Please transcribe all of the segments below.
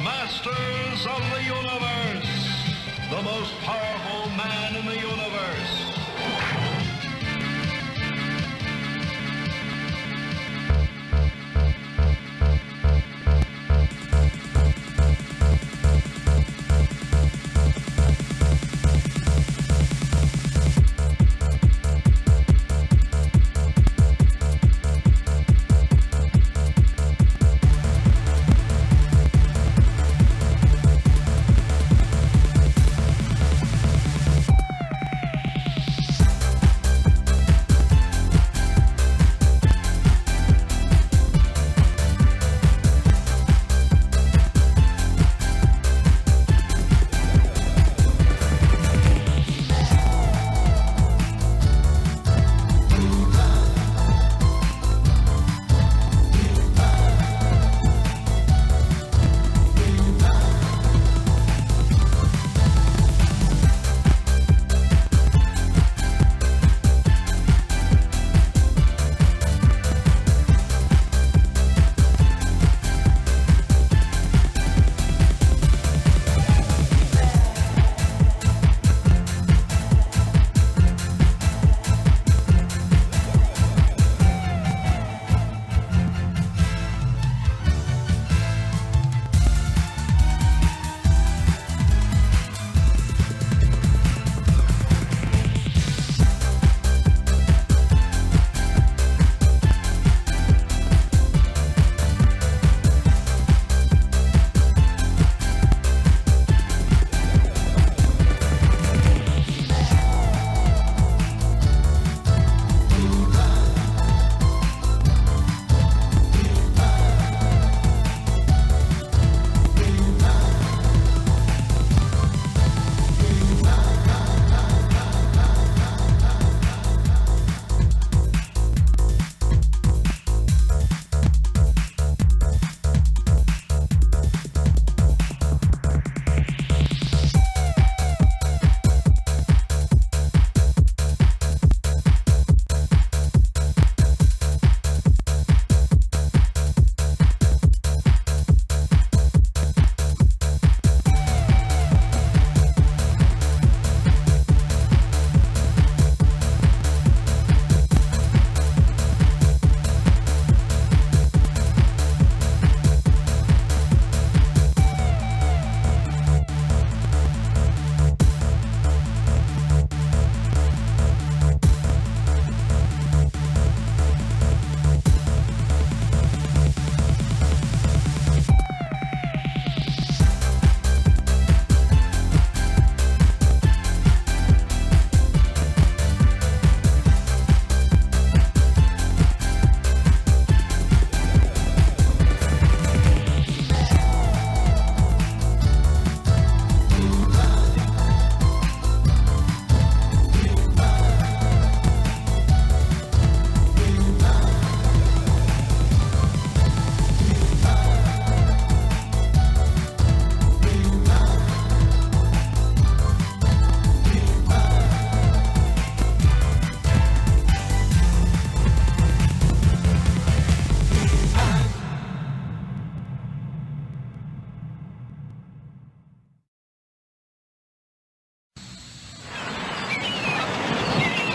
masters of the universe, the most powerful man in the universe.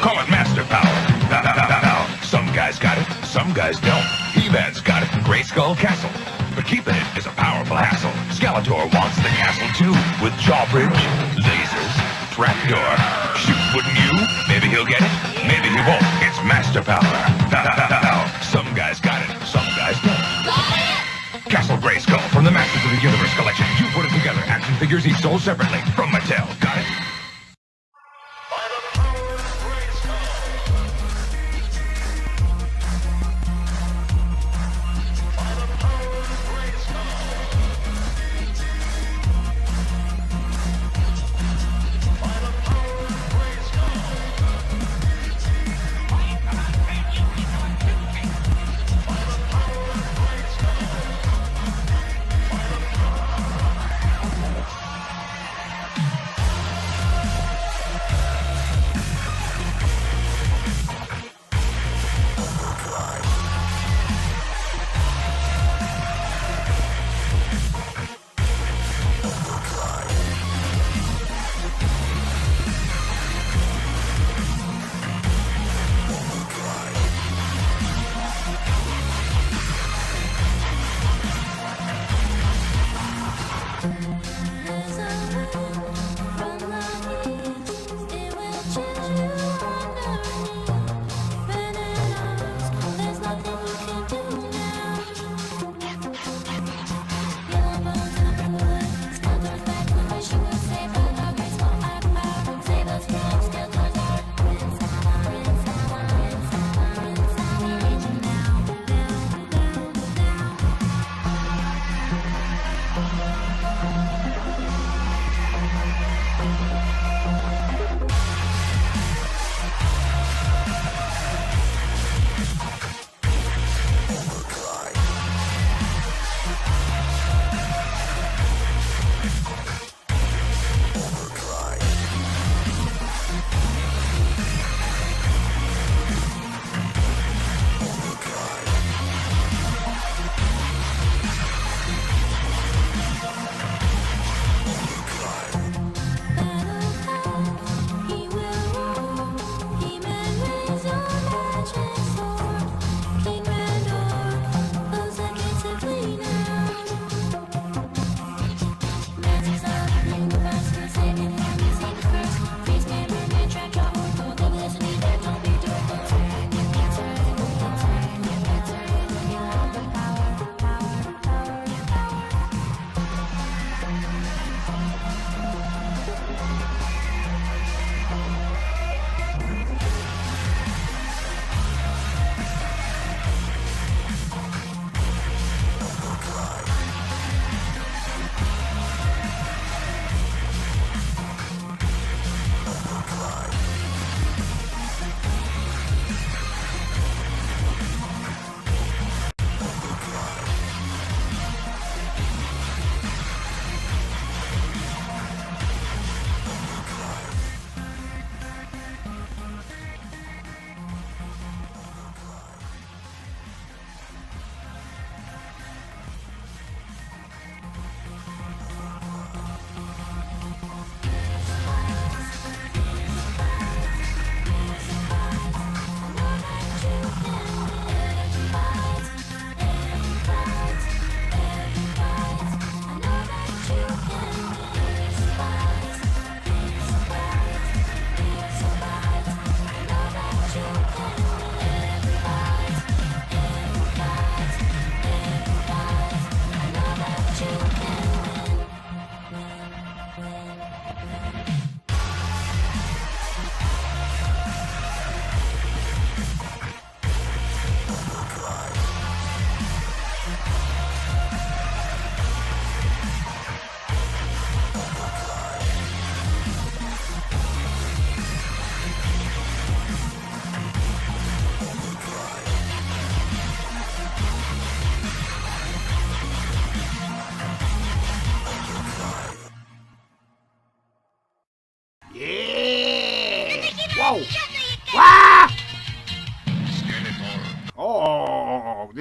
Call it master power. Some guys got it, some guys don't. He-Man's got it in Grayskull Castle. But keeping it is a powerful hassle. Skeletor wants the castle too, with jawbridge, lasers, trapdoor. Shoot, wouldn't you? Maybe he'll get it, maybe he won't. It's master power. Some guys got it, some guys don't. Castle Grayskull from the Masters of the Universe collection. You put it together. Action figures each sold separately from Mattel. Got it?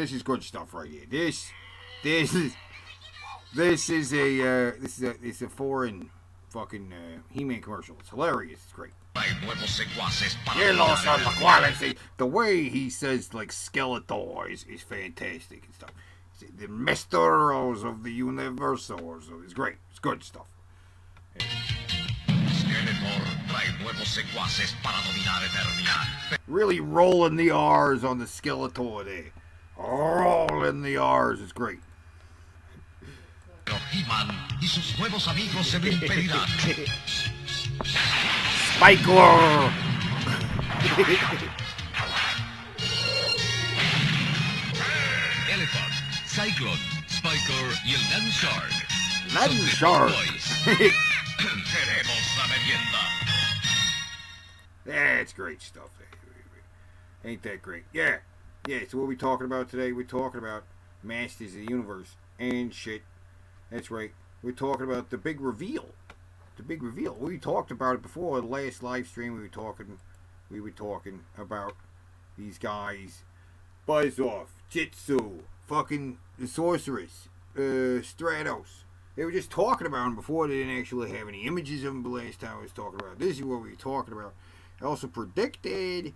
this is good stuff right here. This is a foreign fucking He-Man commercial. It's hilarious. It's great. The way he says like Skeletor is fantastic and stuff. The Masters of the Universe is great. It's good stuff. Really rolling the R's on the Skeletor there. Rolling the R's is great. Spikler! Elephant, Cyclone, Spiker y el Landshark. Landshark! Queremos la merienda. That's great stuff. Ain't that great? Yeah. Yeah, so what are we talking about today? We're talking about Masters of the Universe and shit. That's right. We're talking about the big reveal. The big reveal. We talked about it before the last live stream. We were talking about these guys. Buzz-Off, Jitsu, fucking the Sorceress, Stratos. They were just talking about them before. They didn't actually have any images of them the last time I was talking about. This is what we were talking about. I also predicted,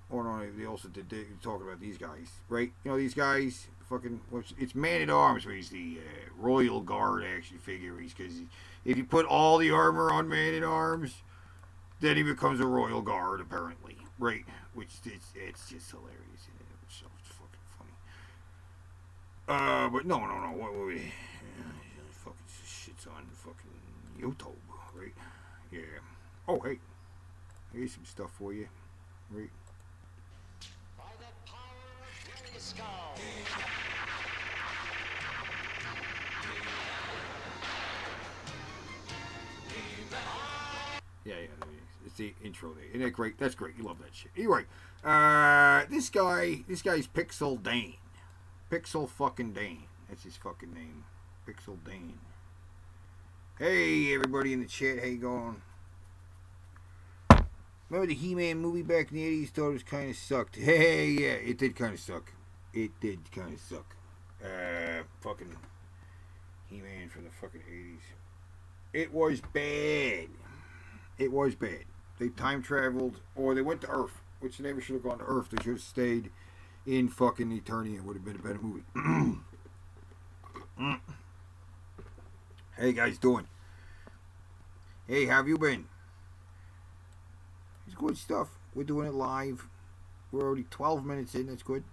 or no, they also did talk about these guys, right? You know, these guys, fucking, it's Man-at-Arms, where he's the Royal Guard action figure. Because if you put all the armor on Man-at-Arms, then he becomes a Royal Guard, apparently, right? Which, it's just hilarious. It's so fucking funny. But no, what we... fucking shit's on fucking YouTube, right? Yeah. Oh, hey. Here's some stuff for you, right? By the power of Grayskull. Yeah, it's the intro there. Isn't that great? That's great. You love that shit. Anyway, this guy's Pixel Dane. Pixel fucking Dane. That's his fucking name. Pixel Dane. Hey, everybody in the chat. How you going? Remember the He-Man movie back in the 80s? Thought it was kind of sucked. Hey, yeah, it did kind of suck. It did kind of suck. Fucking He-Man from the fucking 80s. It was bad. It was bad. They time traveled, or they went to Earth, which they never should have gone to Earth. They should have stayed in fucking Eternia. It would have been a better movie. Hey, guys, doing? Hey, how have you been? It's good stuff. We're doing it live. We're already 12 minutes in. That's good.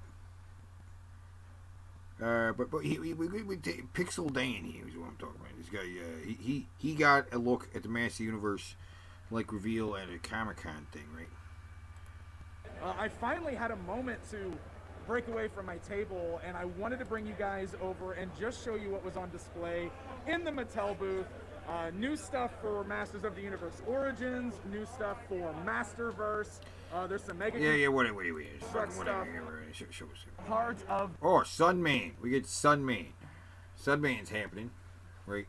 But we take Pixel Dane here is what I'm talking about. This guy, he got a look at the Master Universe like reveal at a Comic-Con thing, right? I finally had a moment to break away from my table, and I wanted to bring you guys over and just show you what was on display in the Mattel booth. New stuff for Masters of the Universe Origins, new stuff for Masterverse. There's some mega. Yeah. Whatever. Stuff. Show us. Parts of. Oh, SUNMAN. We get SUNMAN. SUNMAN's happening, right?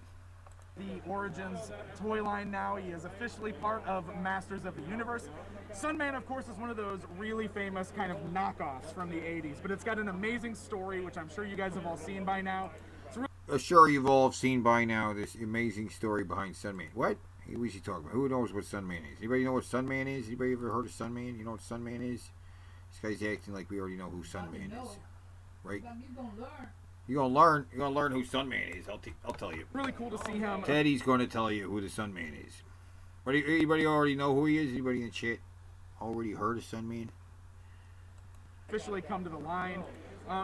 The Origins toy line now. He is officially part of Masters of the Universe. SUNMAN, of course, is one of those really famous kind of knockoffs from the 80s, but it's got an amazing story, which I'm sure you guys have all seen by now. Sure, you've all seen by now this amazing story behind SUNMAN. What? What's he talking about? Who knows what SUNMAN is? Anybody know what SUNMAN is? Anybody ever heard of SUNMAN? You know what SUNMAN is? This guy's acting like we already know who SUNMAN is, right? You're gonna learn who SUNMAN is. I'll tell you. Really cool to see him. Teddy's gonna tell you who the SUNMAN is. But anybody already know who he is? Anybody in the chat already heard of SUNMAN? Officially come to the line.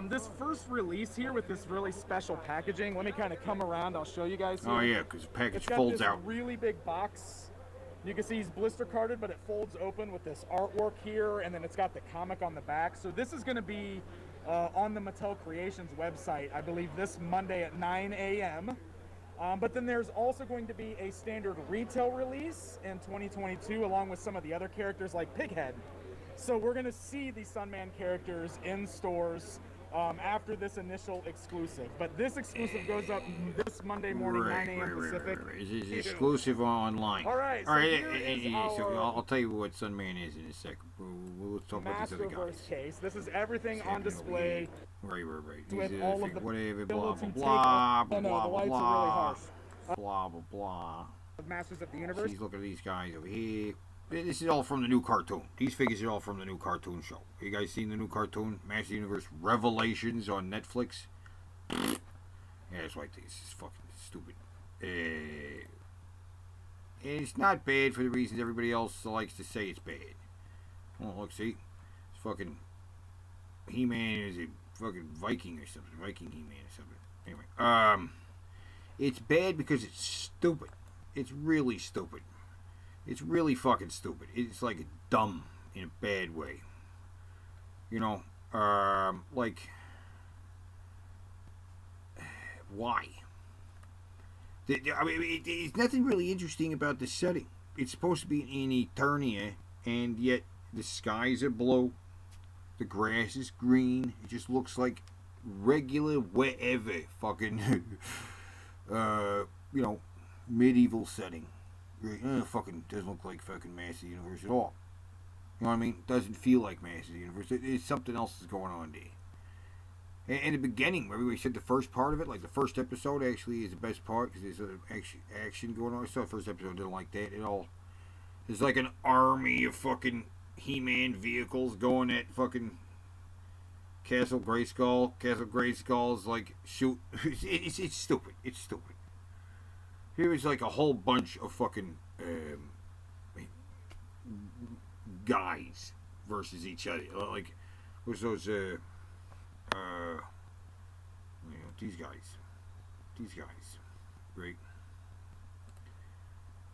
This first release here with this really special packaging. Let me kind of come around. I'll show you guys here. Oh yeah, because the package It's got folds this out. really big box. You can see he's blister carded, but it folds open with this artwork here, and then it's got the comic on the back. So this is going to be on the Mattel Creations website, I believe, this Monday at 9 a.m. But then there's also going to be a standard retail release in 2022, along with some of the other characters like Pighead. So we're going to see the SUNMAN characters in stores after this initial exclusive. But this exclusive goes up this Monday morning, 9 a.m. Pacific. It's exclusive online. All right. So I'll tell you what SUNMan is in a second. We'll talk about these other guys. Masterverse case. This is everything on display. Right. with These all are of the whatever, blah, builds blah, and blah, take. blah, No, the blah, lights blah, are really harsh. blah, blah, blah. Masters of the Universe. She's looking at these guys over here. This is all from the new cartoon. These figures are all from the new cartoon show. You guys seen the new cartoon, Master Universe Revelations on Netflix? Yeah, it's like this. It's fucking stupid. And it's not bad for the reasons everybody else likes to say it's bad. Oh, look, see? It's fucking He-Man is a fucking Viking or something. Viking He-Man or something. Anyway, it's bad because it's stupid. It's really stupid. It's really fucking stupid. It's like dumb in a bad way. You know, like, why? I mean, it's nothing really interesting about the setting. It's supposed to be in Eternia, and yet the skies are blue, the grass is green. It just looks like regular whatever fucking, you know, medieval setting. Fucking doesn't look like fucking Master Universe at all. You know what I mean? Doesn't feel like Master Universe. There's something else is going on there. In the beginning, where we said the first part of it, like the first episode actually is the best part because there's action going on. I saw the first episode, didn't like that at all. There's like an army of fucking He-Man vehicles going at fucking Castle Grayskull. Castle Grayskull's like shoot. It's stupid. It's stupid. Here was like a whole bunch of fucking guys versus each other. Like, what's those? You know, these guys, right?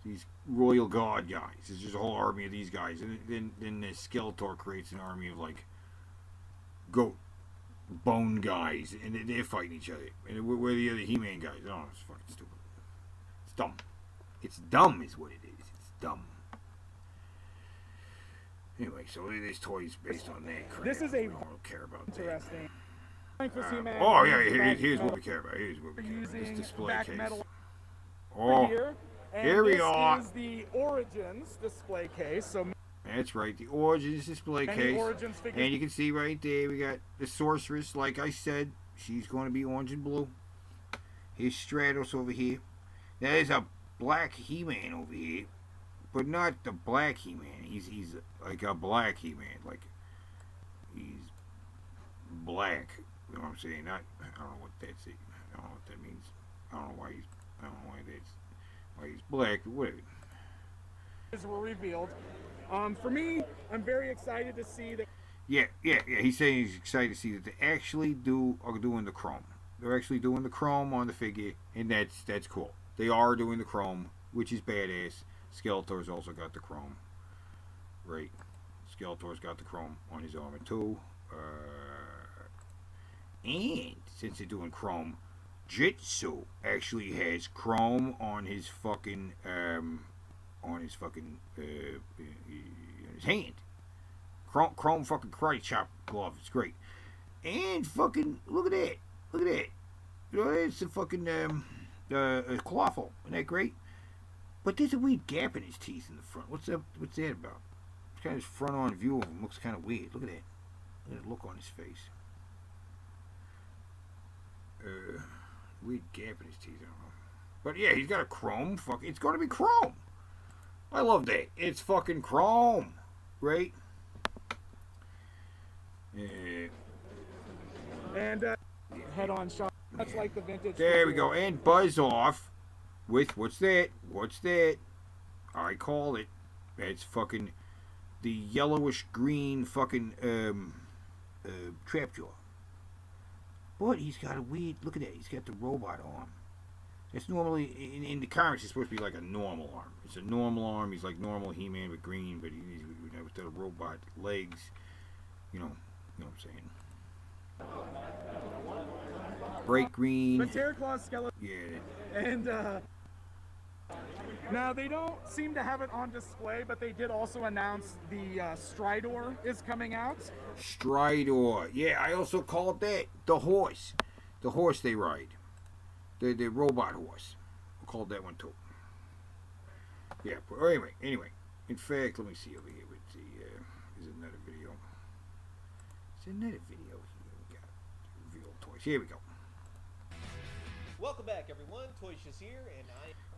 These Royal Guard guys. There's just a whole army of these guys, and then the Skeletor creates an army of like goat bone guys, and they're fighting each other. And we're the other He-Man guys. Oh, it's fucking stupid. It's dumb. It's dumb is what it is. It's dumb. Anyway, so there's toys based on that crap. This is a we don't care about interesting. that. Oh yeah, here's what we care about. Here's what we care about. This display back case. metal Oh, here. And here we are. This is the Origins display case. So That's right, the Origins display many case. Origins figures. And you can see right there, we got the Sorceress, like I said. She's going to be orange and blue. Here's Stratos over here. Now, there's a black He-Man over here. But not the black He-Man. He's like a black He-Man. Like, he's black. You know what I'm saying? I don't know what that's. I don't know what that means. I don't know why he's black, but whatever. Were revealed. For me, I'm very excited to see that. Yeah. He's saying he's excited to see that they actually are doing the chrome. They're actually doing the chrome on the figure, and that's cool. They are doing the chrome, which is badass. Skeletor's also got the chrome. Right. Skeletor's got the chrome on his armor too. And since they're doing chrome, Jitsu actually has chrome on his fucking his hand. Chrome fucking karate chop glove. It's great. And fucking look at that. You know, it's a fucking colossal. Isn't that great? But there's a weird gap in his teeth in the front. What's that about? It's kind of his front on view of him looks kind of weird. Look at that. Look at the look on his face. Weird gap in his teeth. I don't know. But yeah, he's got a chrome. It's going to be chrome. I love that. It's fucking chrome, right? And head-on shot, much like the vintage. There we go. And buzz off with what's that? I call it. It's fucking the yellowish green fucking Trapjaw. But he's got a weird. Look at that. He's got the robot arm. It's normally in the comics. It's supposed to be like a normal arm. It's a normal arm. He's like normal He-Man with green, but he's with the robot legs. You know what I'm saying? Bright green. But Terraclaw skeleton. Yeah. And now they don't seem to have it on display, but they did also announce the Stridor is coming out. Stridor. Yeah, I also call it that. The horse. The horse they ride. The robot horse. I called that one too. Yeah, but anyway. In fact, let me see over here with the, there's another video. There's another video here. We got toys. Here we go. Welcome back, everyone. Toyshiz here, and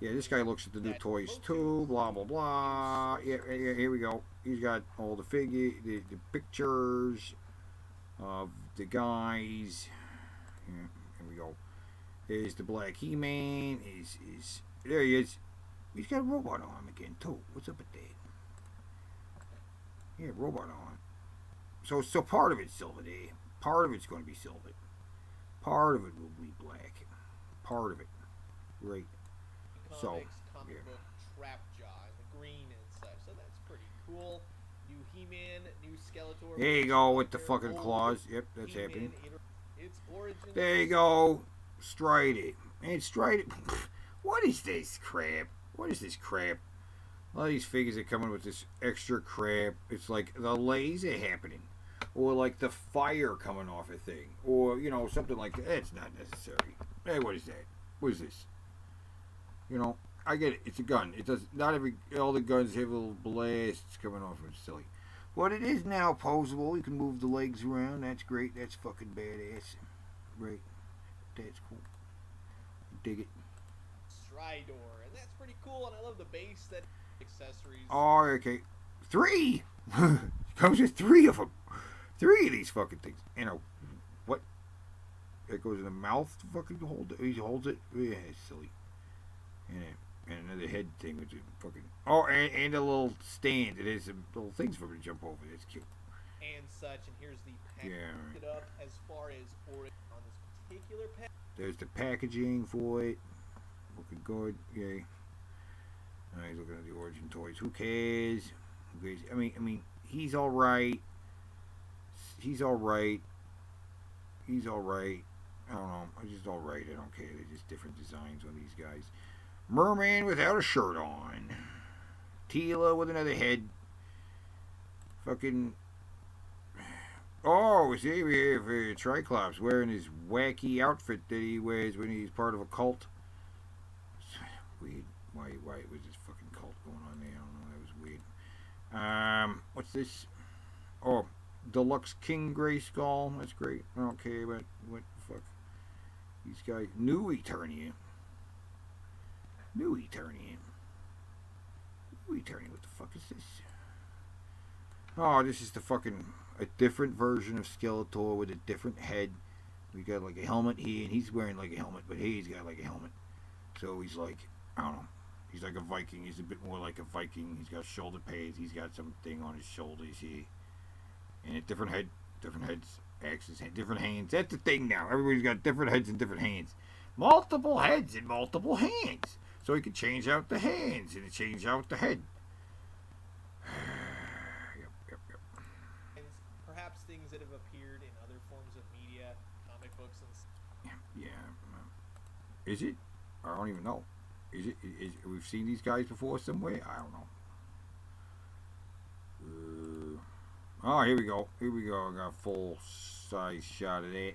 Yeah, this guy looks at the new toys too. Blah blah blah. Yeah, here we go. He's got all the the pictures of the guys. Yeah, here we go. There's the Black He-Man. He's there. He is. He's got a robot arm again too. What's up with that? Yeah, robot arm. So part of it's silver there. Part of it's going to be silver. Part of it will be black. Part of it. Right. So, comics, comic yeah. book, Trapjaw, the green and such. So that's pretty cool. New He-Man, new Skeletor. There you go with the Their fucking old claws. Yep, that's He-Man happening. Its origin. There you go. Stride it. And stride it. What is this crap? What is this crap? All these figures are coming with this extra crap. It's like the laser happening. Or like the fire coming off a thing. Or, you know, something like that. It's not necessary. Hey, what is that? What is this? You know, I get it. It's a gun. It does not all the guns have little blasts coming off. It's silly. But it is now posable. You can move the legs around. That's great. That's fucking badass. Right. That's cool. Dig it. Stridor, and that's pretty cool. And I love the base that accessories. Oh, okay. 3! Comes with 3 of them. 3 of these fucking things. You know, what? It goes in the mouth to fucking hold it. He holds it. Yeah, it's silly. And another head thing which is fucking. Oh, and a little stand. It has some little things for him to jump over. That's cute. And such, and here's the package Yeah, right. it up as far as origin on this particular pack. There's the packaging for it. Looking good. Yay. Now he's looking at the Origin toys. Who cares? Who cares? I mean, he's all right. He's all right. He's all right. I don't know. He's just all right. I don't care. They're just different designs on these guys. Merman without a shirt on. Tila with another head. Fucking. Oh, see, we have Triclops wearing his wacky outfit that he wears when he's part of a cult. Weird. Why was this fucking cult going on there? I don't know. That was weird. What's this? Oh, Deluxe King Grayskull. That's great. I don't care about what the fuck. These guys. New Eternian. New Eternian. New Eternian. What the fuck is this? Oh, this is the fucking a different version of Skeletor with a different head. We got like a helmet here, and he's wearing like a helmet, but he's got like a helmet. So he's like, I don't know. He's like a Viking. He's a bit more like a Viking. He's got shoulder pads. He's got something on his shoulders here. And a different head, different heads, axes, different hands. That's the thing now. Everybody's got different heads and different hands. Multiple heads and multiple hands. So he can change out the hands and change out the head. Yep. And perhaps things that have appeared in other forms of media, comic books and Yeah. Is it? I don't even know. Is it? We've seen these guys before somewhere? I don't know. Oh, here we go. Here we go. I got a full size shot of that.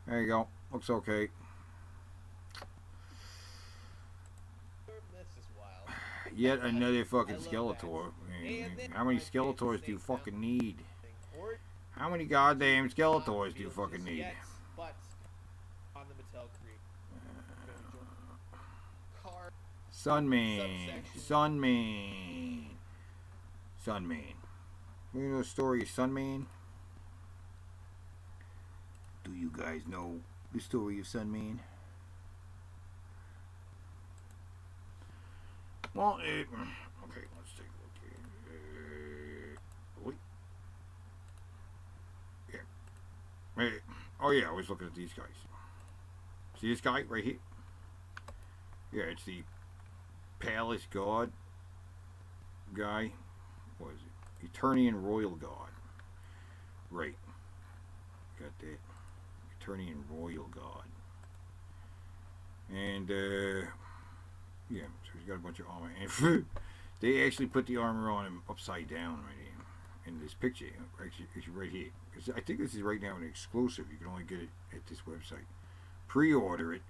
There you go. Looks okay. that's just wild. Yet another fucking I love Skeletor. that. And then How many my favorite Skeletors do you thing fucking need? Or How many goddamn not Skeletors do you revealed fucking just need? yet, but on the Mattel create. Card Sunman. Subsection. Sunman. You know the story of Sunman? Do you guys know the story of Sunman? Well, okay, let's take a look here. Wait. Yeah. Hey, oh yeah, I was looking at these guys. See this guy right here? Yeah, it's the Palace God guy. What is it? Eternian Royal God. Right. Got that. Eternian Royal God. And, yeah, so he's got a bunch of armor. And they actually put the armor on him upside down right here. In this picture. Actually, it's right here. I think this is right now an exclusive. You can only get it at this website. Pre-order it.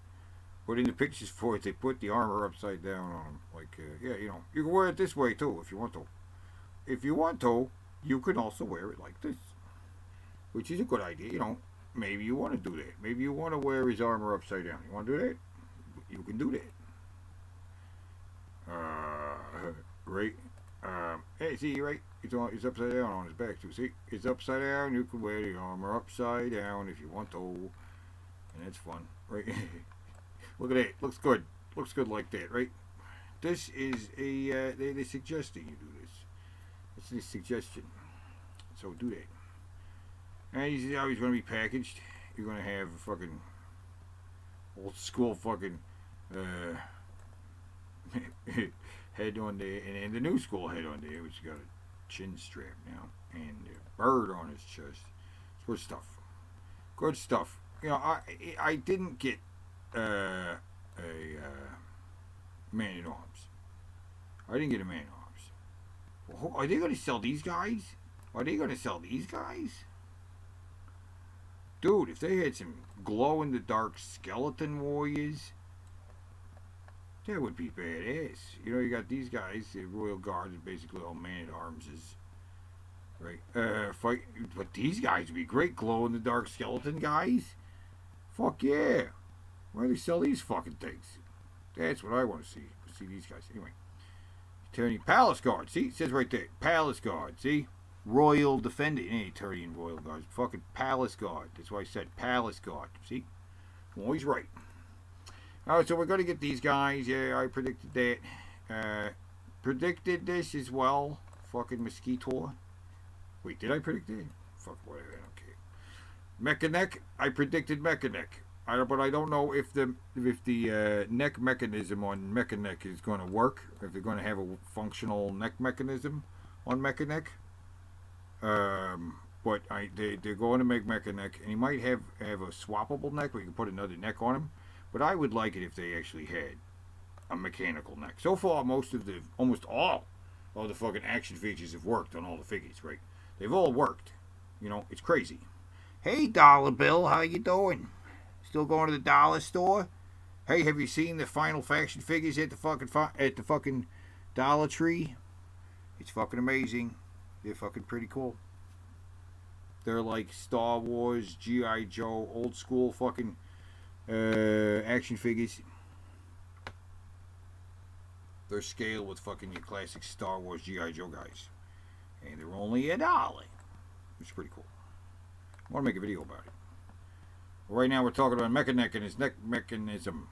But in the pictures for it, they put the armor upside down on him. Like, yeah, you know, you can wear it this way too if you want to. If you want to, you can also wear it like this. Which is a good idea, you know. maybe you want to do that. Maybe you want to wear his armor upside down. You want to do that? You can do that. Right? Hey, see, right? It's upside down on his back, too. See? It's upside down. You can wear the armor upside down if you want to. And it's fun, right? Look at that. Looks good. Looks good like that, right? This is they're suggesting you do this. It's a suggestion. So do that. And you see how he's going to be packaged. You're going to have a fucking old school fucking head on there, and the new school head on there, which got a chin strap now, and a bird on his chest. It's good stuff. Good stuff. You know, I didn't get a man at arms. I didn't get a man at arms. Well, are they going to sell these guys? Are they going to sell these guys? Dude, if they had some glow-in-the-dark skeleton warriors, that would be badass. You know, you got these guys, the Royal Guard is basically all man-at-arms, right? Fight, but these guys would be great, glow-in-the-dark skeleton guys. Fuck yeah. Why do they sell these fucking things? That's what I want to see. See these guys. Anyway. Eternian Palace Guard. See? It says right there. Palace Guard. See? Royal Defender. It ain't Eternian Royal Guard. It's fucking Palace Guard. That's why I said Palace Guard. See? I'm always right. Alright, so we're going to get these guys. Yeah, I predicted that. Predicted this as well. Fucking Mosquito. Wait, did I predict it? Fuck, whatever. I don't care. Mechanic. I predicted Mechanic. But I don't know if the neck mechanism on Mechanic is going to work. If they're going to have a functional neck mechanism on Mechanic. But they're going to make Mechanic, and he might have a swappable neck where you can put another neck on him. But I would like it if they actually had a mechanical neck. So far, almost all of the fucking action features have worked on all the figures, right? They've all worked. You know, it's crazy. Hey, Dollar Bill, how you doing? Still going to the dollar store? Hey, have you seen the Final Faction figures at the fucking Dollar Tree? It's fucking amazing. They're fucking pretty cool. They're like Star Wars, G.I. Joe, old school fucking action figures. They're scaled with fucking your classic Star Wars G.I. Joe guys. And they're only $1. Which is pretty cool. I want to make a video about it. Right now we're talking about Mechanic and his neck mechanism.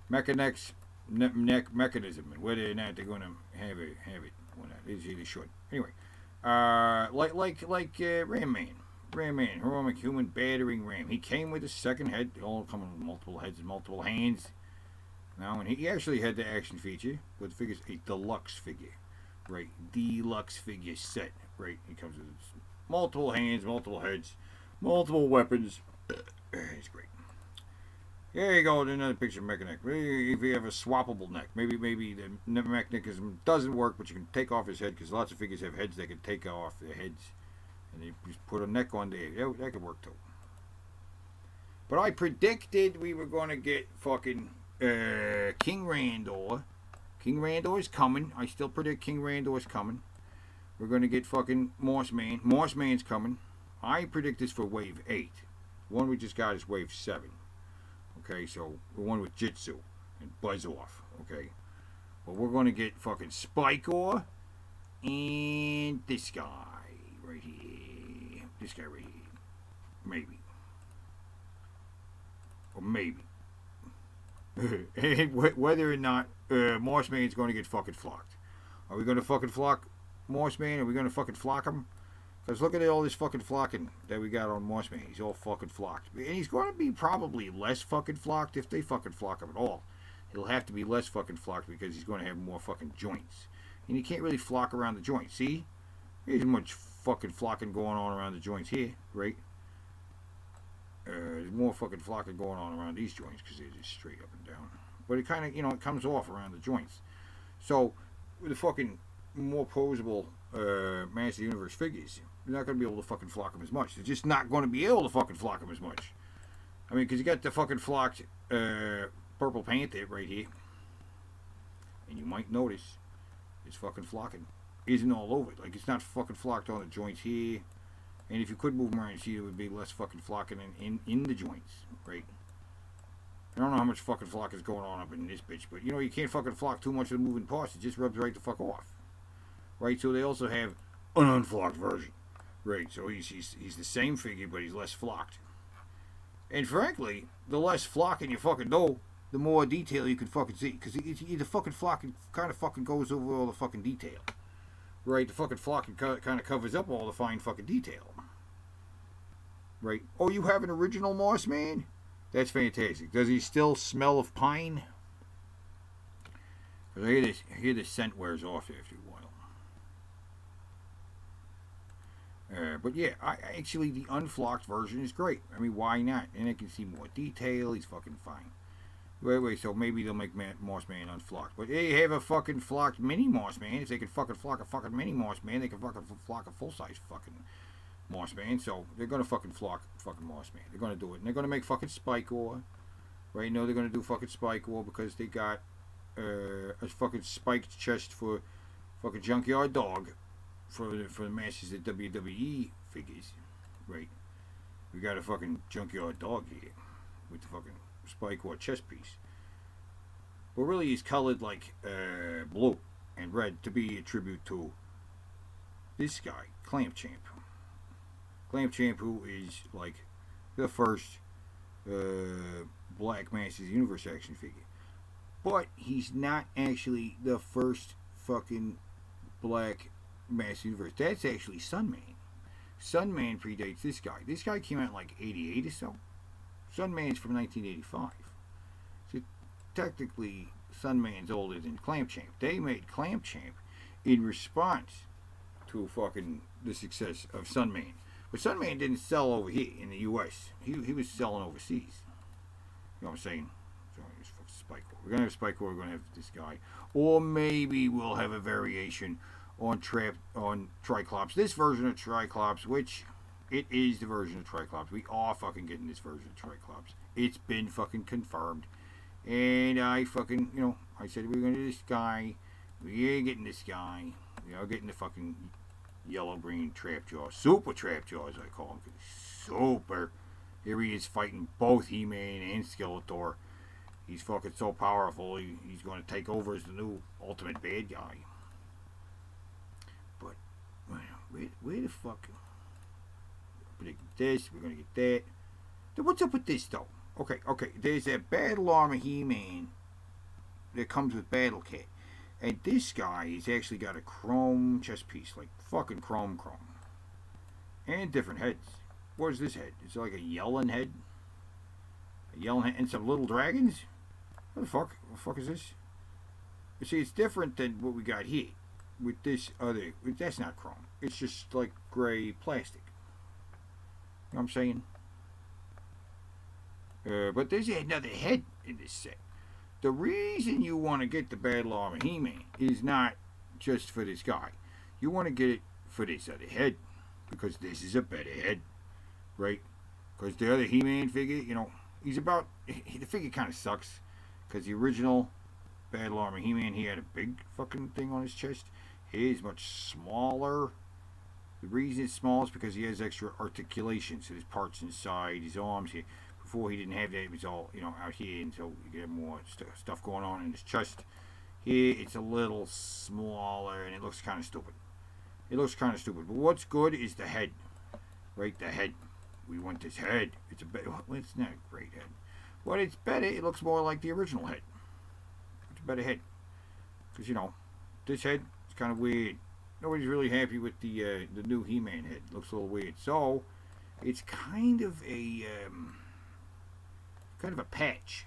Mechanic's neck mechanism, and whether or not they're going to have it or not. They should. Anyway, like Ram Man, heroic human battering ram. He came with a second head. They all come with multiple heads and multiple hands. Now, and he actually had the action feature with figures, a deluxe figure, right? Deluxe figure set, right? He comes with multiple hands, multiple heads, multiple weapons. He's great. There you go, another picture of Mechanic. If you have a swappable neck, maybe the mechanism doesn't work, but you can take off his head, because lots of figures have heads they can take off their heads, and you just put a neck on there. That could work too. But I predicted we were going to get fucking King Randor. King Randor is coming. I still predict King Randor is coming. We're going to get fucking Mossman. Mossman's coming. I predict this for Wave 8. The one we just got is Wave 7. Okay, so the one with Jitsu and Buzz Off. Okay, but we're going to get fucking Spikor and this guy right here. This guy right here. Maybe. Or maybe. And whether or not Mossman's going to get fucking flocked. Are we going to fucking flock Mossman? Are we going to fucking flock him? Because look at all this fucking flocking that we got on Mossman. He's all fucking flocked. And he's going to be probably less fucking flocked if they fucking flock him at all. He'll have to be less fucking flocked because he's going to have more fucking joints. And you can't really flock around the joints. See? There's much fucking flocking going on around the joints here, right? There's more fucking flocking going on around these joints because they're just straight up and down. But it kind of, it comes off around the joints. So, with the fucking more posable Master Universe figures, you're not going to be able to fucking flock them as much. They're just not going to be able to fucking flock them as much. I mean, because you got the fucking flocked Purple Panther right here. And you might notice it's fucking flocking. Isn't all over it. Like, it's not fucking flocked on the joints here. And if you could move them around, you see, it would be less fucking flocking in the joints, right? I don't know how much fucking flock is going on up in this bitch, but you know, you can't fucking flock too much of the moving parts. It just rubs right the fuck off, right? So they also have an unflocked version, right? So he's the same figure, but he's less flocked. And frankly, the less flocking you fucking know, the more detail you can fucking see, because the fucking flocking kind of fucking goes over all the fucking detail, right? The fucking flocking kind of covers up all the fine fucking detail, right? Oh, you have an original Moss Man? That's fantastic. Does he still smell of pine? Because I hear the scent wears off after a while. But yeah, actually the unflocked version is great. I mean, why not? And I can see more detail. He's fucking fine. Wait, so maybe they'll make Moss Man unflocked. But they have a fucking flocked mini Moss Man. If they can fucking flock a fucking mini Moss Man, they can fucking flock a full-size fucking Moss Man. So they're gonna fucking flock fucking Moss Man. They're gonna do it. And they're gonna make fucking Spike Ore. Right? No, they're gonna do fucking Spike Ore because they got a fucking spiked chest for fucking Junkyard Dog for the Masters of WWE figures. Right? We got a fucking Junkyard Dog here with the fucking Spike Ore chest piece. But really he's colored like blue and red to be a tribute to this guy, Clamp Champ. Clamp Champ, who is like the first Black Masters Universe action figure. But he's not actually the first fucking Black Masters Universe. That's actually SUNMAN. SUNMAN predates this guy. This guy came out in like 88 or so. SUNMAN's from 1985. So technically, SUNMAN's older than Clamp Champ. They made Clamp Champ in response to fucking the success of SUNMAN. But SUNMAN didn't sell over here in the U.S. He was selling overseas. You know what I'm saying? So Spike Ore. We're gonna have Spike Ore. We're gonna have this guy, or maybe we'll have a variation on Triclops. This version of Triclops, which it is the version of Triclops. We are fucking getting this version of Triclops. It's been fucking confirmed. And I fucking, you know, I said we're gonna do this guy. We ain't getting this guy. We are getting the fucking yellow-green Trapjaw. Super Trapjaw, as I call him. Super. Here he is fighting both He-Man and Skeletor. He's fucking so powerful, he's going to take over as the new ultimate bad guy. But, where the fuck? We're going to get this, we're going to get that. Then what's up with this, though? Okay, there's that Battle Armor He-Man that comes with Battle Cat. And this guy has actually got a chrome chest piece, like fucking chrome. And different heads. What is this head? It's like a yelling head. A yelling head and some little dragons? What the fuck? What the fuck is this? You see, it's different than what we got here. With this other, that's not chrome. It's just like gray plastic. You know what I'm saying? But there's another head in this set. The reason you want to get the Battle Armor He-Man is not just for this guy. You want to get it for this other head. Because this is a better head. Right? Because the other He-Man figure, you know, the figure kind of sucks. Because the original Battle Armor He-Man, he had a big fucking thing on his chest. His much smaller. The reason it's small is because he has extra articulation. So there's parts inside his arms here. Before he didn't have that, it was all, you know, out here, and so you get more stuff going on in his chest. Here, it's a little smaller, and it looks kind of stupid. But what's good is the head, right? The head. We want this head. It's it's not a great head, but it's better. It looks more like the original head. It's a better head, because you know, this head is kind of weird. Nobody's really happy with the new He-Man head. It looks a little weird. So, it's kind of a patch,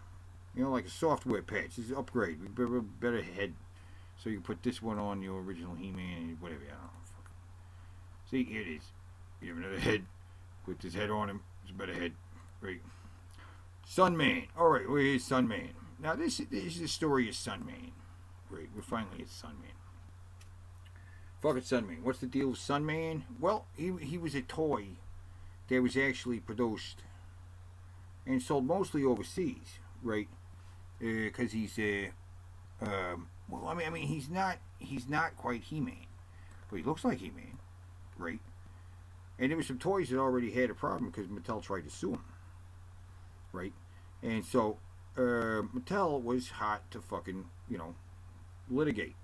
you know, like a software patch. This is an upgrade. We have a better head, so you can put this one on your original He-Man and whatever. I don't know. See, here it is. You have another head. Put this head on him. It's a better head, right? SUNMAN. All right, well, here's SUNMAN. Now this is the story of SUNMAN. Right, we're finally at SUNMAN. Fucking SUNMAN. What's the deal with SUNMAN? Well, he was a toy that was actually produced and sold mostly overseas, right? Because he's well, I mean, he's not quite He-Man, but he looks like He-Man, right? And there were some toys that already had a problem because Mattel tried to sue them. Right? And so Mattel was hot to fucking, litigate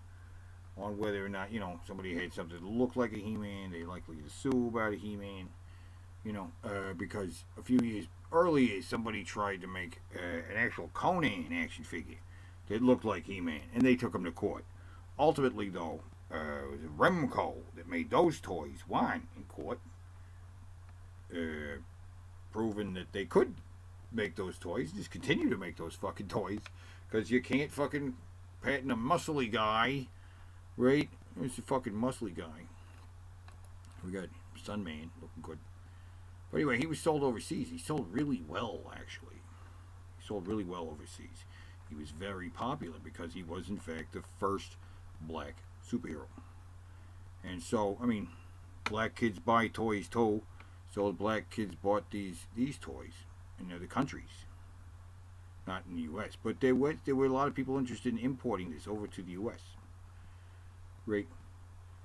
on whether or not, somebody had something that looked like a He-Man. They're likely to sue about a He-Man. Because a few years earlier, somebody tried to make an actual Conan action figure that looked like He-Man, and they took him to court. Ultimately, though, it was Remco that made those toys won in court, proving that they could make those toys, just continue to make those fucking toys, because you can't fucking patent a muscly guy, right? It's a fucking muscly guy. We got SUNMAN looking good. But anyway, he was sold overseas. He sold really well, actually. He sold really well overseas. He was very popular because he was, in fact, the first black superhero. And so, I mean, black kids buy toys too. So black kids bought these toys in other countries. Not in the U.S. But there were a lot of people interested in importing this over to the U.S. Right?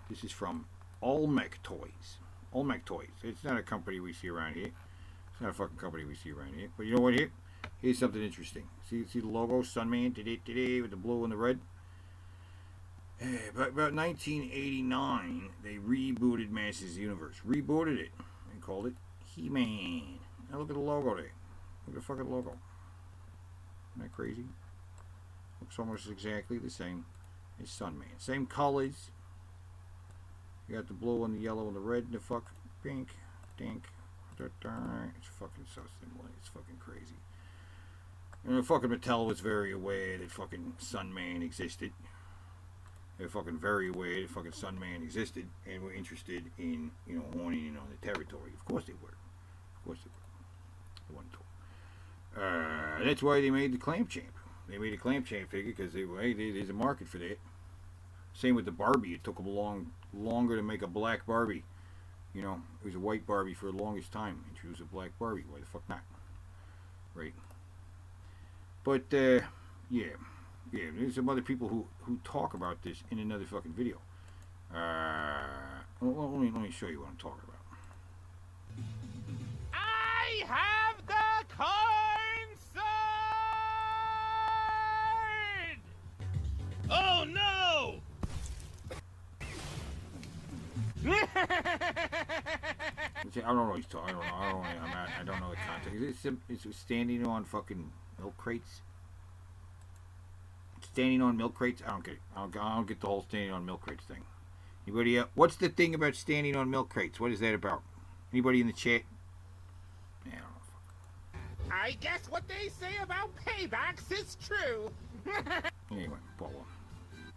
This is from Olmec Toys. Olmec Toys. It's not a company we see around here. It's not a fucking company we see around here. But you know what? Here's something interesting. See the logo, SUNMAN, with the blue and the red. About 1989, they rebooted Masters Universe. Rebooted it and called it He-Man. Now look at the logo there. Look at the fucking logo. Isn't that crazy? Looks almost exactly the same as SUNMAN. Same colors. You got the blue and the yellow and the red and the fuck pink. Dink. It's fucking so similar. It's fucking crazy. And fucking Mattel was very aware that fucking SUNMAN existed. They're fucking very aware that fucking SUNMAN existed and were interested in, owning in on the territory. Of course they were. Of course they were. They wanted to. That's why they made the Clamp Champ. They made a Clamp Champ figure because they were, hey, there's a market for that. Same with the Barbie. It took them longer to make a black Barbie. It was a white Barbie for the longest time. And she was a black Barbie. Why the fuck not? Right. But, yeah, there's some other people who talk about this in another fucking video. Let me show you what I'm talking about. I have the concern! Oh no! I don't know what he's talking. I don't know the context. It's standing on fucking milk crates. Standing on milk crates. I don't get it. I don't get the whole standing on milk crates thing. Anybody else? What's the thing about standing on milk crates? What is that about? Anybody in the chat? Yeah, I don't know. I guess what they say about paybacks is true. Anyway, Paul.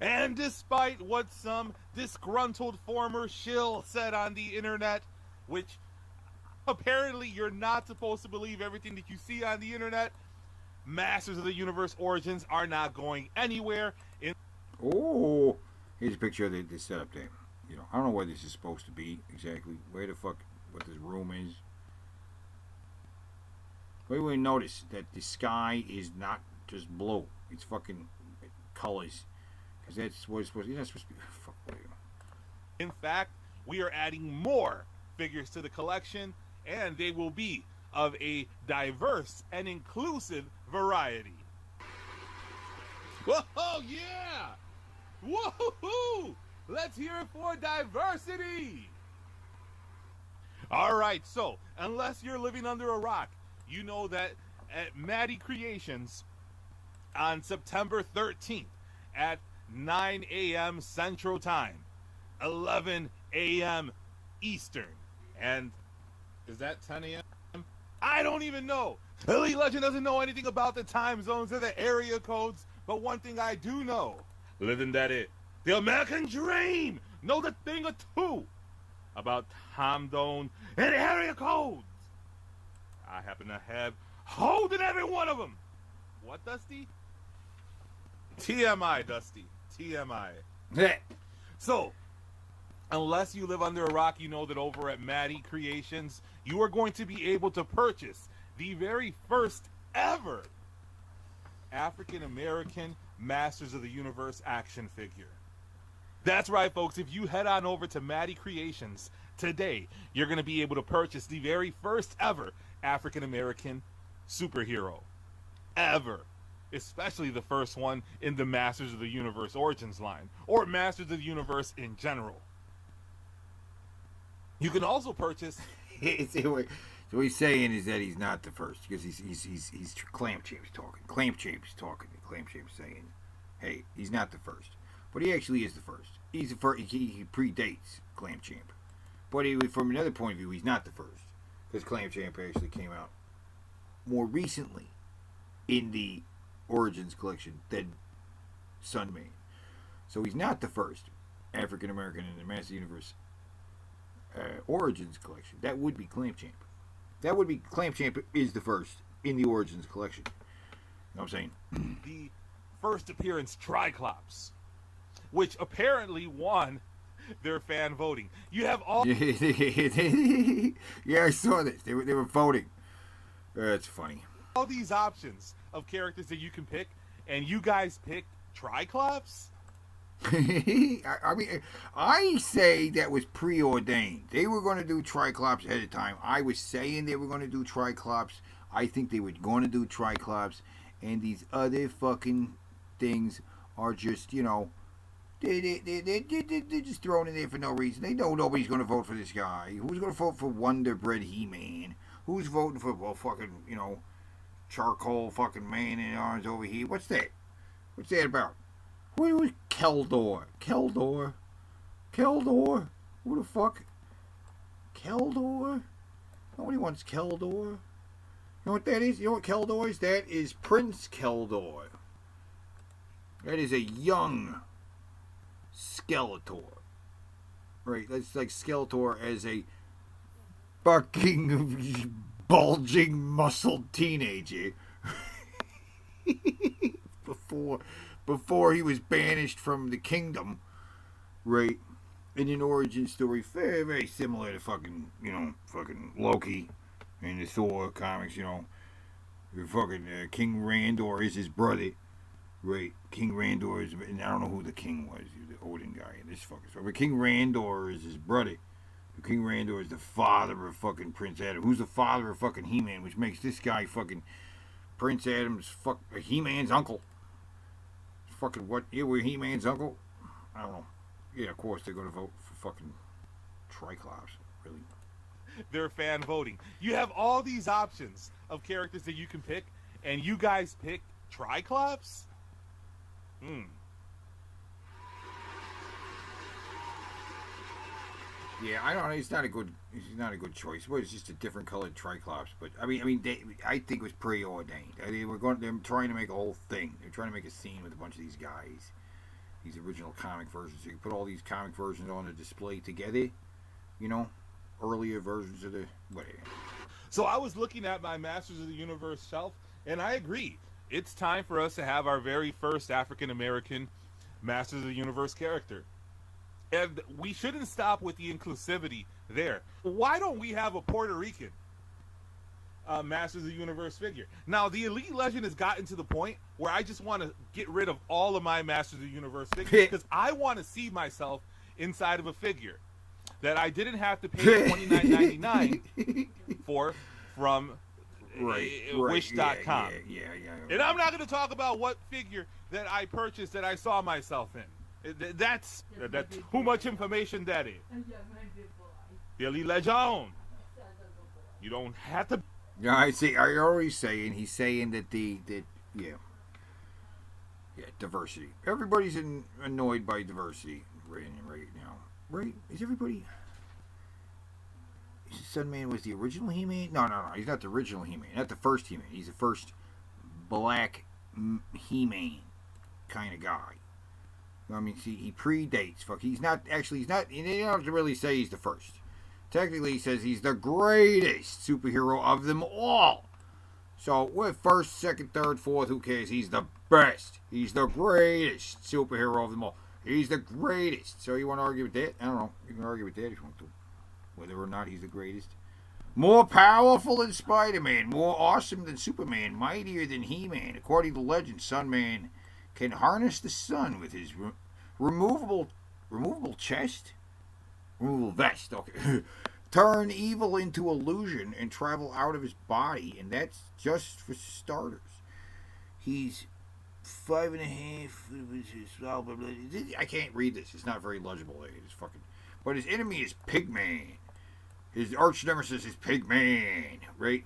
And despite what some disgruntled former shill said on the internet, which apparently you're not supposed to believe everything that you see on the internet, Masters of the Universe Origins are not going anywhere. Oh, here's a picture of this setup there. I don't know where this is supposed to be exactly. Where the fuck, what this room is. But we notice that the sky is not just blue. It's fucking colors. Because that's what it's supposed to be. You're not supposed to be. Fuck, what are you? In fact, we are adding more figures to the collection, and they will be of a diverse and inclusive variety. Whoa, yeah! Woohoo! Let's hear it for diversity! Alright, so, unless you're living under a rock, you know that at Maddie Creations on September 13th at 9 a.m. Central Time, 11 a.m. Eastern, and is that 10 a.m.? I don't even know. Elite Legend doesn't know anything about the time zones or the area codes, but one thing I do know, living that it, the American dream, know the thing or two about time zone and area codes. I happen to have hold in every one of them. What, Dusty? TMI, Dusty. TMI. So, unless you live under a rock, you know that over at Maddie Creations, you are going to be able to purchase the very first ever African American Masters of the Universe action figure. That's right, folks. If you head on over to Maddie Creations, today, you're going to be able to purchase the very first ever African American superhero ever. Especially the first one in the Masters of the Universe Origins line, or Masters of the Universe in general. You can also purchase. So what he's saying is that he's not the first, because he's Clamp Champ's talking. Clamp Champ's talking. Clamp Champ's saying, hey, he's not the first, but he actually is the first. He's the first. He predates Clamp Champ, but from another point of view, he's not the first, because Clamp Champ actually came out more recently in the Origins collection than SUNMAN. So he's not the first African American in the Master Universe Origins collection. That would be Clamp Champ. Clamp Champ is the first in the Origins collection. You know what I'm saying? The first appearance Triclops, which apparently won their fan voting. You have all. Yeah, I saw this. They were voting. That's funny. All these options of characters that you can pick, and you guys picked Triclops? I mean, I say that was preordained. They were going to do Triclops at a time. I was saying they were going to do Triclops. I think they were going to do Triclops. And these other fucking things are just, you know, they're just thrown in there for no reason. They know nobody's going to vote for this guy. Who's going to vote for Wonder Bread He-Man? Who's voting for, well, fucking, you know, charcoal fucking man in arms over here? What's that? What's that about? What was Keldor? Keldor? Who the fuck? Keldor? Nobody wants Keldor. You know what that is? You know what Keldor is? That is Prince Keldor. That is a young Skeletor. Right, that's like Skeletor as a fucking bulging muscled teenager. Before he was banished from the kingdom, right? In an origin story, very, very similar to fucking Loki in the Thor comics, you know. Fucking King Randor is his brother, right? King Randor is, and I don't know who the king was, the Odin guy in this fucking story, but King Randor is his brother. King Randor is the father of fucking Prince Adam, who's the father of fucking He-Man, which makes this guy fucking Prince Adam's He-Man's uncle. Fucking what? Yeah, we're He-Man's uncle? I don't know. Yeah, of course they're going to vote for fucking Triclops. Really? They're fan voting. You have all these options of characters that you can pick, and you guys picked Triclops? Yeah, I don't know. It's not a good choice. Well, it's just a different colored Triclops. But I mean, I think it was preordained. They're trying to make a whole thing. They're trying to make a scene with a bunch of these guys, these original comic versions. So you can put all these comic versions on a display together. You know, earlier versions of the whatever. So I was looking at my Masters of the Universe shelf, and I agree. It's time for us to have our very first African American Masters of the Universe character. And we shouldn't stop with the inclusivity there. Why don't we have a Puerto Rican Masters of the Universe figure? Now, the Elite Legend has gotten to the point where I just want to get rid of all of my Masters of the Universe figures because I want to see myself inside of a figure that I didn't have to pay $29.99 for from Wish.com. Yeah. And I'm not going to talk about what figure that I purchased that I saw myself in. That's too much information, Daddy. The Elite Legend. You don't have to. Yeah, I see. I already saying he's saying that diversity. Everybody's annoyed by diversity right now. Right? Is everybody? SUNMAN was the original He-Man? No. He's not the original He-Man. Not the first He-Man. He's the first black He-Man kind of guy. I mean, see, he predates. He's not. You don't have to really say he's the first. Technically, he says he's the greatest superhero of them all. So, what first, second, third, fourth, who cares? He's the best. He's the greatest superhero of them all. He's the greatest. So, you want to argue with that? I don't know. You can argue with that if you want to. Whether or not he's the greatest. More powerful than Spider-Man. More awesome than Superman. Mightier than He-Man. According to legend, SUNMAN can harness the sun with his removable chest. Ooh, vest. Okay. Turn evil into illusion and travel out of his body, and that's just for starters. He's 5.5. I can't read this. It's not very legible. It's fucking. But his enemy is Pigman. His arch nemesis is Pigman, right?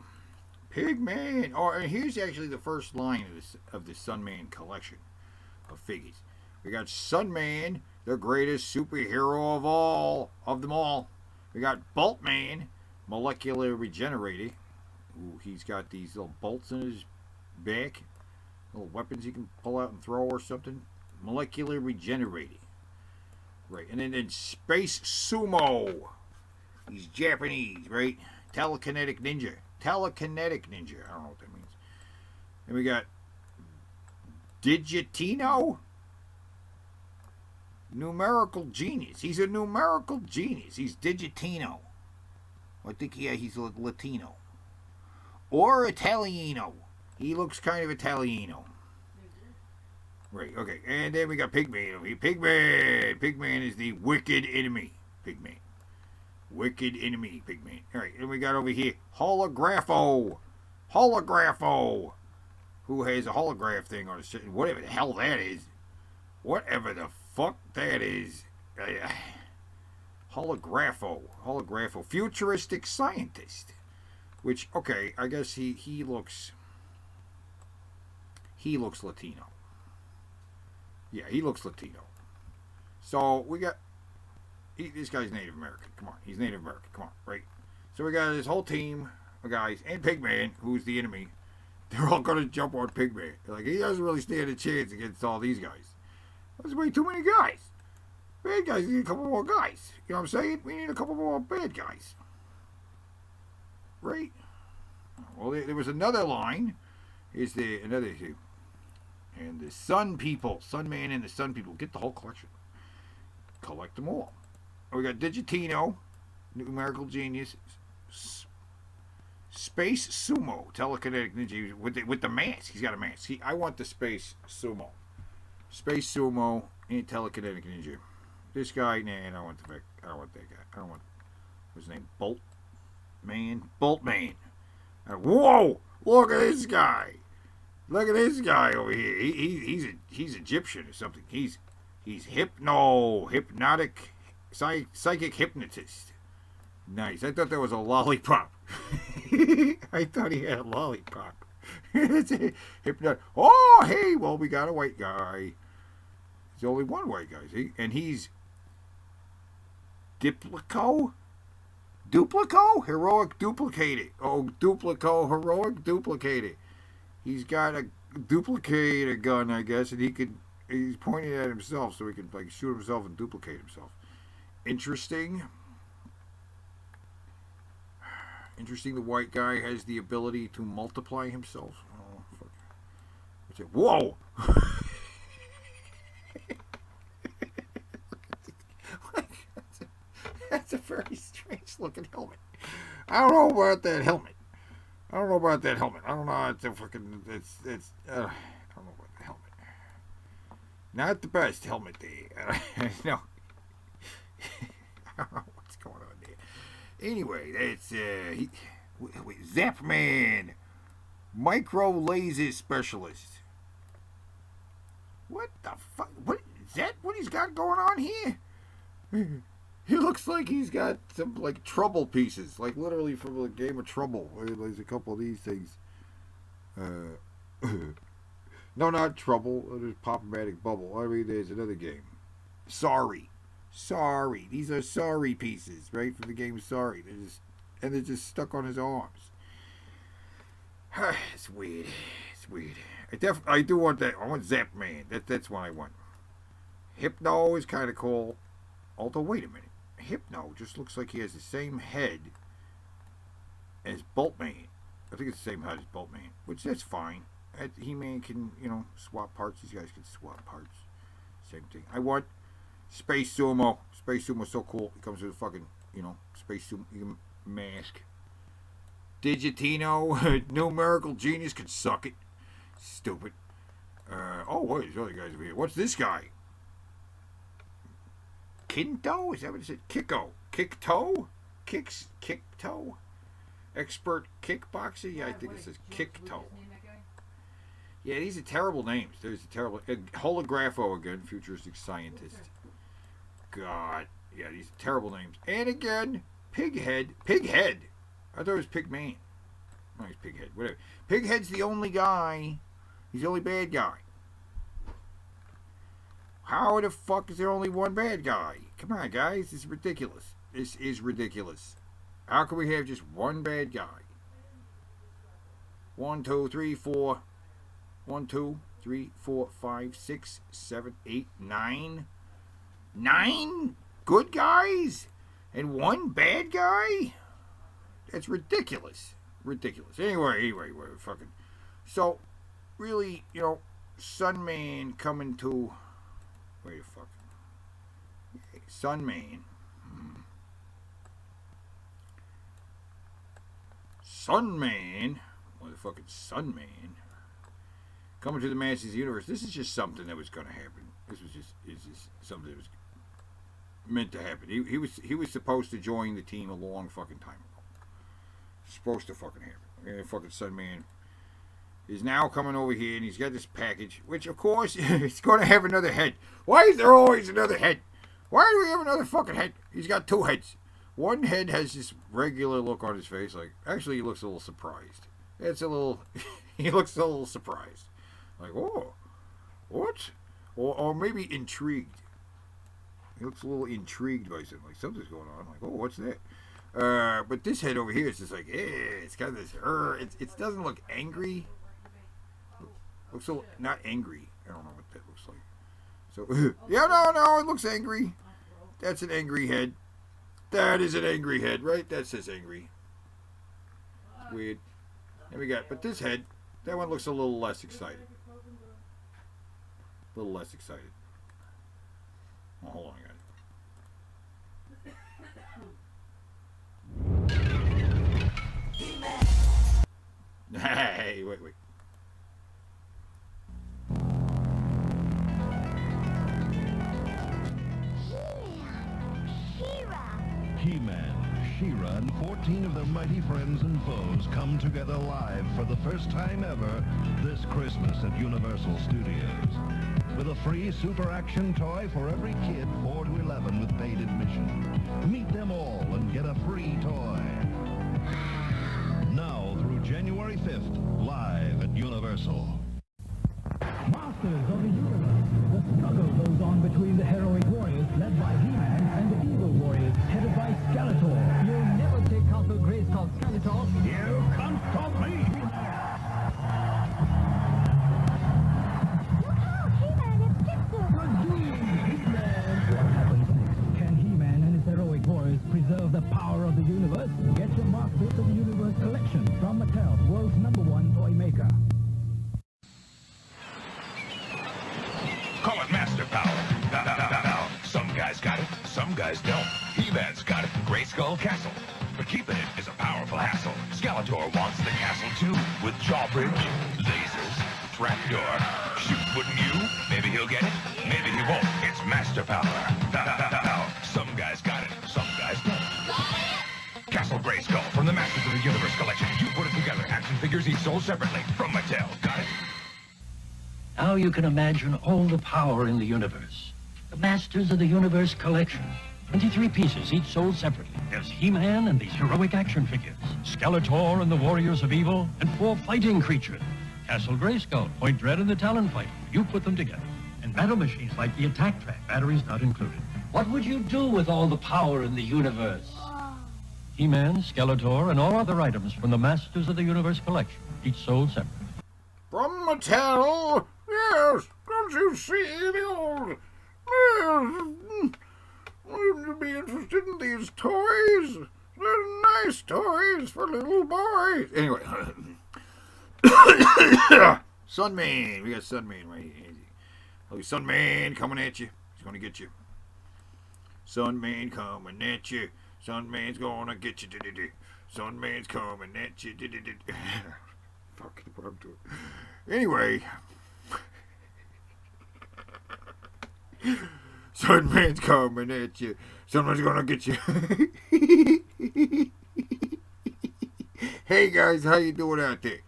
Pigman. Oh, and here's actually the first line of the SUNMAN collection of figures. We got SUNMAN, the greatest superhero of them all. We got Boltman, molecular regenerator. Ooh, he's got these little bolts in his back, little weapons he can pull out and throw or something. Molecular regenerator. Right, and then Space Sumo. He's Japanese, right? Telekinetic ninja. Telekinetic ninja. I don't know what that means. Then we got Digitino. Numerical genius. He's a numerical genius. He's Digitino. I think he's Latino. Or Italiano. He looks kind of Italiano. Right, okay. And then we got Pigman. Pigman. Pigman is the wicked enemy. Pigman. Wicked enemy, Pigman. Alright, and we got over here Holographo. Holographo. Who has a holograph thing on his chest. Whatever the hell that is. Whatever the fuck that is. Holographo. Holographo. Futuristic scientist. Which, okay, I guess he looks Latino. Yeah, he looks Latino. So we got this guy's Native American. Come on, he's Native American. Come on, right? So we got this whole team of guys and Pigman, who's the enemy. They're all gonna jump on Pigman. They're like, he doesn't really stand a chance against all these guys. There's way too many guys. Bad guys need a couple more guys. You know what I'm saying? We need a couple more bad guys. Right? Well, there was another line. Is there another two? And the Sun People, SUNMAN and the Sun People, get the whole collection. Collect them all. We got Digitino, numerical genius, Space Sumo, telekinetic ninja with the mask. He's got a mask. I want the Space Sumo. Space Sumo and telekinetic ninja. This guy, nah, I don't want that guy. I don't want. What's his name? Boltman. Whoa! Look at this guy. Look at this guy over here. He's Egyptian or something. He's hypnotic, psychic hypnotist. Nice. I thought that was a lollipop. I thought he had a lollipop. It's a hypnotic. Oh, hey, well, we got a white guy. There's only one white guy, see? And he's Duplico? Heroic duplicated. Oh, Duplico, heroic duplicated. He's got a duplicator gun, I guess, and he's pointing at himself so he can like shoot himself and duplicate himself. Interesting. Interesting, the white guy has the ability to multiply himself. Oh, fuck. What's it? Whoa! That's a very strange looking helmet. I don't know about that helmet. I don't know. It's a fucking. I don't know about the helmet. Not the best helmet there. No. I don't know what's going on there. Anyway, that's Zapman, micro laser specialist. What the fuck? What is that? What he's got going on here? He looks like he's got some like trouble pieces, like literally from a game of Trouble. There's a couple of these things. No, not Trouble. There's Pop-O-Matic Bubble. I mean, there's another game. Sorry. These are Sorry pieces, right, from the game Sorry. They're just stuck on his arms. It's weird. I do want that. I want Zapman. That's what I want. Hypno is kind of cool. Although, wait a minute. Hypno just looks like he has the same head as Boltman. I think it's the same head as Boltman, which that's fine. He-Man can, swap parts. These guys can swap parts. Same thing. I want Space Sumo. Space Sumo's so cool. He comes with a fucking, Space Sumo mask. Digitino, numerical genius, could suck it. Stupid. Wait, there's other guys over here. What's this guy? Kinto? Is that what it said? Kiko. kick toe? Kick toe? Expert kickboxer? Yeah, I think it says kick toe. Yeah, these are terrible names. There's a terrible... Holographo again, futuristic scientist. God. Yeah, these are terrible names. And again, Pighead. Pighead. I thought it was Pigman. No, he's Pighead. Whatever. Pighead's the only guy. He's the only bad guy. How the fuck is there only one bad guy? Come on, guys. This is ridiculous. This is ridiculous. How can we have just one bad guy? 1, 2, 3, 4. 1, 2, 3, 4, 5, 6, 7, 8, 9. 9 good guys and one bad guy? That's ridiculous. Ridiculous. Anyway, we're fucking. So, really, you know, SUNMAN coming to. Wait a fuck. SUNMAN. SUNMAN. Motherfucking SUNMAN. Coming to the Masters Universe. This is just something that was going to happen. This was just something that was meant to happen. He was supposed to join the team a long fucking time ago. Supposed to fucking happen. And fucking SUNMAN is now coming over here and he's got this package, which of course it's going to have another head. Why is there always another head? Why do we have another fucking head? He's got 2 heads. One head has this regular look on his face, like actually he looks a little surprised. It's a little. He looks a little surprised. Like, oh, what? Or maybe intrigued. He looks a little intrigued by something. Like, something's going on. Like, oh, what's that? But this head over here is just like, it's got this, it doesn't look angry. Looks so, not angry. I don't know what that looks like. So, yeah, no, it looks angry. That's an angry head. That is an angry head, right? That says angry. Weird. And we got, but this head, that one looks a little less excited. A little less excited. Oh, hold on, guys. Hey, wait. He-Man, She-Ra, and 14 of their mighty friends and foes come together live for the first time ever this Christmas at Universal Studios. With a free super action toy for every kid 4 to 11 with paid admission. Meet them all and get a free toy. Now through January 5th, live at Universal. Masters of the Universe. The struggle goes on between the heroic warriors led by He-Man and the evil warriors headed by Skeletor. You'll never take Castle Grayskull, Skeletor. You can't stop me! Look out, He-Man, it's Gypsy! What happens next? Can He-Man and his heroic warriors preserve the power of the universe? Get your Masters of the Universe collection from Mattel, world's #1 toy maker. Call it master power. Now, some guys got it, some guys don't. He-Man's got it, Grayskull Castle. But keeping it is a powerful hassle. Skeletor wants the castle too, with jawbridge, lasers, trapdoor. Shoot, wouldn't you? Maybe he'll get it, maybe he won't. It's master power. Now, some guys got it, some guys don't. Castle Grayskull from the Masters of the Universe collection. You put it together. Action figures each sold separately from Mattel. Got it? Now you can imagine all the power in the universe. The Masters of the Universe collection. 23 pieces, each sold separately. There's He-Man and these heroic action figures. Skeletor and the Warriors of Evil, and 4 fighting creatures. Castle Grayskull, Point Dread, and the Talonfighter. You put them together. And battle machines like the Attack Track, batteries not included. What would you do with all the power in the universe? He-Man, Skeletor, and all other items from the Masters of the Universe collection, each sold separately. From Mattel? Yes, don't you see the old... Wouldn't you be interested in these toys? They're nice toys for little boys. Anyway. SUNMAN. We got SUNMAN right here. Oh, SUNMAN coming at you. He's going to get you. SUNMAN coming at you. SUNMAN's going to get you. SUNMAN's coming at you. Fuck what I'm doing. Anyway. Sunman's coming at you. Someone's gonna get you. Hey guys, how you doing out there?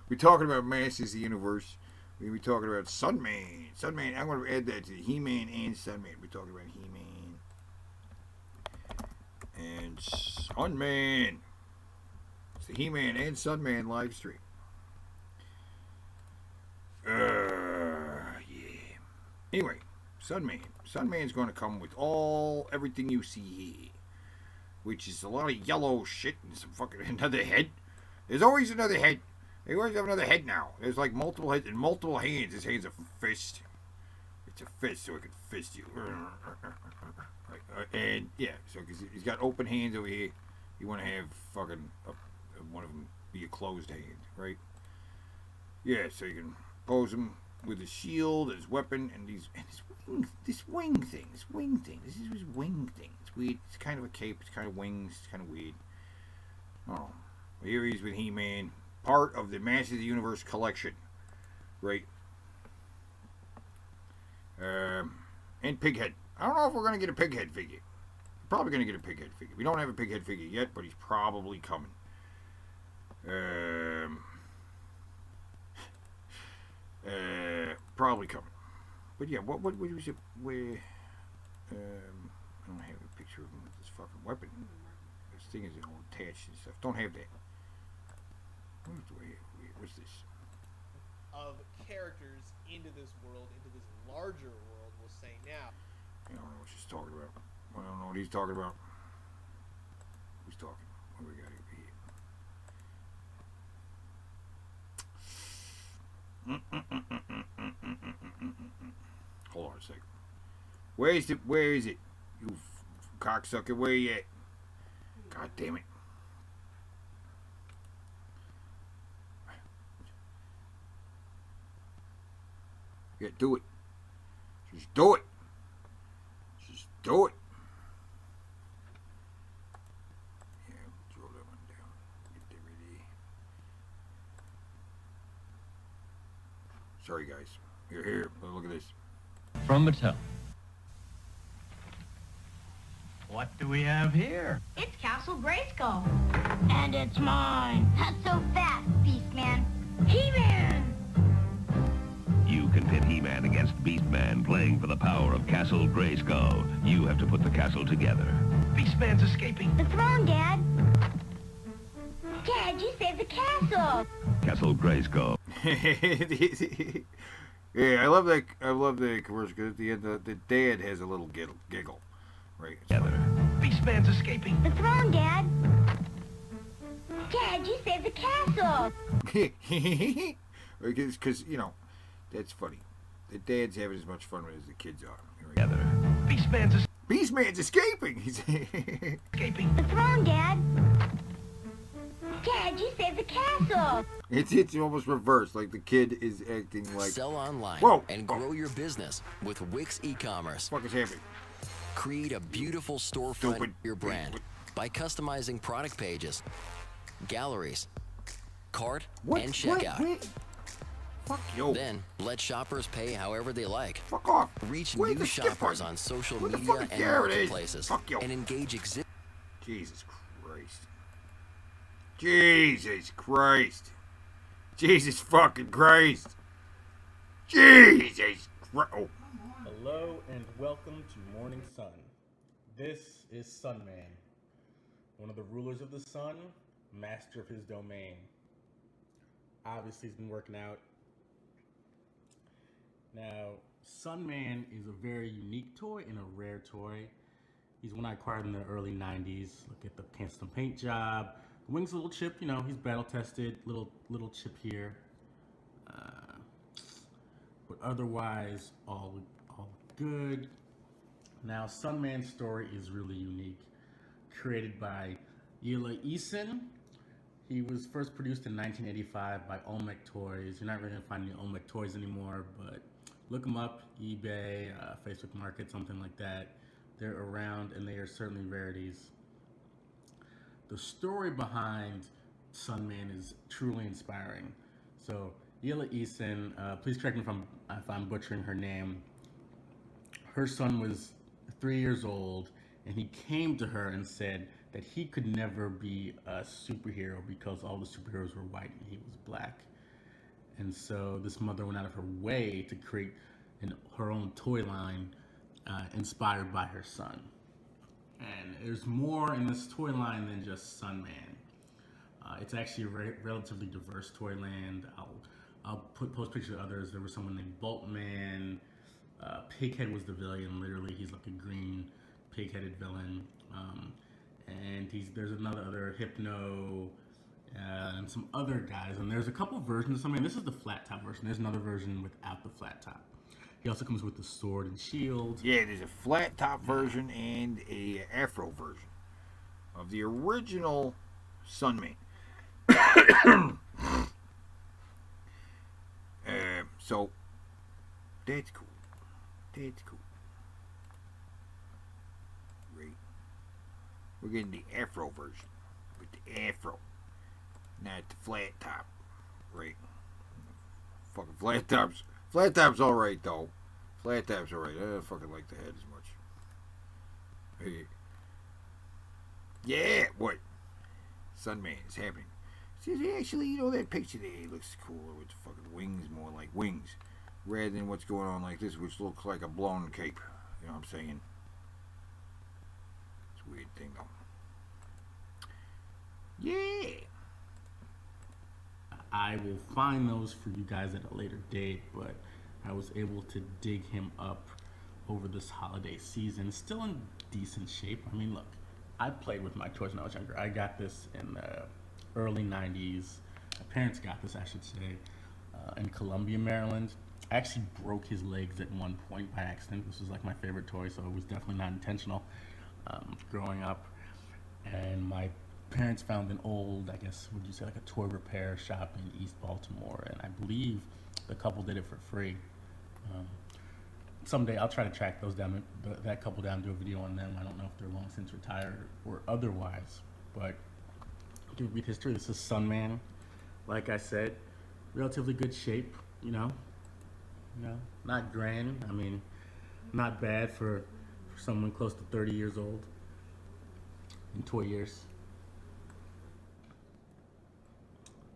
We're talking about Masters of the Universe. We're talking about Sunman. Sunman, I'm gonna add that to He-Man and Sunman. We're talking about He-Man and Sunman. It's the He-Man and Sunman live stream. Yeah. Anyway, Sunman. Sunman's going to come with everything you see here, which is a lot of yellow shit and some fucking another head. There's always another head. They always have another head now. There's like multiple heads and multiple hands. His hand's a fist. It's a fist, so it can fist you. And yeah, so because he's got open hands over here, you want to have fucking one of them be a closed hand, right? Yeah, so you can pose him with his shield, his weapon, and this wing thing. This is his wing thing. It's weird. It's kind of a cape. It's kind of wings. It's kind of weird. Oh, here he's with He-Man, part of the Masters of the Universe collection, right? And Pighead. I don't know if we're gonna get a Pighead figure. We're probably gonna get a Pighead figure. We don't have a Pighead figure yet, but he's probably coming. Probably coming. But yeah, what was it? Where? I don't have a picture of him with this fucking weapon. This thing is all attached and stuff. Don't have that. What's this? Of characters into this world, into this larger world, we'll say now. I don't know what she's talking about. I don't know what he's talking about. Who's talking? What do we got over here? Hold on a second. Where is it? You cocksucker, where you at? God damn it. Yeah, do it. Just do it. Just do it. Yeah, throw that one down. Get that ready. Sorry, guys. You're here. Look at this. From Mattel. What do we have here? It's Castle Grayskull. And it's mine. Not so fast, Beastman. He-Man! You can pit He-Man against Beastman playing for the power of Castle Grayskull. You have to put the castle together. Beastman's escaping. The throne, Dad. Dad, you saved the castle. Castle Grayskull. Yeah, I love that commercial because at the end the dad has a little giggle. Right. Together. Beastman's escaping. The throne, Dad. Dad, you saved the castle. Because, you know, that's funny. The dad's having as much fun as the kids are. Right? Together. Beastman's escaping. He's escaping. The throne, Dad. Dad, you saved the castle. It's almost reversed. Like the kid is acting like. Sell online and grow your business with Wix e-commerce. What the fuck is happening? Create a beautiful storefront for your brand by customizing product pages, galleries, cart, and checkout. Fuck you. Then let shoppers pay however they like. Fuck off. Reach Where's new the skip shoppers button? on social Where the media fuck and there it is? marketplaces Fuck you. and engage existing. Jesus Christ. Jesus Christ. Jesus fucking Christ. Jesus Christ. Oh. Hello and welcome to Morning Sun. This is Sunman, one of the rulers of the sun, master of his domain. Obviously, he's been working out. Now, Sunman is a very unique toy and a rare toy. He's one I acquired in the early 90s. Look at the custom paint job. The wing's a little chip, you know, he's battle tested. Little chip here. But otherwise, all good. Now, Sunman's story is really unique. Created by Yila Eason. He was first produced in 1985 by Olmec Toys. You're not really gonna find any Olmec Toys anymore, but look them up, eBay, Facebook Market, something like that. They're around and they are certainly rarities. The story behind Sunman is truly inspiring. So, Yila Eason, please correct me if I'm butchering her name. Her son was 3 years old, and he came to her and said that he could never be a superhero because all the superheroes were white and he was black. And so this mother went out of her way to create her own toy line inspired by her son. And there's more in this toy line than just SUNMAN. It's actually a relatively diverse toy line. I'll post pictures of others. There was someone named Boltman. Pighead was the villain. Literally, he's like a green pig-headed villain. And there's another Hypno, and some other guys. And there's a couple versions of SUNMAN. This is the flat top version. There's another version without the flat top. He also comes with the sword and shield. Yeah, there's a flat top version and a afro version of the original SUNMAN. So that's cool. That's cool. Right. We're getting the afro version with the afro, not the flat top. Right. Fucking flat tops. Flat top's alright though. Flat top's alright. I don't fucking like the head as much. Yeah, what? SUNMAN is happening. See, actually, you know, that picture there looks cooler with the fucking wings, more like wings, rather than what's going on like this, which looks like a blown cape. You know what I'm saying? It's a weird thing, though. Yeah. I will find those for you guys at a later date, but I was able to dig him up over this holiday season. Still in decent shape. I mean, look, I played with my toys when I was younger. I got this in the early 90s. My parents got this, I should say, in Columbia, Maryland. I actually broke his legs at one point by accident. This was like my favorite toy, so it was definitely not intentional growing up. And my parents found an old, I guess, would you say, like a toy repair shop in East Baltimore, and I believe the couple did it for free. Someday I'll try to track those down, that couple down, do a video on them. I don't know if they're long since retired or otherwise, but give read history. This is SUNMAN. Like I said, relatively good shape, you know, not grand. I mean, not bad for someone close to 30 years old in toy years.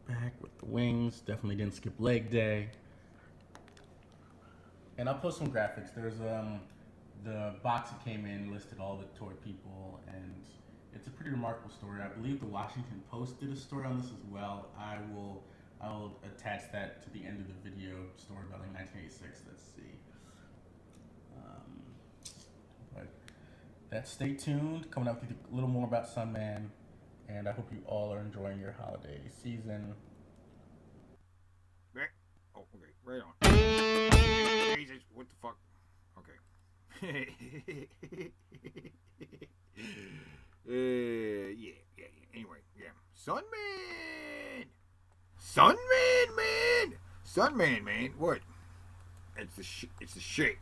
Back with the wings, definitely didn't skip leg day. And I'll post some graphics. There's the box that came in listed all the toy people, and it's a pretty remarkable story. I believe the Washington Post did a story on this as well. I will attach that to the end of the video. Story about like 1986. Let's see. But stay tuned. Coming up with a little more about SUNMAN, and I hope you all are enjoying your holiday season. Oh, okay, right on. Jesus, what the fuck? Okay. Yeah. Anyway, yeah. SUNMAN, man. SUNMAN, man. What? It's the shit.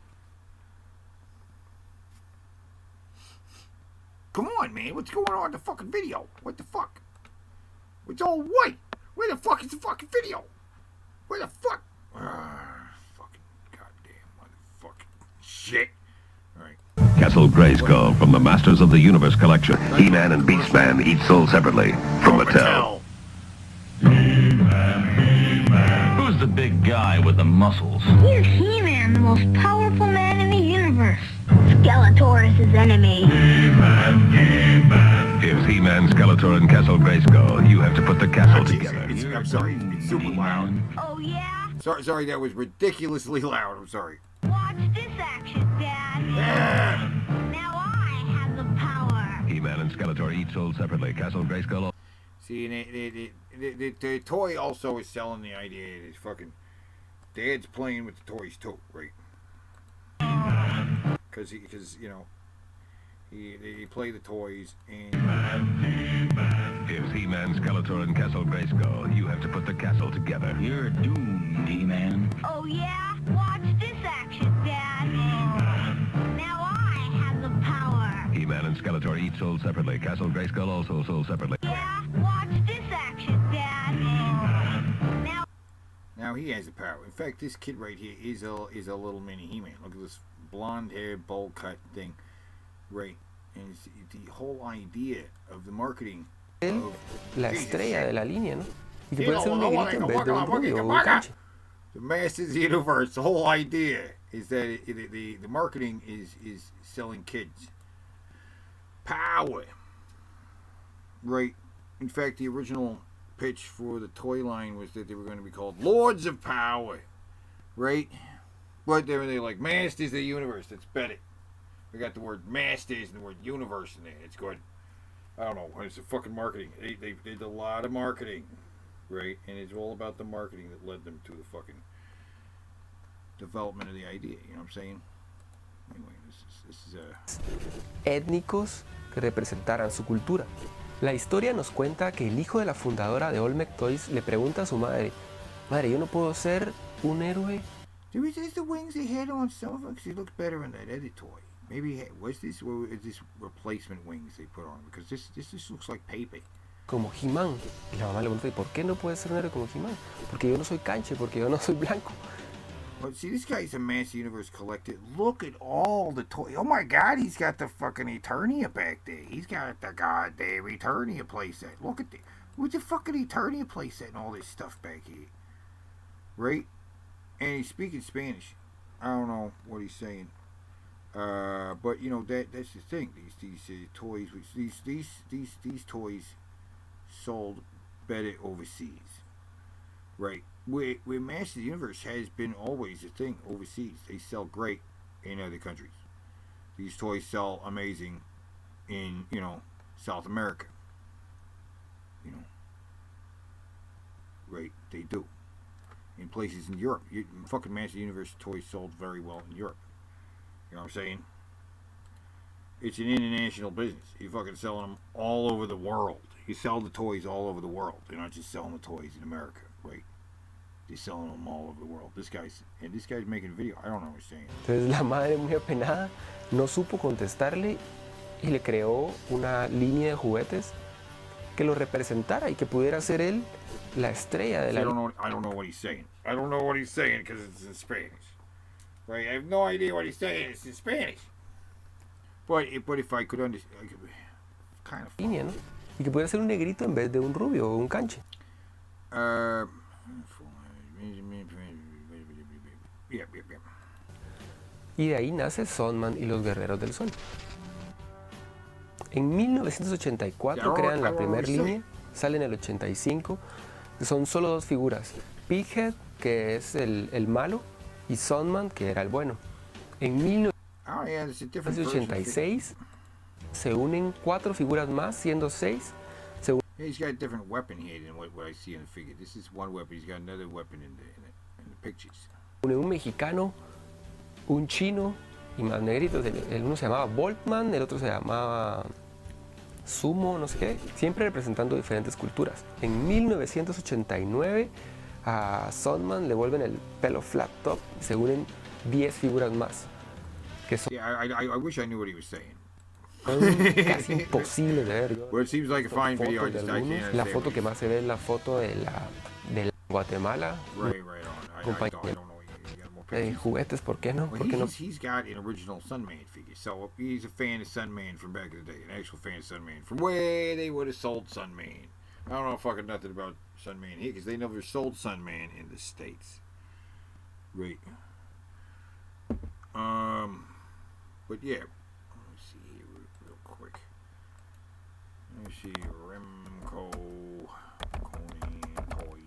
Come on, man. What's going on in the fucking video? What the fuck? It's all white. Where the fuck is the fucking video? Where the fuck? Fucking goddamn motherfucking shit. Alright. Castle Grayskull from the Masters of the Universe collection. He-Man and Beastman each sold separately from Mattel. Who's the big guy with the muscles? He's He-Man, the most powerful man in the universe. Skeletor is his enemy. Here's He-Man, Skeletor, and Castle Grayskull. You have to put the castle together. I'm sorry, it's super loud. Oh, yeah? Sorry, that was ridiculously loud. I'm sorry. Watch this action, Dad. Now I have the power. He-Man and Skeletor each sold separately. Castle Grayskull. See, the toy also is selling the idea that fucking Dad's playing with the toys too, right? Because you know, he play the toys and. Here's He-Man, Skeletor, and Castle Grayskull. You have to put the castle together. You're doomed, He-Man. Oh, yeah? Watch this action, Dad. Now I have the power. He-Man and Skeletor each sold separately. Castle Grayskull also sold separately. Yeah? Watch this action, Dad. Now he has the power. In fact, this kid right here is a little mini He-Man. Look at this blonde hair, bowl cut thing. Right. And it's the whole idea of the marketing Él, of la estrella de la línea, ¿no? Y que puede ser un negrito en vez de un rubio o un canche. the Masters Universe, the whole idea is that the marketing is selling kids. Power. Right. In fact, the original pitch for the toy line was that they were going to be called Lords of Power. Right? But they're like, Masters of the Universe. That's better. We got the word Masters and the word Universe in there. It's good. I don't know. It's a fucking marketing. They did a lot of marketing. Right? And it's all about the marketing that led them to the fucking development of the idea. You know what I'm saying? Anyway, this is étnicos que representaran su cultura. La historia nos cuenta que el hijo de la fundadora de Olmec Toys le pregunta a su madre, madre, ¿yo no puedo ser un héroe? Is the wings they had on some of them? Because he looked better in that other toy. Maybe was this replacement wings they put on? Because this looks like paper. Como He-Man. Y la mamá le pregunta, ¿y por qué no puede ser un héroe como He-Man? Porque yo no soy canche, porque yo no soy blanco. But see, this guy's a Master Universe collector. Look at all the toys. Oh my God, he's got the fucking Eternia back there. He's got the goddamn Eternia playset. Look at with the fucking Eternia playset and all this stuff back here. Right? And he's speaking Spanish. I don't know what he's saying. But you know that's the thing. These toys, these toys sold better overseas. Right? Where Master Universe has been always a thing overseas. They sell great in other countries. These toys sell amazing in, South America. Right, they do. In places in Europe. Fucking Master Universe toys sold very well in Europe. You know what I'm saying? It's an international business. You're fucking selling them all over the world. You sell the toys all over the world. You're not just selling the toys in America, right? They're selling them all over the world. This guy's making a video. I don't know what he's saying. Entonces la madre, muy apenada, no supo contestarle y le creó una línea de juguetes que lo representara y que pudiera ser él la estrella de la línea. I don't know what he's saying. I don't know what he's saying because it's in Spanish. Right? I have no idea what he's saying. It's in Spanish. But if I could understand, kind of línea, ¿no? Y que pudiera ser un negrito en vez de un rubio o un canche. Y de ahí nace SUNMAN y los Guerreros del Sol. En 1984 crean la primera línea, sale en el 85, son solo dos figuras, Pighead, que es el malo, y SUNMAN, que era el bueno. En 1986 se unen 4 figuras más, siendo 6. He's got a different weapon here than what I see in the figure. This is one weapon. He's got another weapon in the pictures. Un mexicano, un chino y más negritos. El uno se llamaba Voltman, el otro se llamaba Sumo, no sé qué. Siempre representando diferentes culturas. En 1989 a SUNMAN le vuelven el pelo flat top y se unen 10 figuras más. Que son I wish I knew what he was saying. casi imposible de ver. Well, it seems like a fine video. I can't la foto que más se ve es la foto de la Guatemala. Right on. I don't know. Juguetes, ¿por qué no? Well, he's got an original SUNMAN figure, so he's a fan of SUNMAN from back in the day, an actual fan of SUNMAN from where they would have sold SUNMAN. I don't know fucking nothing about SUNMAN here because they never sold SUNMAN in the States. Right. But yeah. Let me see, Remco Conan toy.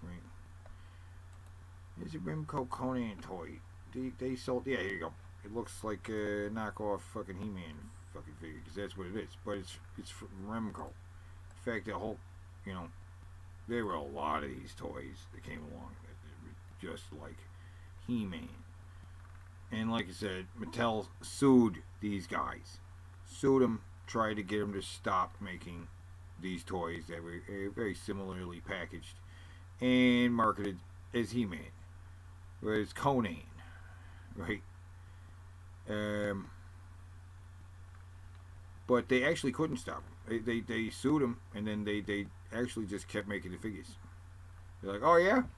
Right. There's a Remco Conan toy. They sold, yeah, here you go. It looks like a knockoff fucking He-Man fucking figure, because that's what it is. But it's from Remco. In fact, the whole, there were a lot of these toys that came along that were just like He-Man. And like I said, Mattel sued these guys. Sued them. Tried to get them to stop making these toys that were very similarly packaged and marketed as He-Man, whereas Conan, right? But they actually couldn't stop them. They sued them, and then they actually just kept making the figures. They're like, oh yeah,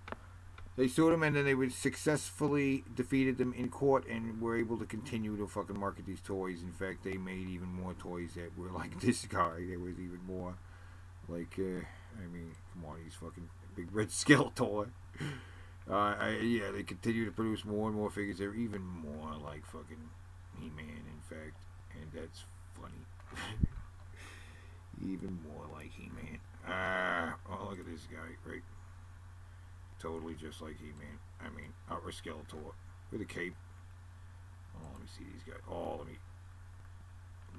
They sued him, and then they would successfully defeated them in court and were able to continue to fucking market these toys. In fact, they made even more toys that were like this guy. There was even more, like, I mean, come on, he's fucking big red Skeletor. Yeah, they continue to produce more and more figures. They're even more like fucking He-Man, in fact, and that's funny. Even more like He-Man. Oh, look at this guy, right? Totally just like He-Man. I mean, or Skeletor with a cape. Oh, let me see these guys. Oh, let me.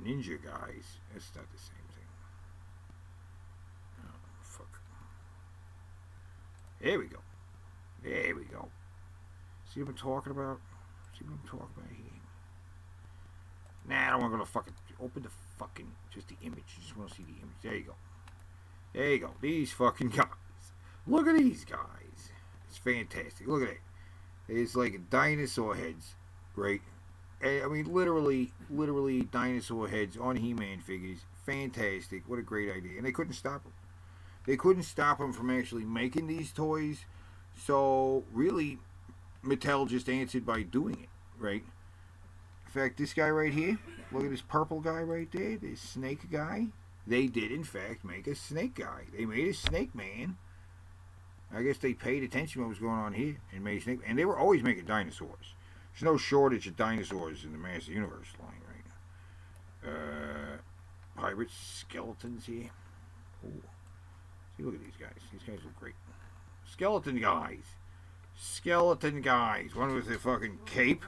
Ninja guys. That's not the same thing. Oh, fuck. There we go. There we go. See what I'm talking about? See what I'm talking about here? Nah, I don't want to go to fucking. Open the fucking. Just the image. You just want to see the image. There you go. There you go. These fucking guys. Look at these guys. It's fantastic. Look at it. It's like dinosaur heads, right? I mean, literally dinosaur heads on He-Man figures. Fantastic. What a great idea. And they couldn't stop them. They couldn't stop them from actually making these toys. So, really, Mattel just answered by doing it, right? In fact, this guy right here, look at this purple guy right there, this snake guy. They did, in fact, make a snake guy. They made a snake man. I guess they paid attention to what was going on here and made snake. And they were always making dinosaurs. There's no shortage of dinosaurs in the Master Universe line, right? Pirate skeletons here. Ooh. See, look at these guys. These guys look great. Skeleton guys. Skeleton guys. One with a fucking cape.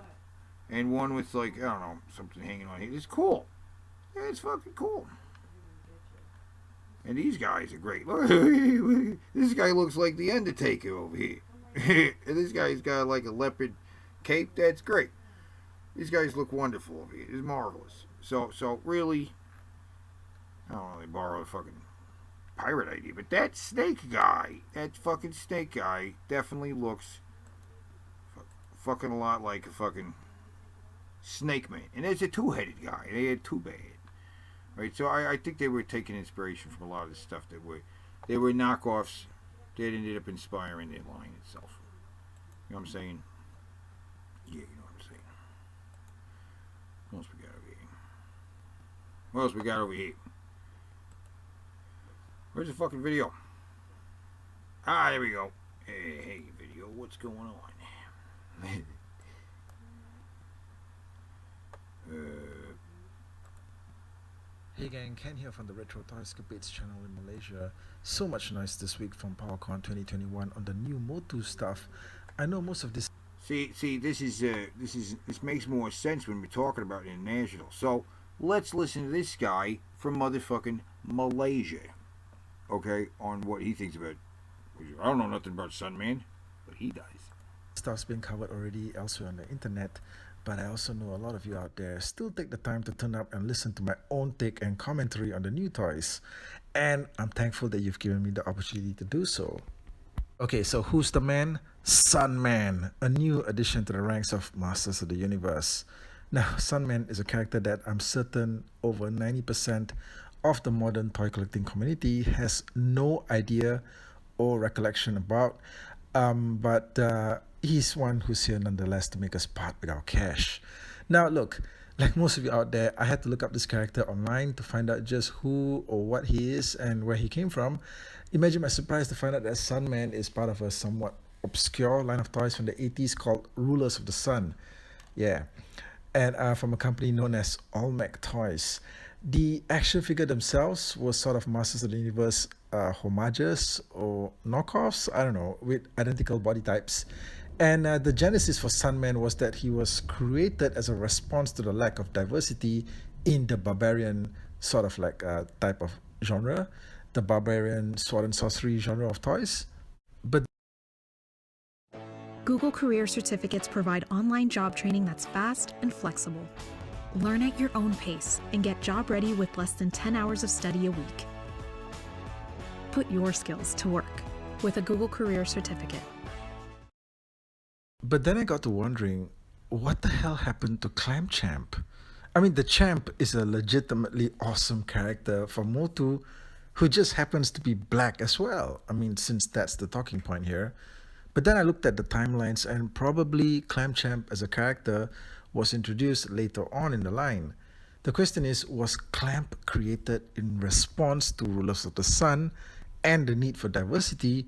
And one with, like, I don't know, something hanging on here. It's cool. Yeah, it's fucking cool. And these guys are great. Look, this guy looks like the Undertaker over here. And this guy's got like a leopard cape. That's great. These guys look wonderful over here. It's marvelous. So really, I don't know, they borrow a fucking pirate idea. But that snake guy, that fucking snake guy, definitely looks fucking a lot like a fucking Snake Man. And there's a two-headed guy. They had two bad. Right, so I think they were taking inspiration from a lot of the stuff that they were knockoffs that ended up inspiring their line itself. You know what I'm saying? Yeah, you know what I'm saying. What else we got over here? What else we got over here? Where's the fucking video? Ah, there we go. Hey, video, what's going on? Hey gang, Ken here from the Retro Toys Bits channel in Malaysia. So much noise this week from PowerCon 2021 on the new Motu stuff. I know most of this. See, this makes more sense when we're talking about international. So let's listen to this guy from motherfucking Malaysia, okay, on what he thinks about. I don't know nothing about SUNMAN, but he does. Stuff's been covered already elsewhere on the internet. But I also know a lot of you out there still take the time to turn up and listen to my own take and commentary on the new toys. And I'm thankful that you've given me the opportunity to do so. Okay, so who's the man? SUNMAN, a new addition to the ranks of Masters of the Universe. Now, SUNMAN is a character that I'm certain over 90% of the modern toy collecting community has no idea or recollection about. But he's one who's here nonetheless to make us part with our cash. Now look, like most of you out there, I had to look up this character online to find out just who or what he is and where he came from. Imagine my surprise to find out that SUNMAN is part of a somewhat obscure line of toys from the 80s called Rulers of the Sun. Yeah, and from a company known as Olmec Toys. The action figure themselves was sort of Masters of the Universe homages or knockoffs, I don't know, with identical body types. And the genesis for SUNMAN was that he was created as a response to the lack of diversity in the barbarian sort of like type of genre, the barbarian sword and sorcery genre of toys. But Google Career Certificates provide online job training that's fast and flexible. Learn at your own pace and get job ready with less than 10 hours of study a week. Put your skills to work with a Google Career Certificate. But then I got to wondering, what the hell happened to Clam Champ? I mean, the Champ is a legitimately awesome character from Motu who just happens to be black as well. I mean, since that's the talking point here. But then I looked at the timelines, and probably Clamchamp as a character was introduced later on in the line. The question is, was Clamp created in response to Rulers of the Sun and the need for diversity,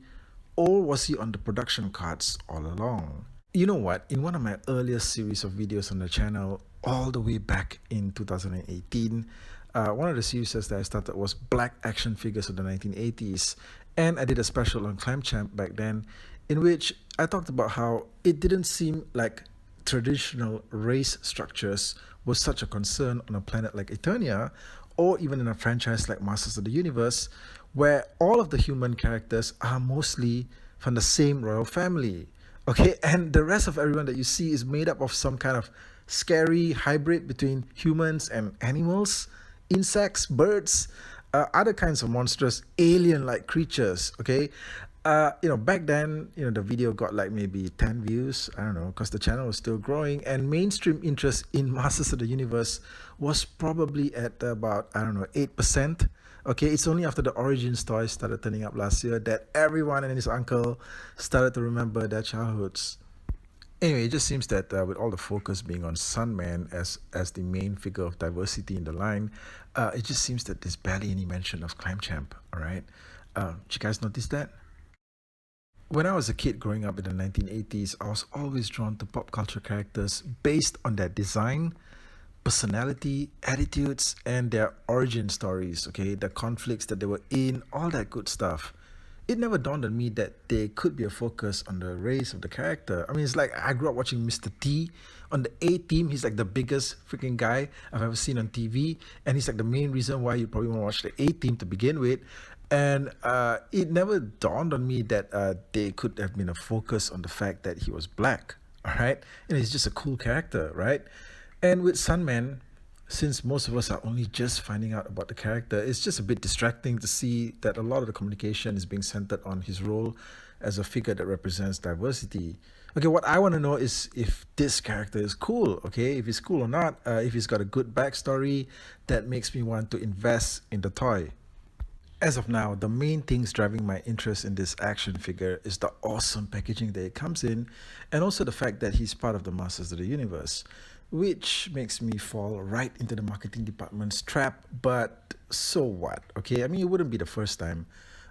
or was he on the production cards all along? You know what? In one of my earliest series of videos on the channel, all the way back in 2018, one of the series that I started was Black Action Figures of the 1980s, and I did a special on Clamchamp back then, in which I talked about how it didn't seem like traditional race structures was such a concern on a planet like Eternia, or even in a franchise like Masters of the Universe, where all of the human characters are mostly from the same royal family. Okay, and the rest of everyone that you see is made up of some kind of scary hybrid between humans and animals, insects, birds, other kinds of monstrous alien-like creatures. Okay, back then, the video got like maybe 10 views. I don't know, because the channel was still growing, and mainstream interest in Masters of the Universe was probably at about, I don't know, 8%. Okay, it's only after the Origins toys started turning up last year that everyone and his uncle started to remember their childhoods. Anyway, it just seems that with all the focus being on SUNMAN as the main figure of diversity in the line, it just seems that there's barely any mention of Clamchamp, alright? Did you guys notice that? When I was a kid growing up in the 1980s, I was always drawn to pop culture characters based on their design, personality, attitudes, and their origin stories, okay? The conflicts that they were in, all that good stuff. It never dawned on me that there could be a focus on the race of the character. I mean, it's like I grew up watching Mr. T on the A-Team. He's like the biggest freaking guy I've ever seen on TV, and he's like the main reason why you probably want to watch the A-Team to begin with. And it never dawned on me that there could have been a focus on the fact that he was black, all right? And he's just a cool character, right? And with SUNMAN, since most of us are only just finding out about the character, it's just a bit distracting to see that a lot of the communication is being centered on his role as a figure that represents diversity. Okay, what I want to know is if this character is cool, okay? If he's cool or not, if he's got a good backstory that makes me want to invest in the toy. As of now, the main things driving my interest in this action figure is the awesome packaging that it comes in, and also the fact that he's part of the Masters of the Universe, which makes me fall right into the marketing department's trap. But so what? Okay, I mean, it wouldn't be the first time.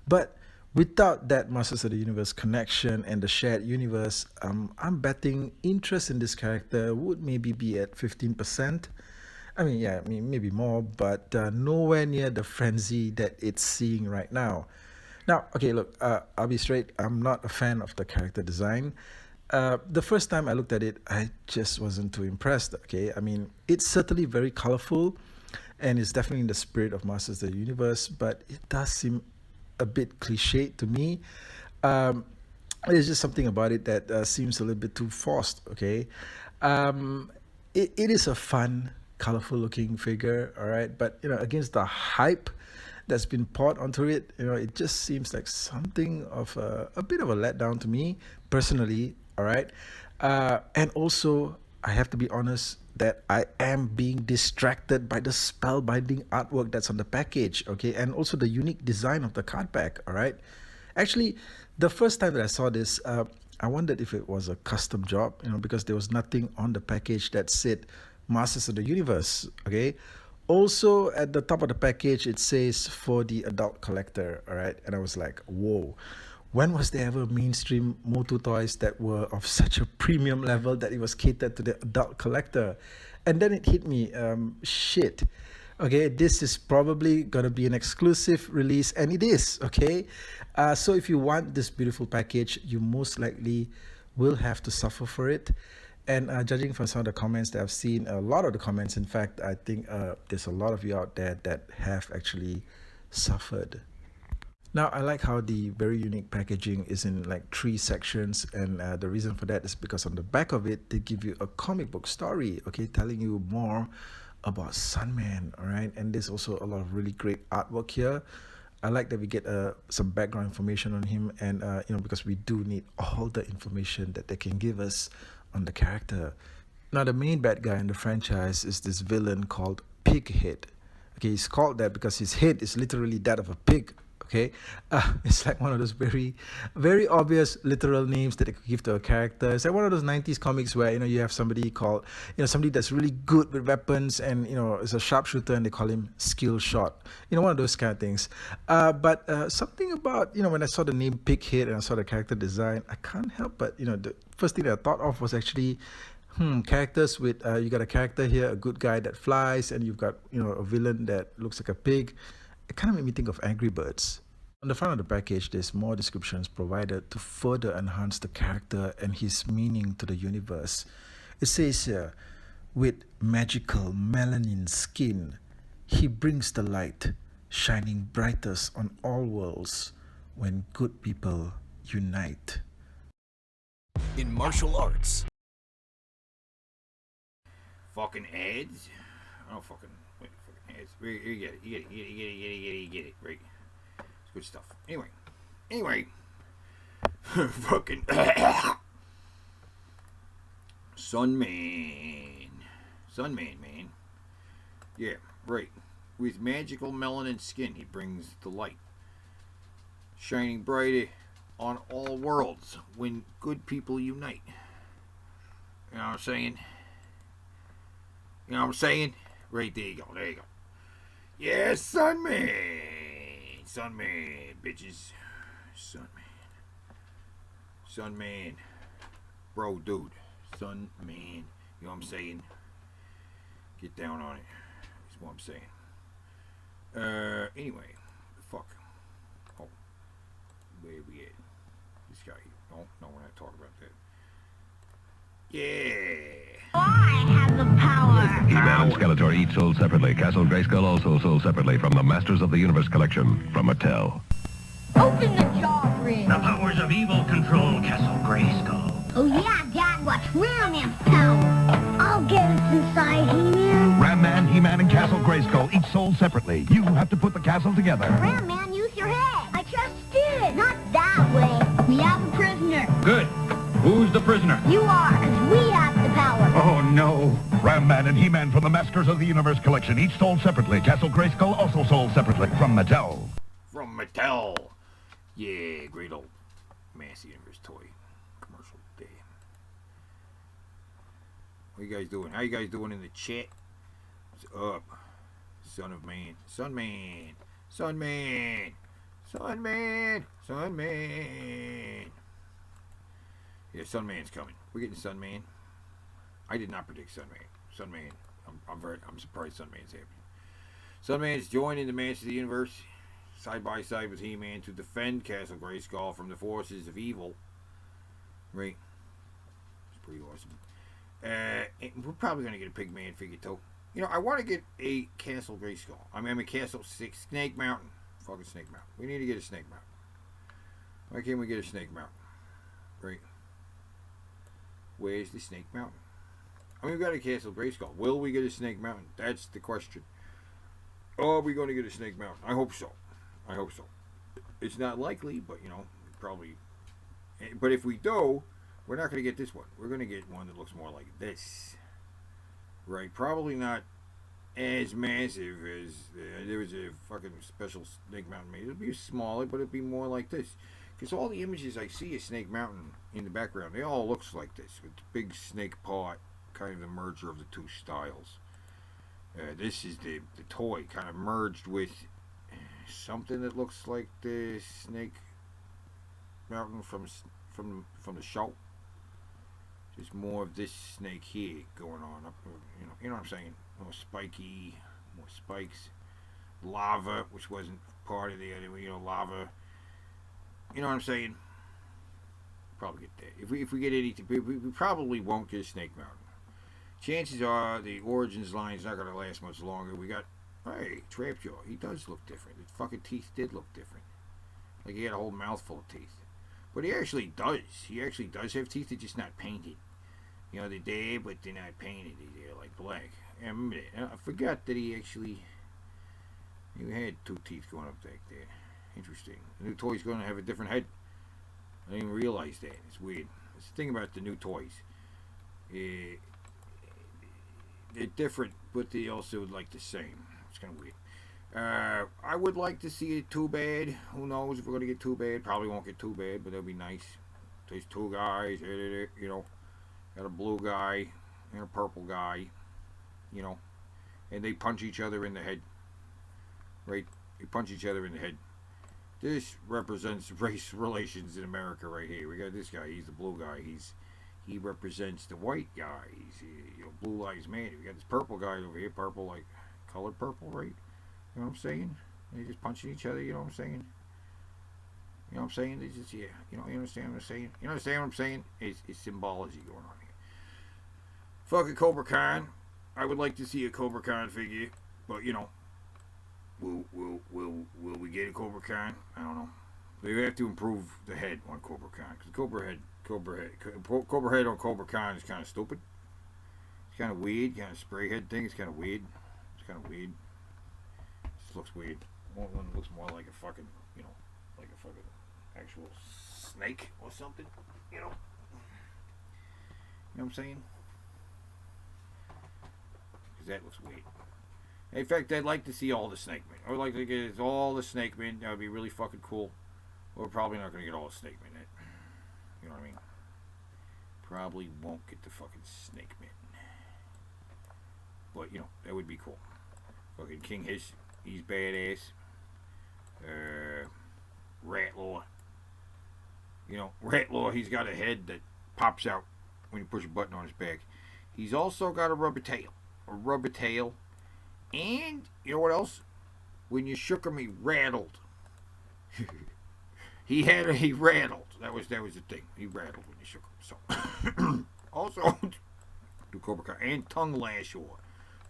But without that Masters of the Universe connection and the shared universe, I'm betting interest in this character would maybe be at 15%. I mean, maybe more, but nowhere near the frenzy that it's seeing right now. Now, okay, look, I'll be straight. I'm not a fan of the character design. The first time I looked at it, I just wasn't too impressed, okay? I mean, it's certainly very colorful, and it's definitely in the spirit of Masters of the Universe, but it does seem a bit cliched to me. There's just something about it that seems a little bit too forced, okay? It is a fun, colorful looking figure, all right, but against the hype that's been poured onto it, it just seems like something of a bit of a letdown to me personally, all right. And also, I have to be honest that I am being distracted by the spellbinding artwork that's on the package, okay, and also the unique design of the card back, all right. Actually, the first time that I saw this, I wondered if it was a custom job, because there was nothing on the package that said Masters of the Universe, okay? Also, at the top of the package, it says for the adult collector, all right? And I was like, whoa, when was there ever mainstream Motu toys that were of such a premium level that it was catered to the adult collector? And then it hit me, shit, okay, this is probably gonna be an exclusive release, and it is, okay? So if you want this beautiful package, you most likely will have to suffer for it. And judging from some of the comments that I've seen, a lot of the comments, in fact, I think there's a lot of you out there that have actually suffered. Now, I like how the very unique packaging is in like 3 sections, and the reason for that is because on the back of it, they give you a comic book story, okay, telling you more about SUNMAN, all right? And there's also a lot of really great artwork here. I like that we get some background information on him, and because we do need all the information that they can give us on the character. Now, the main bad guy in the franchise is this villain called Pighead. Okay, he's called that because his head is literally that of a pig. Okay, it's like one of those very, very obvious literal names that they could give to a character. It's like one of those 90s comics where, you know, you have somebody called, you know, somebody that's really good with weapons and, you know, is a sharpshooter and they call him Skill Shot. You know, one of those kind of things. But something about, you know, when I saw the name Pighead and I saw the character design, I can't help but, you know, the first thing that I thought of was actually characters with you got a character here, a good guy that flies, and you've got, you know, a villain that looks like a pig. It kind of made me think of Angry Birds. On the front of the package, there's more descriptions provided to further enhance the character and his meaning to the universe. It says here, with magical melanin skin, he brings the light, shining brightest on all worlds when good people unite. In martial arts. Fucking ads? Oh, fucking ads. You get it. You get it. Right. It's good stuff. Anyway. Fucking SUNMAN, man. Yeah, right. With magical melanin skin, he brings the light, shining brighter on all worlds when good people unite. You know what I'm saying? Right, there you go. Yeah, SUNMAN, bitches. SUNMAN. Bro, dude. SUNMAN. You know what I'm saying? Get down on it. That's what I'm saying. Anyway. Fuck. Oh. Where we at? This guy here. No, we're not talking about that. Yeah. I have the power. He-Man and Skeletor each sold separately. Castle Grayskull also sold separately from the Masters of the Universe collection from Mattel. Open the jaw bridge. The powers of evil control Castle Grayskull. Oh yeah, Dad, watch Ram Man's power. I'll get us inside, He-Man. Ram Man, He-Man, and Castle Grayskull each sold separately. You have to put the castle together. Ram Man, use your head. I just did. Not that way. We have a prisoner. Good. Who's the prisoner? You are, because we have the power. Oh, no. Ram Man and He-Man from the Masters of the Universe collection each sold separately. Castle Grayskull also sold separately from Mattel. Yeah, great old Master Universe toy commercial day. What you guys doing? How you guys doing in the chat? What's up? SUNMAN. Yeah, SUNMAN's coming. We're getting SUNMAN. I did not predict SUNMAN. I'm surprised SUNMAN's happening. SUNMAN's joining the Masters of the Universe side by side with He-Man to defend Castle Grayskull from the forces of evil. Right. It's pretty awesome. And we're probably gonna get a Pigman figure too. You know, I want to get a Castle Grayskull. I mean a Castle Snake Mountain. Fucking Snake Mountain. We need to get a Snake Mountain. Why can't we get a Snake Mountain? Right. Where's the Snake Mountain? I mean, we got a Castle Grayskull. Will we get a Snake Mountain? That's the question. Are we going to get a Snake Mountain? I hope so. It's not likely, but, you know, probably. But if we do, we're not going to get this one. We're going to get one that looks more like this. Right? Probably not as massive as there was a fucking special Snake Mountain made. It'll be smaller, but it'll be more like this. Because all the images I see of Snake Mountain in the background, they all looks like this, with the big snake part, kind of the merger of the two styles. This is the toy kind of merged with something that looks like the Snake Mountain from the show. Just more of this snake here going on up, you know what I'm saying? More spiky, more spikes, lava, which wasn't part of the other, lava. You know what I'm saying? Probably get that. If we get anything, we probably won't get a Snake Mountain. Chances are the Origins line is not going to last much longer. We got, hey, Trapjaw. He does look different. His fucking teeth did look different. Like he had a whole mouthful of teeth. But he actually does. He actually does have teeth. They're just not painted. You know, they're there, but they're not painted. They're like black. I remember that. I forgot that he had two teeth going up back there. Interesting. The new toy's going to have a different head. I didn't even realize that. It's weird. It's the thing about the new toys. They're different, but they also like the same. It's kind of weird. I would like to see it too bad. Who knows if we're gonna get too bad? Probably won't get too bad, but that'd be nice. There's two guys, you know, got a blue guy and a purple guy, you know, and they punch each other in the head. Right? They punch each other in the head. This represents race relations in America right here. We got this guy. He's the blue guy. He represents the white guy. He's, you know, blue lives matter. We got this purple guy over here. Purple, like colored purple, right? You know what I'm saying? They're just punching each other. You know what I'm saying? You know what I'm saying? They just, yeah. You know, you understand what I'm saying? You understand what I'm saying? It's symbology going on here. Fucking Cobra Khan. I would like to see a Cobra Khan figure, but you know, will we get a Cobra Khan? I don't know. They have to improve the head on Cobra Khan, because Cobra head on Cobra Khan is kind of stupid. It's kind of weird, kind of spray head thing. It's kind of weird. It's kind of weird. It just looks weird. One looks more like a fucking, you know, like a fucking actual snake or something. You know. You know what I'm saying? Because that looks weird. In fact, I'd like to see all the Snake Men. I would like to get all the Snake Men. That would be really fucking cool. We're probably not going to get all the Snake Men. You know what I mean? Probably won't get the fucking Snake Men. But, you know, that would be cool. Fucking King Hiss, he's badass. Ratlaw. You know, Ratlaw, he's got a head that pops out when you push a button on his back. He's also got a rubber tail. A rubber tail. And, you know what else? When you shook him, he rattled. he rattled. That was the thing. He rattled when you shook him. So, also, do Cobra Kai. And Tongue Lasher.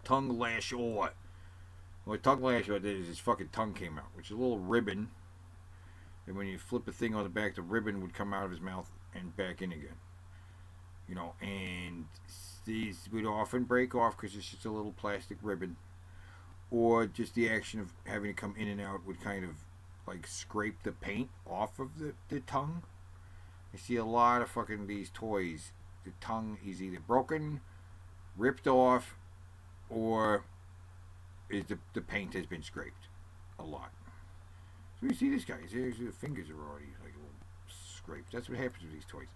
Tongue Lasher. What Tongue Lasher did is his fucking tongue came out, which is a little ribbon. And when you flip a thing on the back, the ribbon would come out of his mouth and back in again. You know, and these would often break off because it's just a little plastic ribbon. Or just the action of having to come in and out would kind of like scrape the paint off of the tongue. I see a lot of fucking these toys. The tongue is either broken, ripped off, or is the paint has been scraped a lot. So you see this guy, his fingers are already like a little scraped. That's what happens with these toys.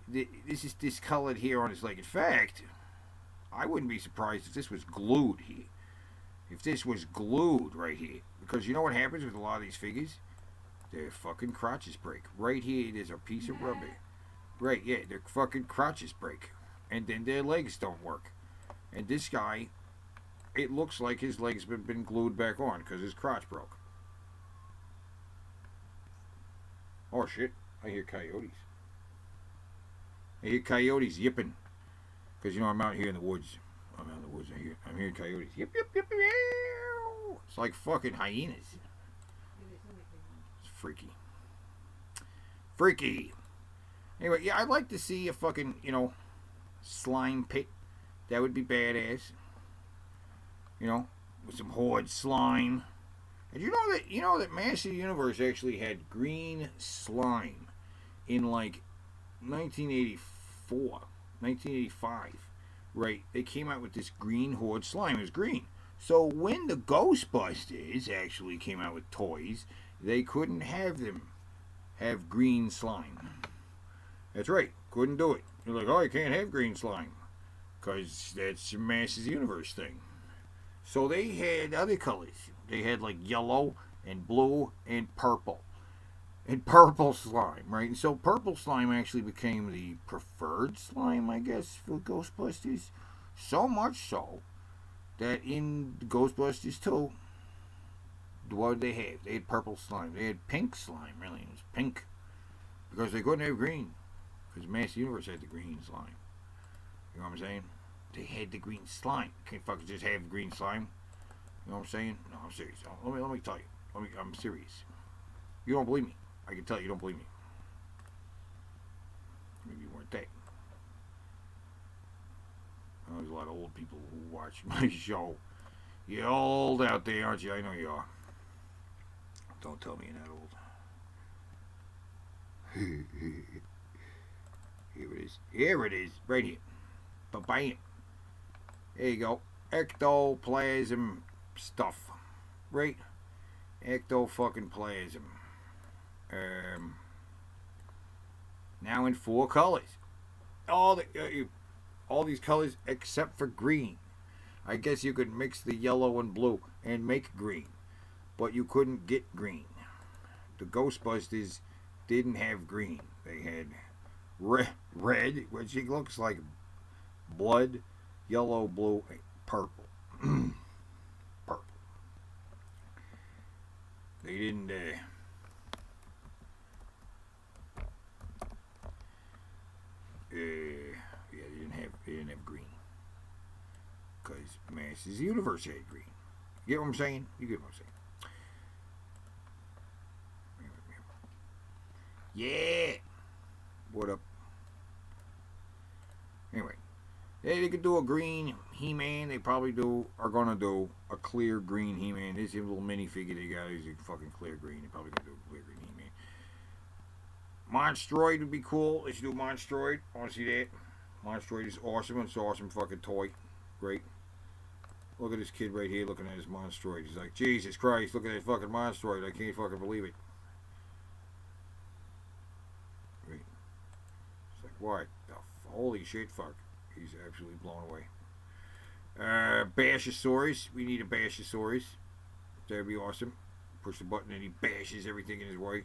This is discolored here on his leg. In fact, I wouldn't be surprised if this was glued here. If this was glued right here. Because you know what happens with a lot of these figures? Their fucking crotches break. Right here, there's a piece of rubber. Right, yeah, their fucking crotches break. And then their legs don't work. And this guy, it looks like his legs have been glued back on because his crotch broke. Oh shit, I hear coyotes. I hear coyotes yipping. Because, you know, I'm out here in the woods. I'm out in the woods. I'm hearing coyotes. Yip, yip, yip, yip. It's like fucking hyenas. It's freaky. Freaky. Anyway, yeah, I'd like to see a fucking, you know, slime pit. That would be badass. You know, with some horde slime. And you know that Master Universe actually had green slime in like 1984, 1985. Right, they came out with this green horde slime. It was green. So when the Ghostbusters actually came out with toys, they couldn't have them have green slime. That's right, couldn't do it. They're like, oh, you can't have green slime, because that's a Masters Universe thing. So they had other colors. They had like yellow and blue and purple. And purple slime, right? And so purple slime actually became the preferred slime, I guess, for Ghostbusters. So much so that in Ghostbusters 2, what did they have? They had purple slime. They had pink slime, really. It was pink. Because they couldn't have green. Because Master Universe had the green slime. You know what I'm saying? They had the green slime. Can't fucking just have green slime. You know what I'm saying? No, I'm serious. Let me tell you. I'm serious. You don't believe me. I can tell you don't believe me. Maybe you weren't there. There's a lot of old people who watch my show. You're old out there, aren't you? I know you are. Don't tell me you're not old. Here it is. Here it is. Right here. Ba-bam. There you go. Ectoplasm stuff. right? Ectoplasm. Now in 4 colors. All these colors except for green. I guess you could mix the yellow and blue and make green, but you couldn't get green. The Ghostbusters didn't have green. They had red, which looks like blood, yellow, blue, and purple. Purple. They didn't. They didn't have green. Because Masters of the Universe had green. You get what I'm saying? You get what I'm saying? Yeah. What up? Anyway, they could do a green He-Man. They probably are gonna do a clear green He-Man. This little minifigure they got is a fucking clear green. They're probably gonna do a clear green He-Man. Monstroid would be cool. Let's do Monstroid. I want to see that. Monstroid is awesome. It's an awesome fucking toy. Great. Look at this kid right here looking at his Monstroid. He's like, Jesus Christ, look at that fucking Monstroid. I can't fucking believe it. Great. It's like, what the holy shit, fuck. He's absolutely blown away. Bashosaurus. We need a Bashosaurus. That'd be awesome. Push the button and he bashes everything in his way.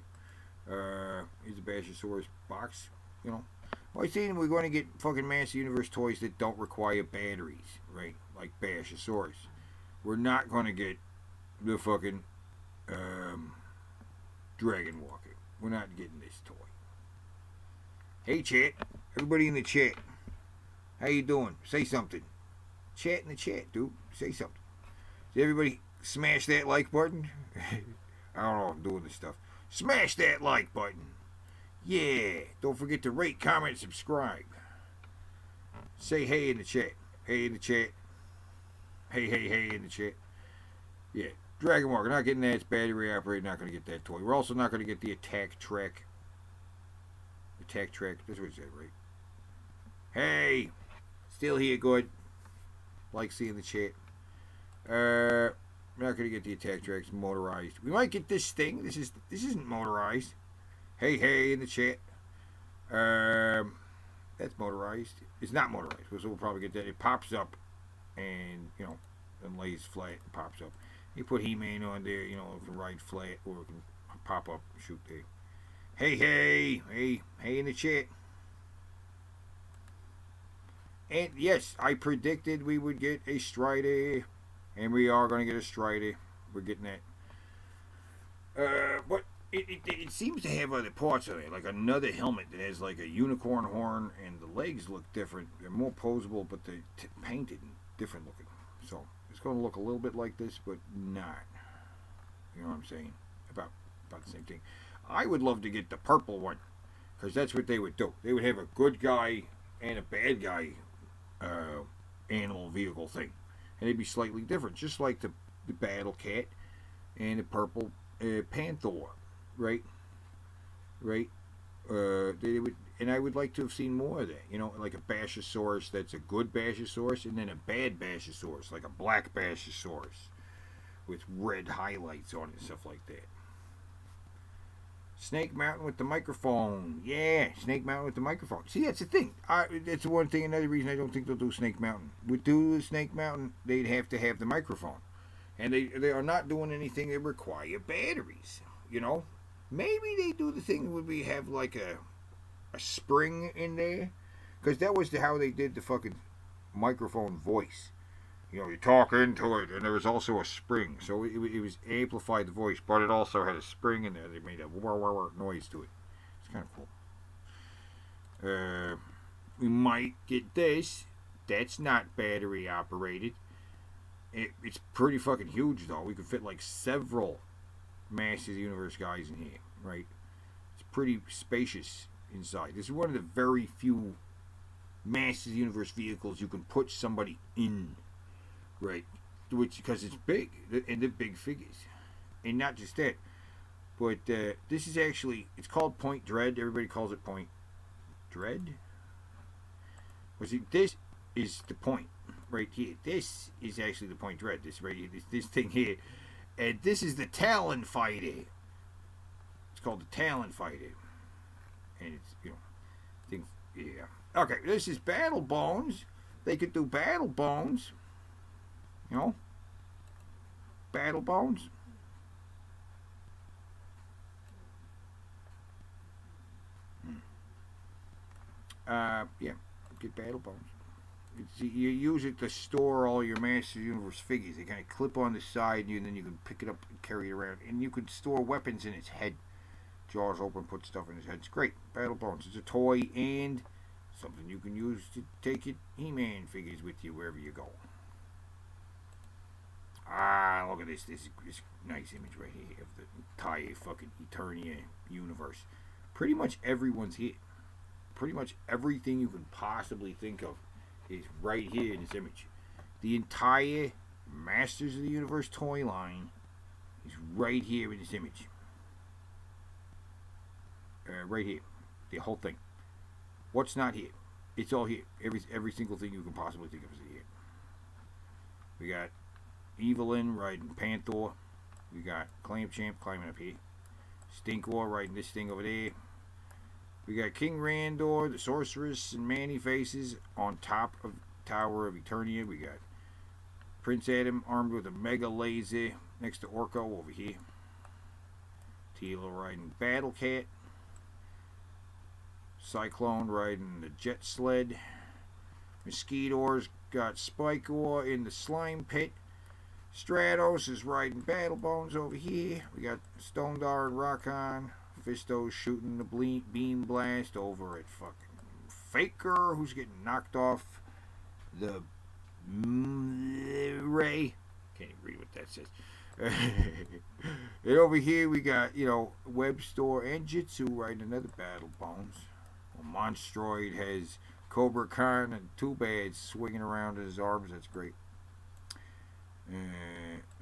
Here's a Bashosaurus box, you know. Well, I think we're going to get fucking Master Universe toys that don't require batteries, right? Like Bashosaurus. We're not going to get the fucking Dragon Walker. We're not getting this toy. Hey, chat. Everybody in the chat. How you doing? Say something. Chat in the chat, dude. Say something. Did everybody smash that like button? I don't know. I'm doing this stuff. Smash that like button. Yeah. Don't forget to rate, comment, subscribe. Say hey in the chat. Hey in the chat. Hey in the chat. Yeah. Dragon Walker. Not getting that. It's battery operated. Not going to get that toy. We're also not going to get the attack track. Attack track. That's what it said, right? Hey. Still here. Good. Like seeing the chat. We're not going to get the attack tracks motorized. We might get this thing. This isn't motorized. Hey in the chat. That's motorized. It's not motorized, so we'll probably get that. It pops up and, you know, then lays flat and pops up. You put He-Man on there, you know, it can ride flat or it can pop up and shoot there. Hey in the chat. And yes, I predicted we would get a Strider, and we are going to get a Strider. We're getting that. But it seems to have other parts of it, like another helmet that has like a unicorn horn, and the legs look different. They're more posable, but they're painted and different looking. So it's going to look a little bit like this, but not. You know what I'm saying? About the same thing. I would love to get the purple one, because that's what they would do. They would have a good guy and a bad guy animal vehicle thing, and it'd be slightly different, just like the Battle Cat and the purple Panther, right? They would, and I would like to have seen more of that. You know, like a Bashosaurus that's a good Bashosaurus, and then a bad Bashosaurus, like a black Bashosaurus with red highlights on it and stuff like that. Snake Mountain with the microphone. Yeah, Snake Mountain with the microphone. See, that's the thing. That's the one thing, another reason I don't think they'll do Snake Mountain. Would do Snake Mountain, they'd have to have the microphone. And they are not doing anything that require batteries. You know? Maybe they do the thing where we have like a spring in there. Because that was how they did the fucking microphone voice. You know, you talk into it, and there was also a spring. So it was amplified the voice, but it also had a spring in there. They made a wah wah wah noise to it. It's kind of cool. We might get this. That's not battery operated. It's pretty fucking huge, though. We could fit like several Masters of the Universe guys in here, right? It's pretty spacious inside. This is one of the very few Masters of the Universe vehicles you can put somebody in. Right, because it's big, and they're big figures. And not just that, but this is actually, it's called Point Dread. Everybody calls it Point Dread. Was it? This is the point right here. This is actually the Point Dread. This right here, this thing here, And this is the Talon Fighter. It's called the Talon Fighter. And it's, you know, things, yeah. Okay, this is Battle Bones. They could do Battle Bones. You know? Battle Bones. Yeah, get Battle Bones. You use it to store all your Masters Universe figures. They kind of clip on the side, and then you can pick it up and carry it around. And you can store weapons in its head. Jaws open, put stuff in his head. It's great. Battle Bones. It's a toy and something you can use to take your He-Man figures with you wherever you go. Ah, look at this. This nice image right here of the entire fucking Eternia universe. Pretty much everyone's here. Pretty much everything you can possibly think of is right here in this image. The entire Masters of the Universe toy line is right here in this image. Right here. The whole thing. What's not here? It's all here. Every single thing you can possibly think of is here. We got Evelyn riding Panther. We got Clamchamp climbing up here. Stinkor riding this thing over there. We got King Randor, the Sorceress, and Manny Faces on top of Tower of Eternia. We got Prince Adam armed with a mega laser next to Orko over here. Tila riding Battle Cat. Cyclone riding the Jet Sled. Mosquito's got Spikor in the Slime Pit. Stratos is riding Battle Bones over here. We got Stondar and Rockon. Fisto's shooting the beam blast over at fucking Faker, who's getting knocked off the ray. Can't even read what that says. And over here we got, you know, Webstore and Jitsu riding another Battle Bones. Well, Monstroid has Cobra Khan and Two Bads swinging around in his arms. That's great.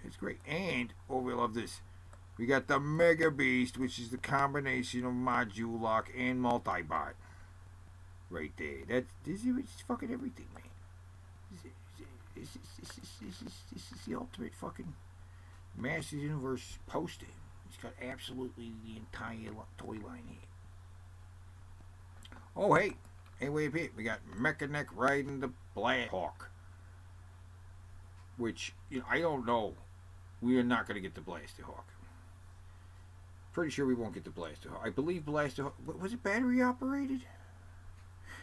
It's great. And, oh, we love this. We got the Mega Beast, which is the combination of Module Lock and Multibot. Right there. This is fucking everything, man. This is the ultimate fucking Masters Universe poster. It's got absolutely the entire toy line here. Oh, hey. Hey, wait a minute. We got Mechaneck riding the Black Hawk. Which, you know, I don't know. We are not going to get the Blaster Hawk. Pretty sure we won't get the Blaster Hawk. I believe Blaster Hawk... Was it battery operated?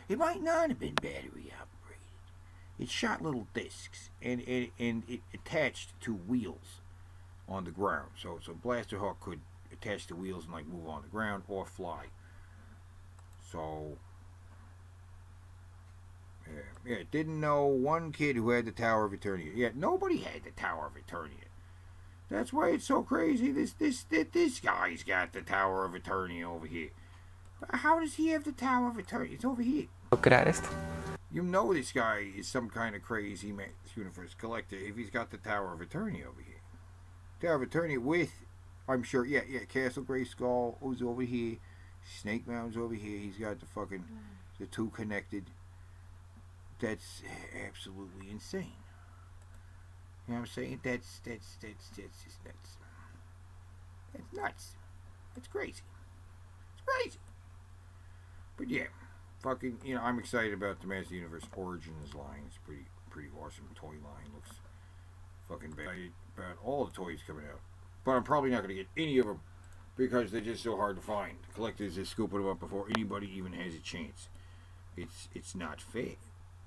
It might not have been battery operated. It shot little discs. And it attached to wheels on the ground. So Blaster Hawk could attach to wheels and like move on the ground or fly. So... Yeah, didn't know one kid who had the Tower of Eternia. Yeah, nobody had the Tower of Eternia. That's why it's so crazy. This guy's got the Tower of Eternia over here. How does he have the Tower of Eternia? It's over here. You know this guy is some kind of crazy Universe collector if he's got the Tower of Eternia over here. Tower of Eternia with, I'm sure, yeah, Castle Grayskull was over here. Snake Mountain's over here. He's got the two connected. That's absolutely insane. You know what I'm saying? That's just nuts. That's nuts. That's crazy. It's crazy. But yeah, fucking, you know, I'm excited about the Master Universe Origins line. It's pretty awesome toy line. Looks fucking bad about all the toys coming out. But I'm probably not going to get any of them because they're just so hard to find. The collectors are scooping them up before anybody even has a chance. It's not fair.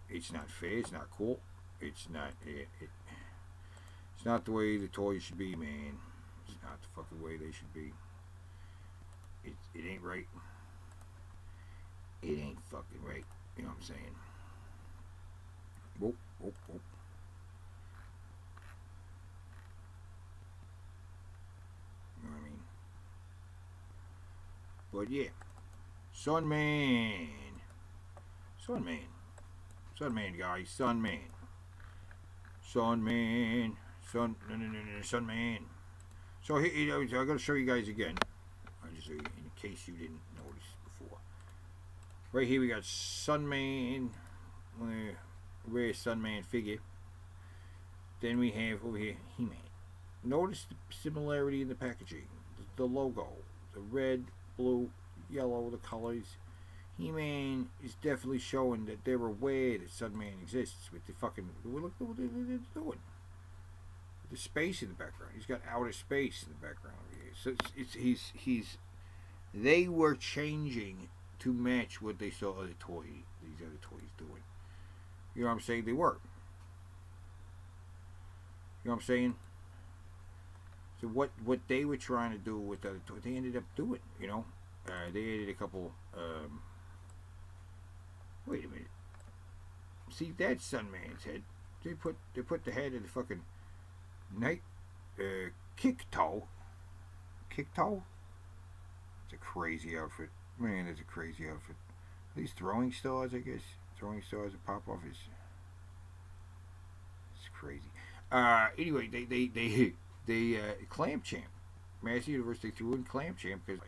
It's not fair. It's not cool. It's not it's not the way the toys should be, man. It's not the fucking way they should be. It ain't right. It ain't fucking right. You know what I'm saying? Whoop, whoop, whoop. You know what I mean? But yeah. SUNMAN, guys. SUNMAN. So here, I got to show you guys again. I just in case you didn't notice before. Right here we got SUNMAN, rare SUNMAN figure. Then we have over here He-Man. notice the similarity in the packaging, the logo, the red, blue, yellow, the colors. He-Man is definitely showing that they're aware that Sunman exists with the fucking, look what they're doing. The space in the background. He's got outer space in the background over here. So they were changing to match what they saw these other toys doing. You know what I'm saying? They were. You know what I'm saying? So what they were trying to do with the other toys, they ended up doing. You know, they added a couple. Wait a minute. See, that's Sunman's head. They put the head of the fucking night kick toe. Kick toe. It's a crazy outfit. Man, it's a crazy outfit. These throwing stars, I guess. Throwing stars that pop off is. It's crazy. Anyway, they Clamp Champ. Master Universe, they threw in Clamp Champ because,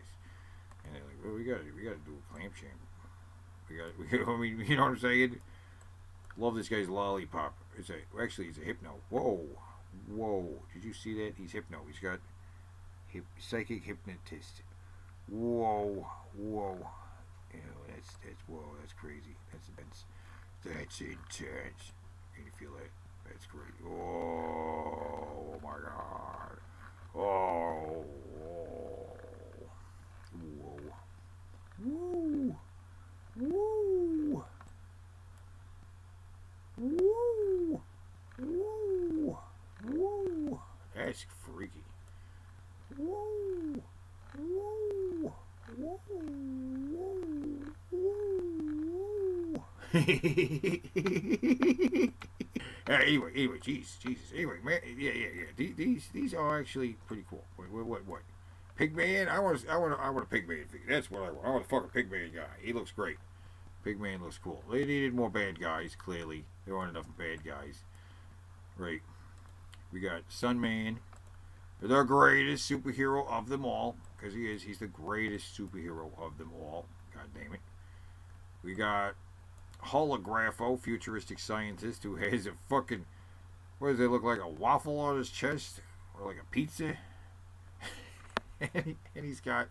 and they're like, well, we gotta do a Clamp Champ. I mean, you know what I'm saying? Love this guy's lollipop. It's a hypno. Whoa! Did you see that? He's hypno. He's got psychic hypnotist. Whoa! You know, that's crazy. That's intense. That's intense. Can you feel that? That's crazy. Oh my God. Oh. Whoa. Woo! Woo! Woo! Woo! That's freaky. Woo! Woo! Woo! Woo! Anyway, Jesus. Anyway, man, yeah. These are actually pretty cool. What? Pigman? I want a Pigman figure. That's what I want. I want a fucking Pigman guy. He looks great. Pigman looks cool. They needed more bad guys, clearly. There weren't enough bad guys. Right. We got Sunman, the greatest superhero of them all. Because he is. He's the greatest superhero of them all. God damn it. We got Holographo, futuristic scientist, who has a fucking... What does it look like? A waffle on his chest? Or like a pizza? and he's got...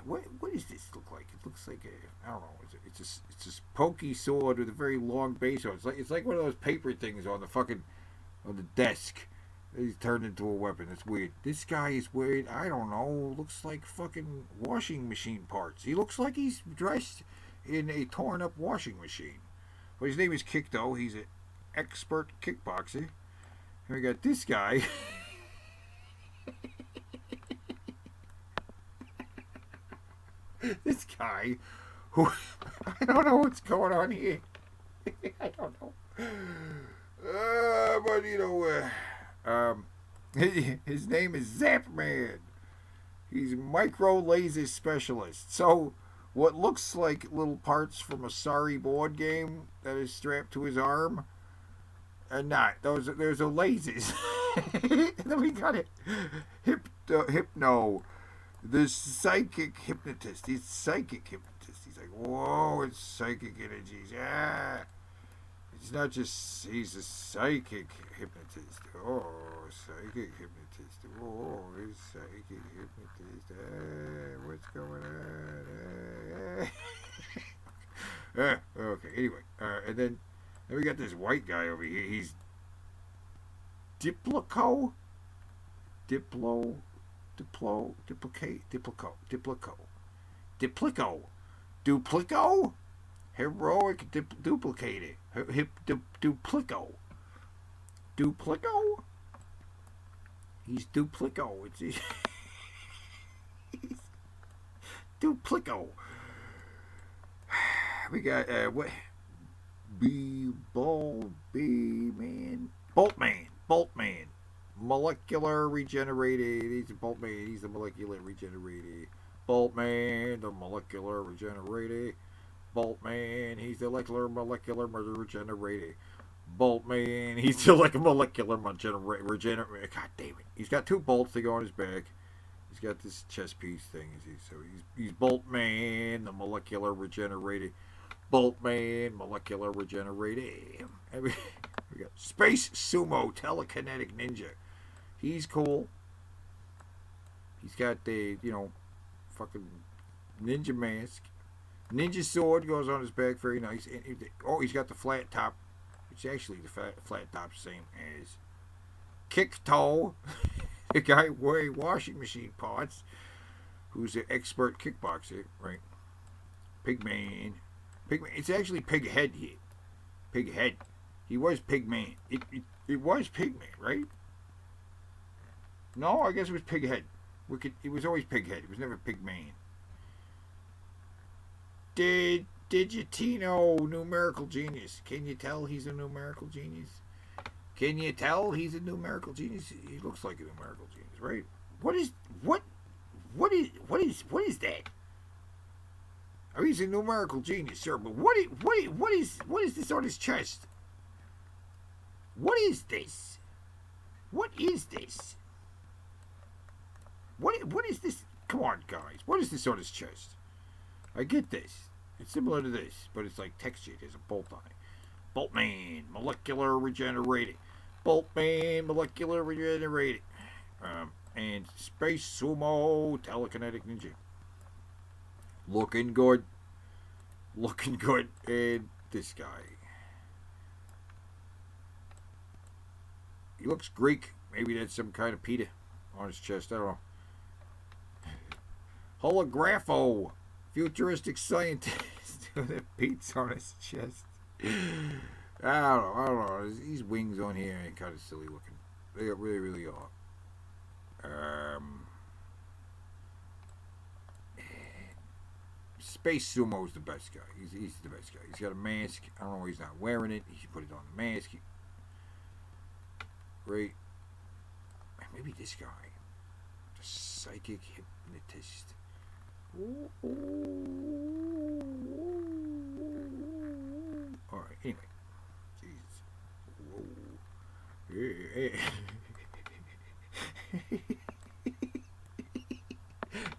What does this look like? It looks like a, I don't know. It's a pokey sword with a very long base on it. It's like one of those paper things on the desk. He's turned into a weapon. It's weird. This guy is weird. I don't know. Looks like fucking washing machine parts. He looks like he's dressed in a torn up washing machine. But his name is Kikto. He's an expert kickboxer. And we got this guy. This guy who I don't know what's going on here. I don't know. But you know, his name is Zapman. He's a micro laser specialist. So what looks like little parts from a sorry board game that is strapped to his arm are not. Those are lasers. And then we got it. Hypno. The psychic hypnotist. He's psychic hypnotist. He's like, whoa, it's psychic energies. Yeah. It's not just, he's a psychic hypnotist. Oh, psychic hypnotist. Oh, he's psychic hypnotist. What's going on? Okay, anyway. And then we got this white guy over here. He's Diplico. Duplico? Heroic duplicated. Duplico. He's Duplico. He's Duplico. We got, what? Boltman. Molecular regenerated. He's a Boltman. He's the molecular regenerated. Boltman, the molecular regenerated. Boltman, he's the molecular regenerated. Boltman, he's the molecular regenerated. God damn it. He's got two bolts that go on his back. He's got this chest piece thing. So he's Boltman, the molecular regenerated. Boltman, molecular regenerated. And We got Space Sumo Telekinetic Ninja. He's cool. He's got the, fucking ninja mask. Ninja sword goes on his back, very nice. And he's got the flat top, which actually the flat top's same as Kick Toe, the guy wearing washing machine parts, who's an expert kickboxer, right? Pigman. It's actually Pighead here. Pighead. He was Pigman. It was Pigman, right? No, I guess it was Pighead. It was always Pighead. It was never Pigman. Digitino numerical genius. Can you tell he's a numerical genius? Can you tell he's a numerical genius? He looks like a numerical genius, right? What is that? Oh, he's a numerical genius, sir. But what is this on his chest? What is this? What is this? What is this? Come on, guys. What is this on his chest? I get this. It's similar to this, but it's like textured. There's a bolt on it. Boltman, molecular regenerating. Boltman, molecular regenerating. And Space Sumo Telekinetic Ninja. Looking good. Looking good. And this guy. He looks Greek. Maybe that's some kind of pita on his chest. I don't know. Holographo. Futuristic scientist with a pizza on his chest. I don't know. These wings on here are kind of silly looking. They really, really are. Space Sumo's the best guy. He's the best guy. He's got a mask. I don't know why he's not wearing it. He should put it on the mask. Right. Maybe this guy. The psychic hypnotist. Alright, anyway. Jesus.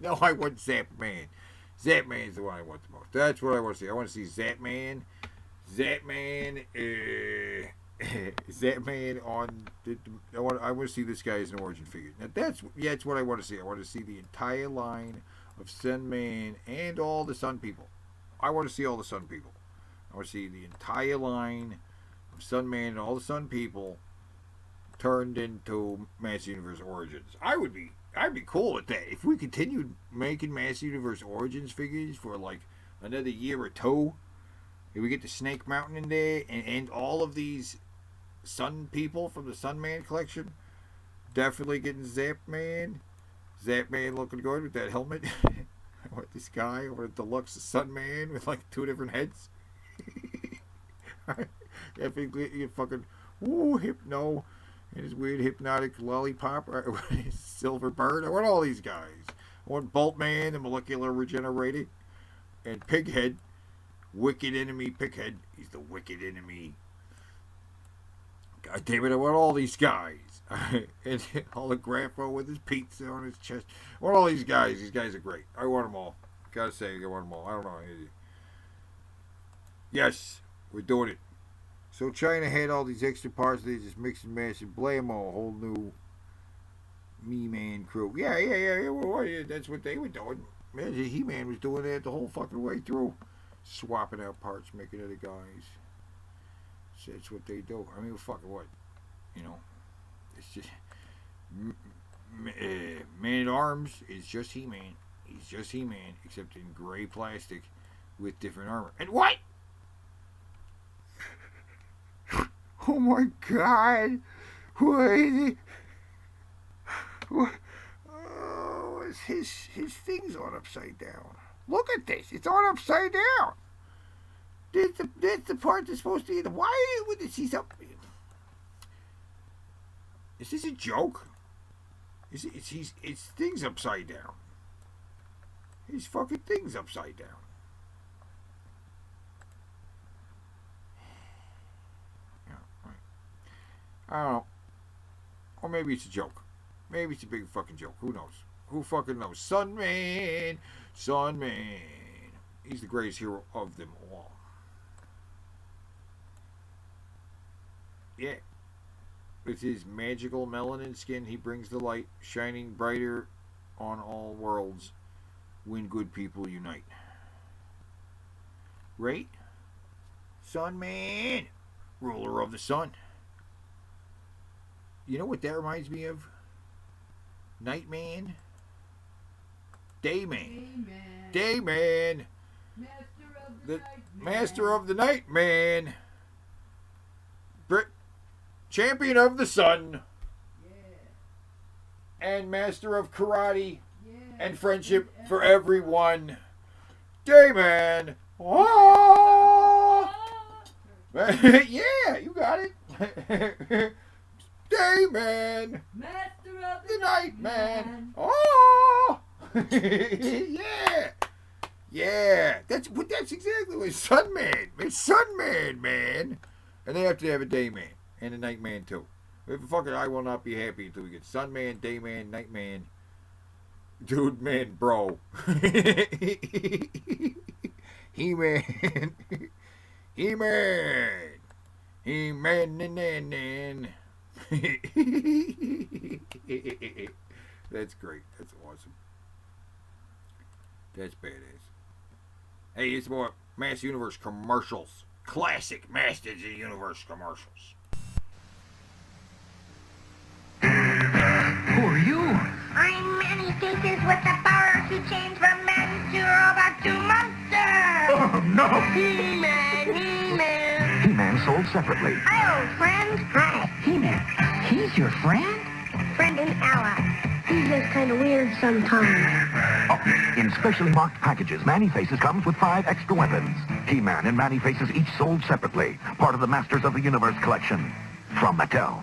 No, I want Zapman. Zapman's the one I want the most. That's what I want to see. I want to see Zapman. Zapman on I want to see this guy as an origin figure. Now that's what I want to see. I want to see the entire line of SUNMAN and all the Sun people. I want to see all the Sun people. I want to see the entire line of SUNMAN and all the Sun people turned into Master Universe Origins. I'd be cool with that. If we continued making Master Universe Origins figures for like another year or two, if we get the Snake Mountain in there and all of these Sun people from the SUNMAN collection, definitely getting Zapman. Zapman looking good with that helmet. I want this guy. I want a deluxe SUNMAN with like 2 different heads. You fucking Hypno and his weird hypnotic lollipop. Silver Bird. I want all these guys. I want Boltman, the molecular regenerating, and Pighead. Wicked enemy Pighead. He's the wicked enemy. God damn it, I want all these guys. And Holographo with his pizza on his chest. I want all these guys. These guys are great. I want them all. Gotta say, I want them all. I don't know. Yes, we're doing it. So China had all these extra parts. They just mix and match and blame a whole new Me-Man crew. Yeah. Well, that's what they were doing. Man, He-Man was doing that the whole fucking way through. Swapping out parts, making other guys. So that's what they do. I mean, fucking what? It's just... Man-at-Arms is just He-Man. He's just He-Man, except in gray plastic with different armor. And what? Oh my God! What is it? What? Oh, his thing's on upside down. Look at this. It's on upside down. That's the part that's supposed to be. Why would it see something? Is this a joke? It's things upside down. His fucking thing's upside down. I don't know. Or maybe it's a joke. Maybe it's a big fucking joke. Who knows? Who fucking knows? SUNMAN! SUNMAN! He's the greatest hero of them all. Yeah. With his magical melanin skin, he brings the light, shining brighter on all worlds when good people unite. Right? Sunman, ruler of the sun. You know what that reminds me of? Nightman. Dayman. Dayman. The master of the night man. Champion of the sun. And master of karate. And friendship for everyone. Dayman. Oh! Yeah, you got it. Dayman. Master of the night man. Oh! Yeah. Yeah. That's exactly what Sunman. It's Sunman, man. And they have to have a Dayman. And a Nightman, too. Fuck it, I will not be happy until we get Sunman, Dayman, Nightman. Dude, man, bro. He-Man. He-Man. He-Man, nan. That's great. That's awesome. That's badass. Hey, it's more Master Universe commercials. Classic Masters of the Universe commercials. Who are you? I'm Many Faces with the power to change from man to robot to monster. Oh, no. He-Man, He-Man. He-Man sold separately. Hi, old friend. Hi. He-Man, he's your friend? Friend and ally. He's just kind of weird sometimes. Oh, in specially marked packages, Manny Faces comes with 5 extra weapons. He-Man and Manny Faces each sold separately. Part of the Masters of the Universe collection. From Mattel.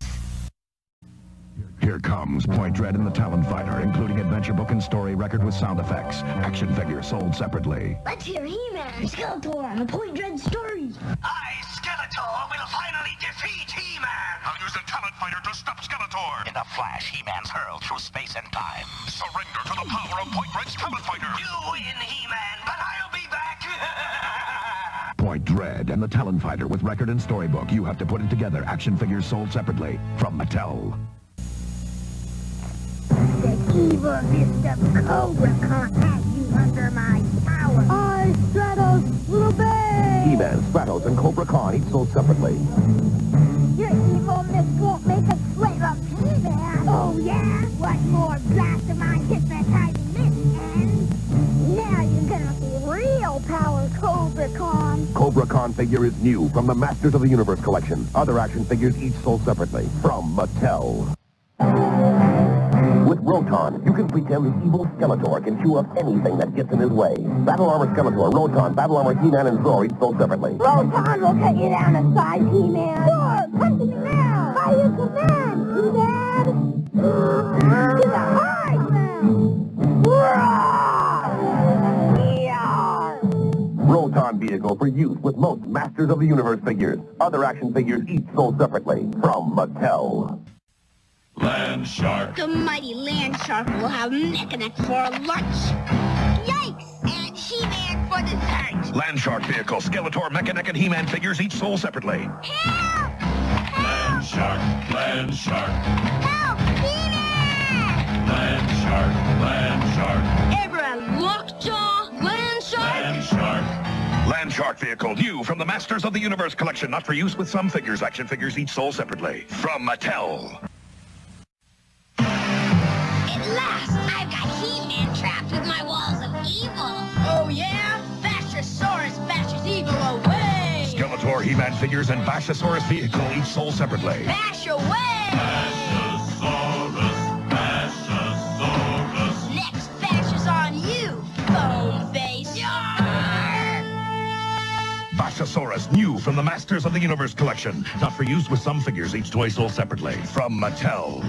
Here comes Point Dread and the Talon Fighter, including adventure book and story record with sound effects. Action figures sold separately. Let's hear He-Man and Skeletor on the Point Dread story. I, Skeletor, will finally defeat He-Man! I'll use the Talon Fighter to stop Skeletor! In a flash, He-Man's hurled through space and time. Surrender to the power of Point Dread's Talon Fighter! You win, He-Man, but I'll be back! Point Dread and the Talon Fighter with record and storybook. You have to put it together. Action figures sold separately. From Mattel. The evil Mr. Cobra can't have you under my power. I, Stratos, little babe! He-Man, Stratos, and Cobra Khan each sold separately. Your evilness won't make a slave of He-Man. Oh, yeah? One more blast of my hypnotizing mitt, and now you're gonna see real power, Cobra Khan. Cobra Khan figure is new from the Masters of the Universe collection. Other action figures each sold separately. From Mattel. With Roton, you can pretend the evil Skeletor can chew up anything that gets in his way. Battle Armor Skeletor, Roton, Battle Armor He-Man, and Zor each sold separately. Roton will cut you down to size, He-Man. Sure, punch me now. By your command, He-Man. To the heart, man. Roton vehicle for use with most Masters of the Universe figures. Other action figures each sold separately. From Mattel. Land Shark. The mighty Land Shark will have Mechaneck for lunch. Yikes! And He-Man for dessert. Land Shark vehicle, Skeletor, Mechaneck, and He-Man figures each sold separately. Help! Land Shark. Land Shark. Help! He-Man! Land Shark. Land Shark. Everyone, lockjaw! Land Shark! Land Shark. Land Shark vehicle, new from the Masters of the Universe collection, not for use with some figures. Action figures each sold separately. From Mattel. At last, I've got He-Man trapped with my walls of evil. Oh, yeah? Bashosaurus bashes evil away. Skeletor, He-Man figures, and Bashosaurus vehicle each sold separately. Bash away! Bashosaurus. Next bash is on you, bone face. Yarr! Bashosaurus, new from the Masters of the Universe collection, not for use with some figures. Each toy sold separately. From Mattel.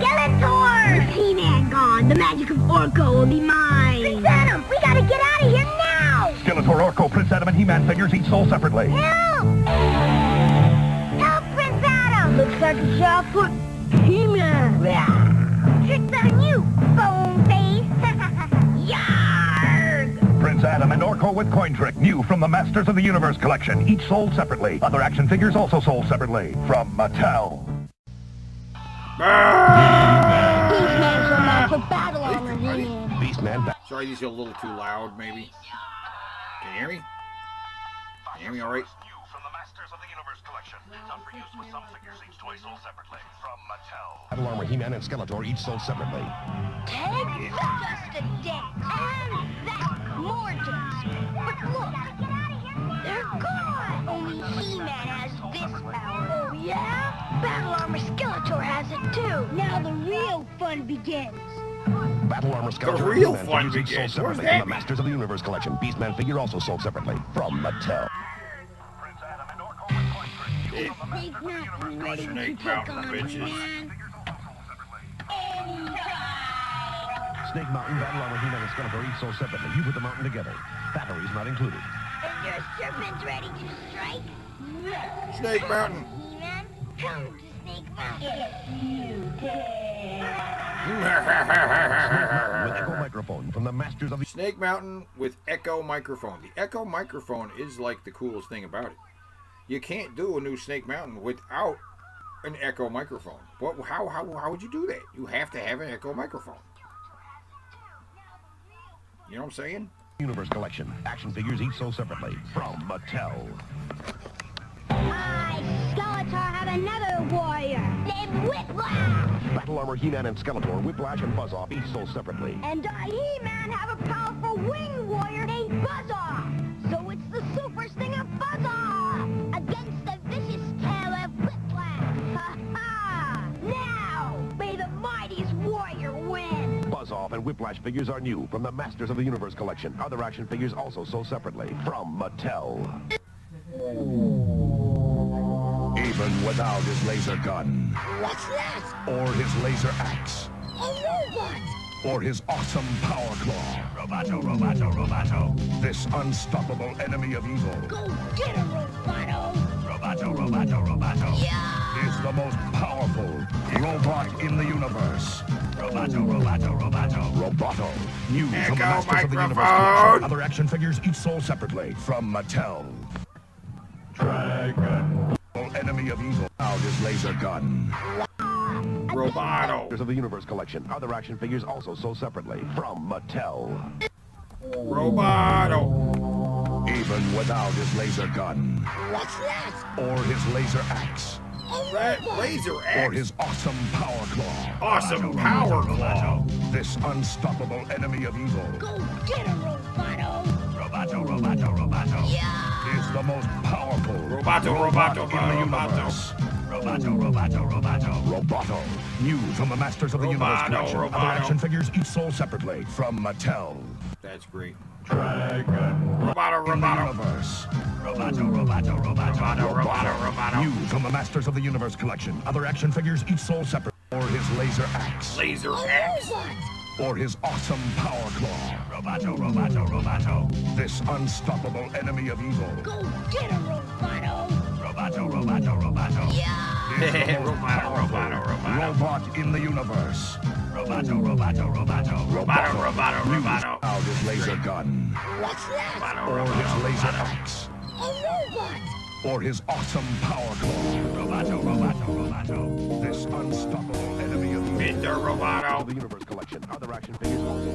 Skeletor! With He-Man gone, the magic of Orko will be mine. Prince Adam, we gotta get out of here now! Skeletor, Orko, Prince Adam, and He-Man figures each sold separately. Help! Help, Prince Adam! Looks like a job for He-Man. Trick's on you, bone face. Yarg! Prince Adam and Orko with Coin Trick, new from the Masters of the Universe collection, each sold separately. Other action figures also sold separately from Mattel. Beastman's are meant for battle armor, He-Man. Beastman. Sorry, these are a little too loud, maybe. Can you hear me? Can you hear me all right? Battle Armor, He-Man, and Skeletor each sold separately. Take just a dick, and that more dicks. But look, they're gone. Only He-Man has this power. Oh yeah? Battle Armor Skeletor has it too. Now the real fun begins. Battle Armor Skeletor The real and fun He-Man figures begins. each sold separately from the Masters of the Universe collection. Beastman figure also sold separately from Mattel. Snake Mountain ready to take on He-Man. Snake Mountain, Battle Armor, He-Man, and Skeletor each sold separately. You put the mountain together. Batteries not included. Is your serpent ready to strike? Snake Mountain. He-Man, come to Snake Mountain. You With Echo Microphone from the Masters of the Snake Mountain with Echo Microphone. The Echo Microphone is like the coolest thing about it. You can't do a new Snake Mountain without an Echo Microphone. How would you do that? You have to have an Echo Microphone. You know what I'm saying? Universe collection. Action figures each sold separately from Mattel. I, Skeletor, have another warrior named Whiplash. Battle Armor, He-Man, and Skeletor, Whiplash, and Buzz-Off each sold separately. And I, He-Man, have a powerful winged warrior named Buzz-Off. So it's the super stinger Buzz-Off against the vicious tail of Whiplash. Ha-ha! Now, may the mightiest warrior win. Buzz-Off and Whiplash figures are new from the Masters of the Universe collection. Other action figures also sold separately from Mattel. Even without his laser gun. What's that? Or his laser axe. A robot. Or his awesome power claw. Roboto. This unstoppable enemy of evil. Go get him, Roboto. Roboto. Yeah. Is the most powerful robot in the universe. Roboto. New from the Masters of the Universe collection. Other action figures each sold separately from Mattel. Dragon. Enemy of evil. Out his laser gun. Roboto. Masters of the Universe collection. Other action figures also sold separately from Mattel. Roboto. Even without his laser gun. What's that? Or his laser axe. That laser Or axe. his awesome power claw. Awesome power claw. This unstoppable enemy of evil. Go get him, Roboto. Roboto. Yeah. Is the most powerful Roboto. in the universe. Roboto. New from the Masters of the Universe collection. Other action figures each sold separately from Mattel. That's great. Dragon. Roboto. Universe. Roboto. New from the Masters of the Universe collection. Other action figures each sold separately. Or his laser axe. Laser axe. Or his awesome power claw. Roboto. This unstoppable enemy of evil. Go get him, Roboto. Roboto. Yeah. Is the most powerful robot in the universe. Roboto. Out his laser gun. What's that? Or his laser axe. A robot. Or his awesome power claw. Roboto. This unstoppable enemy of evil. Mr. Roboto. The Universe collection. Other action figures also.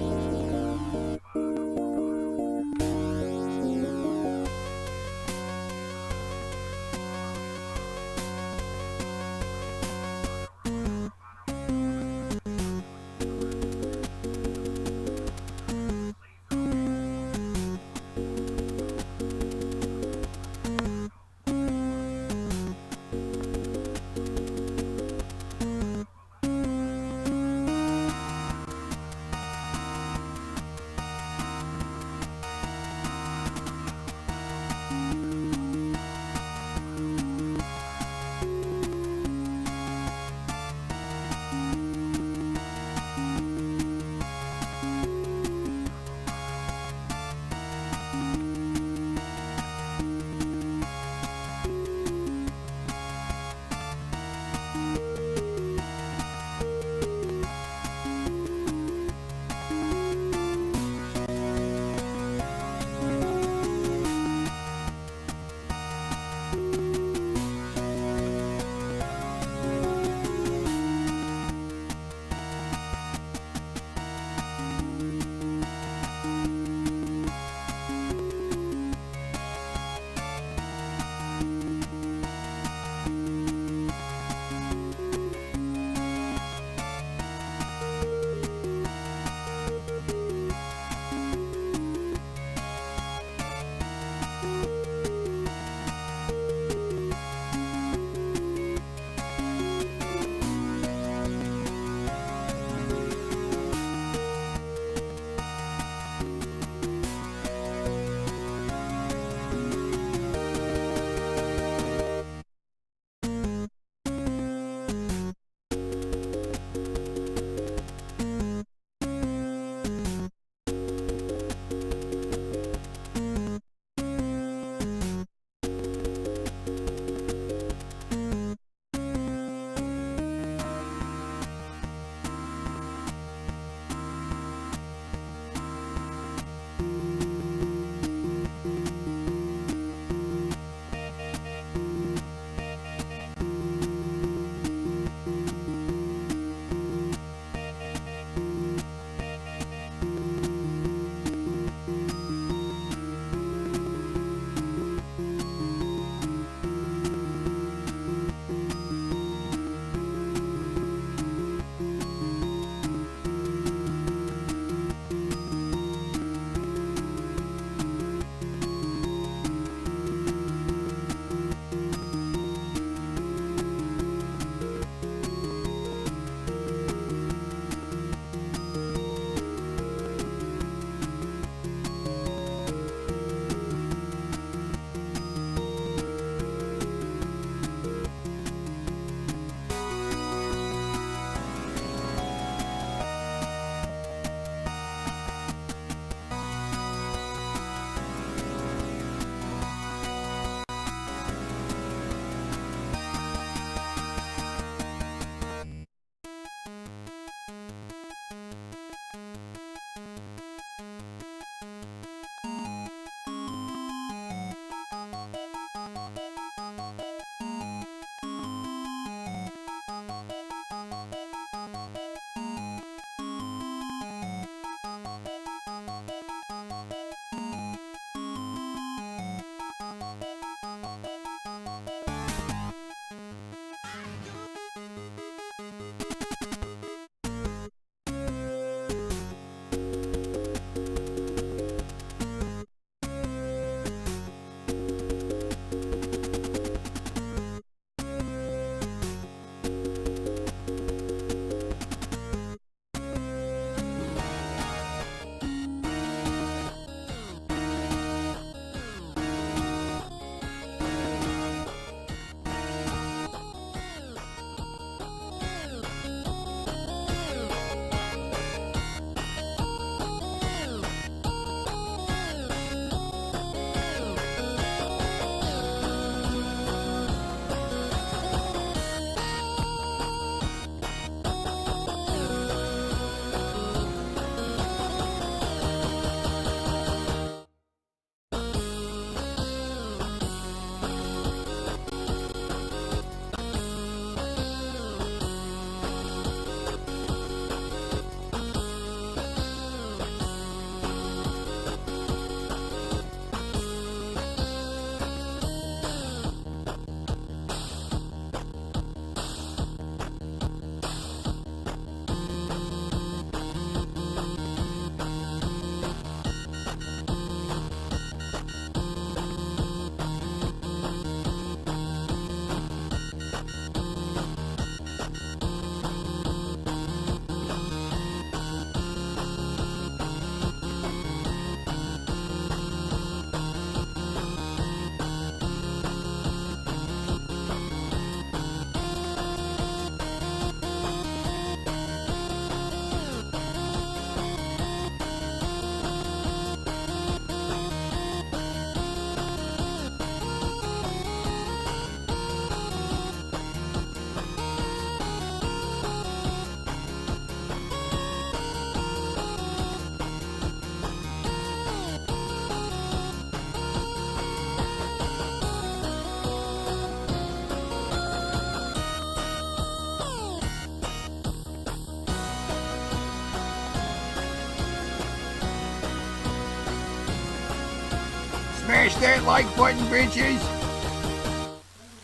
Smash that like button, bitches.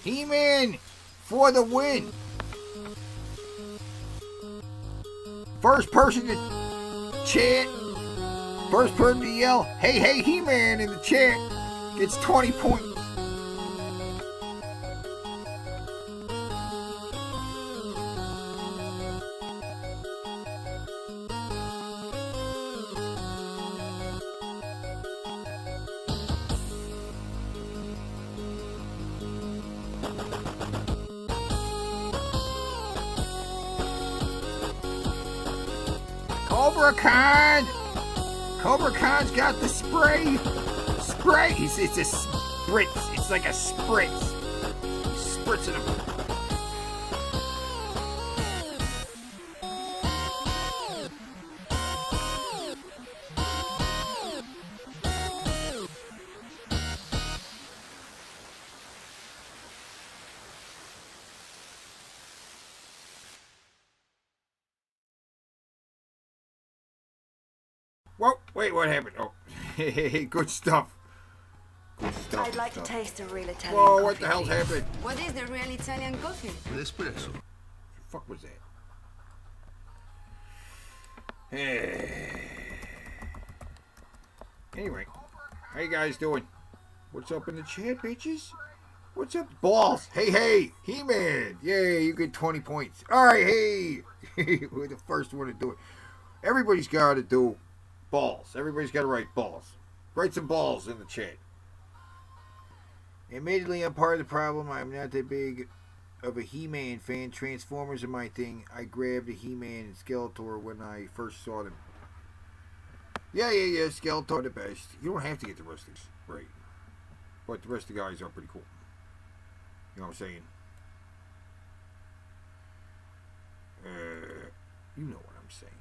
He-Man for the win. First person to chant, first person to yell, hey, hey, He-Man in the chat gets 20 points. Cobra Khan! Cobra Khan's got the spray! Spray! It's a spritz. It's like a spritz. He's spritzing him. Whoa, wait, what happened? Oh, good stuff. Good stuff. I'd like to taste a real Italian Whoa, coffee. what the hell's happened? What is the real Italian coffee? Espresso. The fuck was that? Anyway, how you guys doing? What's up in the chat, bitches? What's up, balls? Hey, hey, He-Man. Yay, you get 20 points. All right, hey. We're the first one to do it. Everybody's got to do balls. Everybody's got to write balls. Write some balls in the chat. Admittedly, I'm part of the problem. I'm not that big of a He-Man fan. Transformers are my thing. I grabbed a He-Man and Skeletor when I first saw them. Yeah. Skeletor the best. You don't have to get the rest of these right. But the rest of the guys are pretty cool. You know what I'm saying? You know what I'm saying.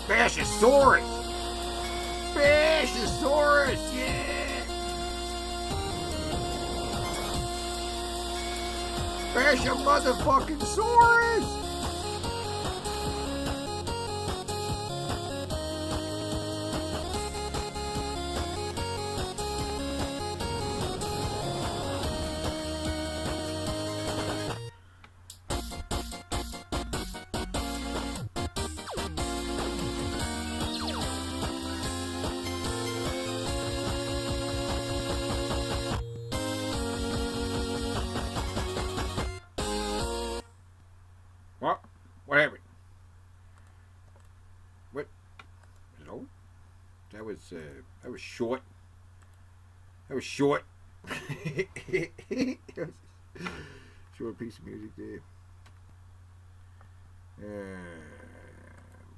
Bashosaurus! Bashosaurus! Yeah! Bash a motherfucking Saurus! What happened? What? Is it over? That was short. That was short. Short piece of music there.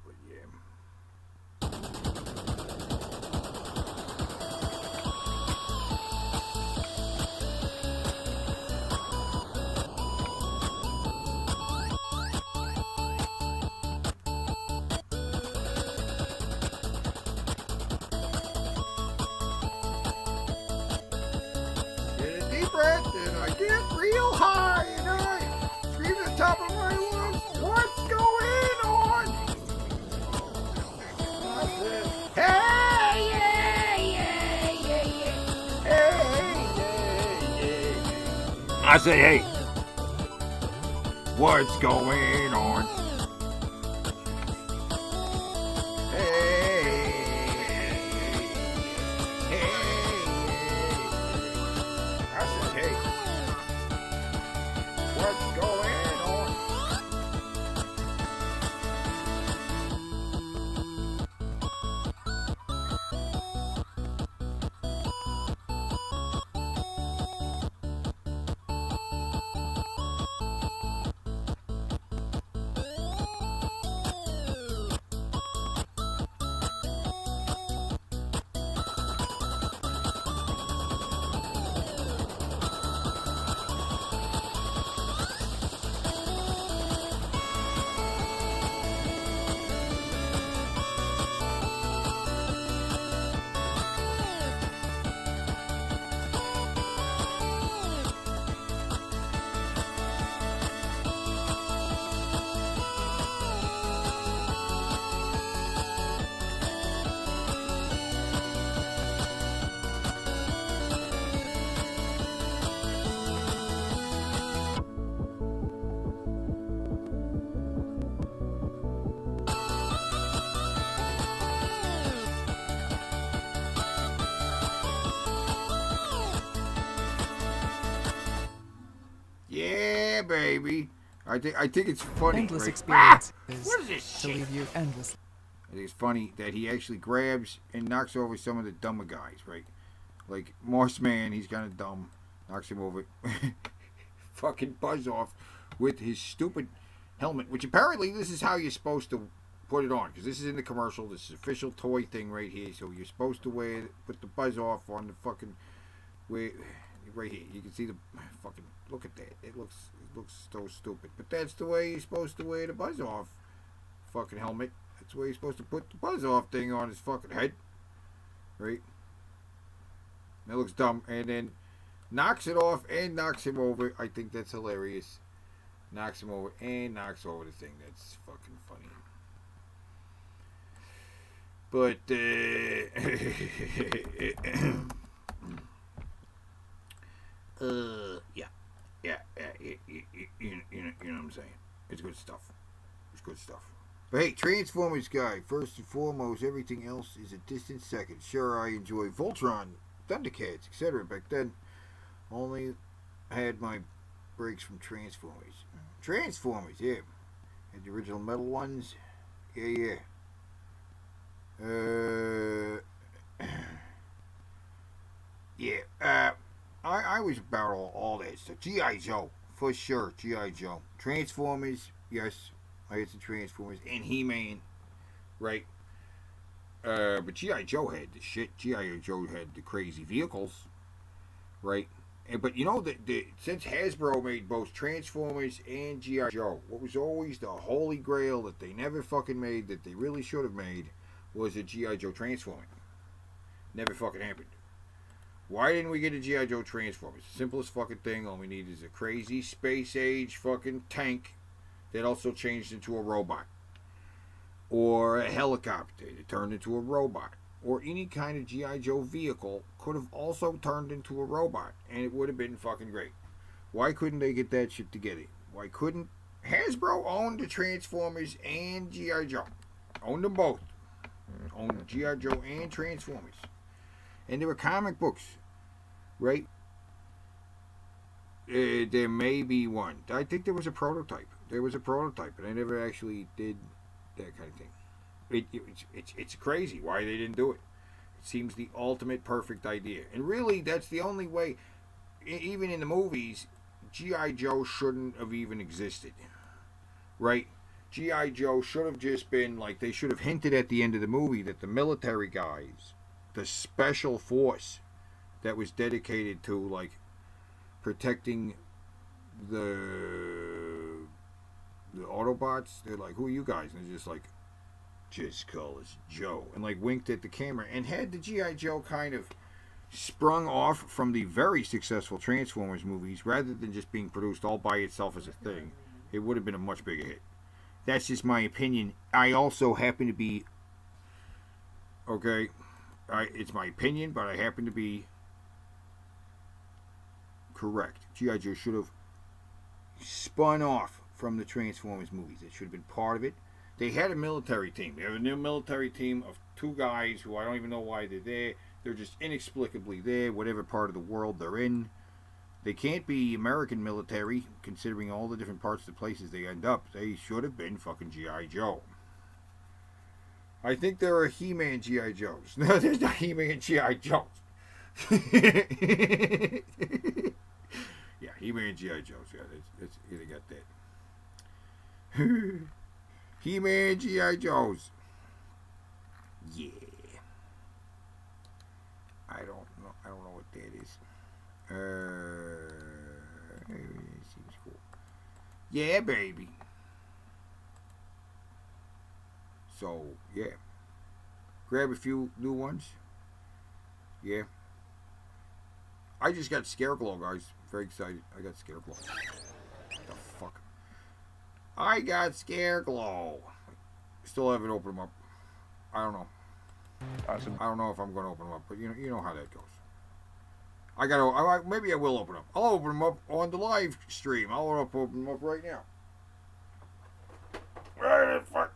But yeah. Breath and I get real high and I scream at the top of my lungs, what's going on? I said, hey, yeah, hey. I said, hey, what's going on? Yeah, baby. I think it's funny. Endless right? experience What is this to shit? leave you endless. I think it's funny that he actually grabs and knocks over some of the dumber guys, right? Like Mossman, he's kind of dumb. Knocks him over. Fucking buzz off with his stupid helmet, which apparently this is how you're supposed to put it on, because this is in the commercial. This is official toy thing right here. So you're supposed to put the buzz off on the fucking right here. You can see the fucking, look at that. It looks so stupid, but that's the way you're supposed to wear the buzz off fucking helmet. That's the way you're supposed to put the buzz off thing on his fucking head, right? That looks dumb, and then knocks it off and knocks him over. I think that's hilarious. Knocks him over and knocks over the thing. That's fucking funny. But yeah, you know what I'm saying. It's good stuff. It's good stuff. But hey, Transformers guy, first and foremost, everything else is a distant second. Sure, I enjoy Voltron, Thundercats, etc. Back then, only had my breaks from Transformers. Transformers, yeah. Had the original metal ones. Yeah. Yeah. I was about all that stuff. G.I. Joe, for sure. G.I. Joe. Transformers, yes. I had some Transformers. And He-Man, right? But G.I. Joe had the shit. G.I. Joe had the crazy vehicles, right? But you know, since Hasbro made both Transformers and G.I. Joe, what was always the holy grail that they never fucking made, that they really should have made, was a G.I. Joe Transformer. Never fucking happened. Why didn't we get a G.I. Joe Transformers? Simplest fucking thing. All we need is a crazy space age fucking tank that also changed into a robot. Or a helicopter that turned into a robot. Or any kind of G.I. Joe vehicle could have also turned into a robot. And it would have been fucking great. Why couldn't they get that shit together? Why couldn't Hasbro own the Transformers and G.I. Joe? Owned them both. Owned G.I. Joe and Transformers. And there were comic books, right? There may be one. I think there was a prototype. There was a prototype, but I never actually did that kind of thing. It's crazy why they didn't do it. It seems the ultimate perfect idea. And really, that's the only way, even in the movies, G.I. Joe shouldn't have even existed. Right? G.I. Joe should have just been, like, they should have hinted at the end of the movie that the military guys, the special force that was dedicated to, like, protecting the Autobots, they're like, who are you guys? And they're just like, just call us Joe. And, like, winked at the camera. And had the G.I. Joe kind of sprung off from the very successful Transformers movies, rather than just being produced all by itself as a thing, it would have been a much bigger hit. That's just my opinion. I also happen to be, okay, it's my opinion, but I happen to be correct. G.I. Joe should have spun off from the Transformers movies. It should have been part of it. They had a military team. They have a new military team of two guys who I don't even know why they're there. They're just inexplicably there, whatever part of the world they're in. They can't be American military, considering all the different parts of the places they end up. They should have been fucking G.I. Joe. I think there are He-Man G.I. Joes. No, there's not He-Man G.I. Joes. Yeah, He-Man G.I. Joes. Yeah, they got that. He-Man G.I. Joes. Yeah. I don't know what that is. Seems cool. Yeah, baby. So, yeah. Grab a few new ones. Yeah. I just got Scareglow, guys. Very excited. I got Scareglow. What the fuck? I got Scareglow. Still haven't opened them up. I don't know. Awesome. I don't know if I'm going to open them up, but you know how that goes. Maybe I will open them. I'll open them up on the live stream. I'll open them up right now. Where the fuck?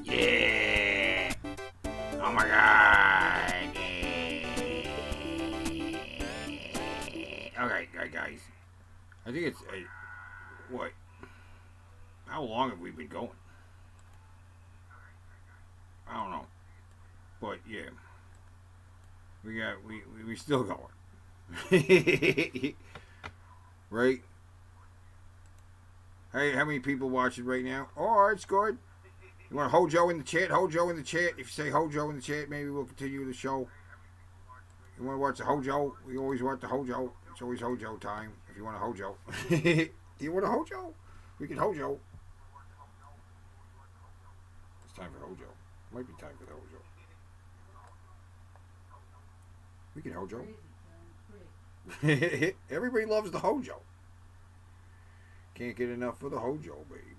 Yeah. Oh my God. Yeah. Okay, guys. I think it's what? How long have we been going? I don't know, but yeah, we still going, right? Hey, how many people watching right now? Oh, it's good. You want Hojo in the chat? Hojo in the chat. If you say Hojo in the chat, maybe we'll continue the show. You want to watch the Hojo? We always want the Hojo. It's always Hojo time. If you want a Hojo. Do you want a Hojo? We can Hojo. It's time for Hojo. Might be time for the Hojo. We can Hojo. Everybody loves the Hojo. Can't get enough of the Hojo, baby.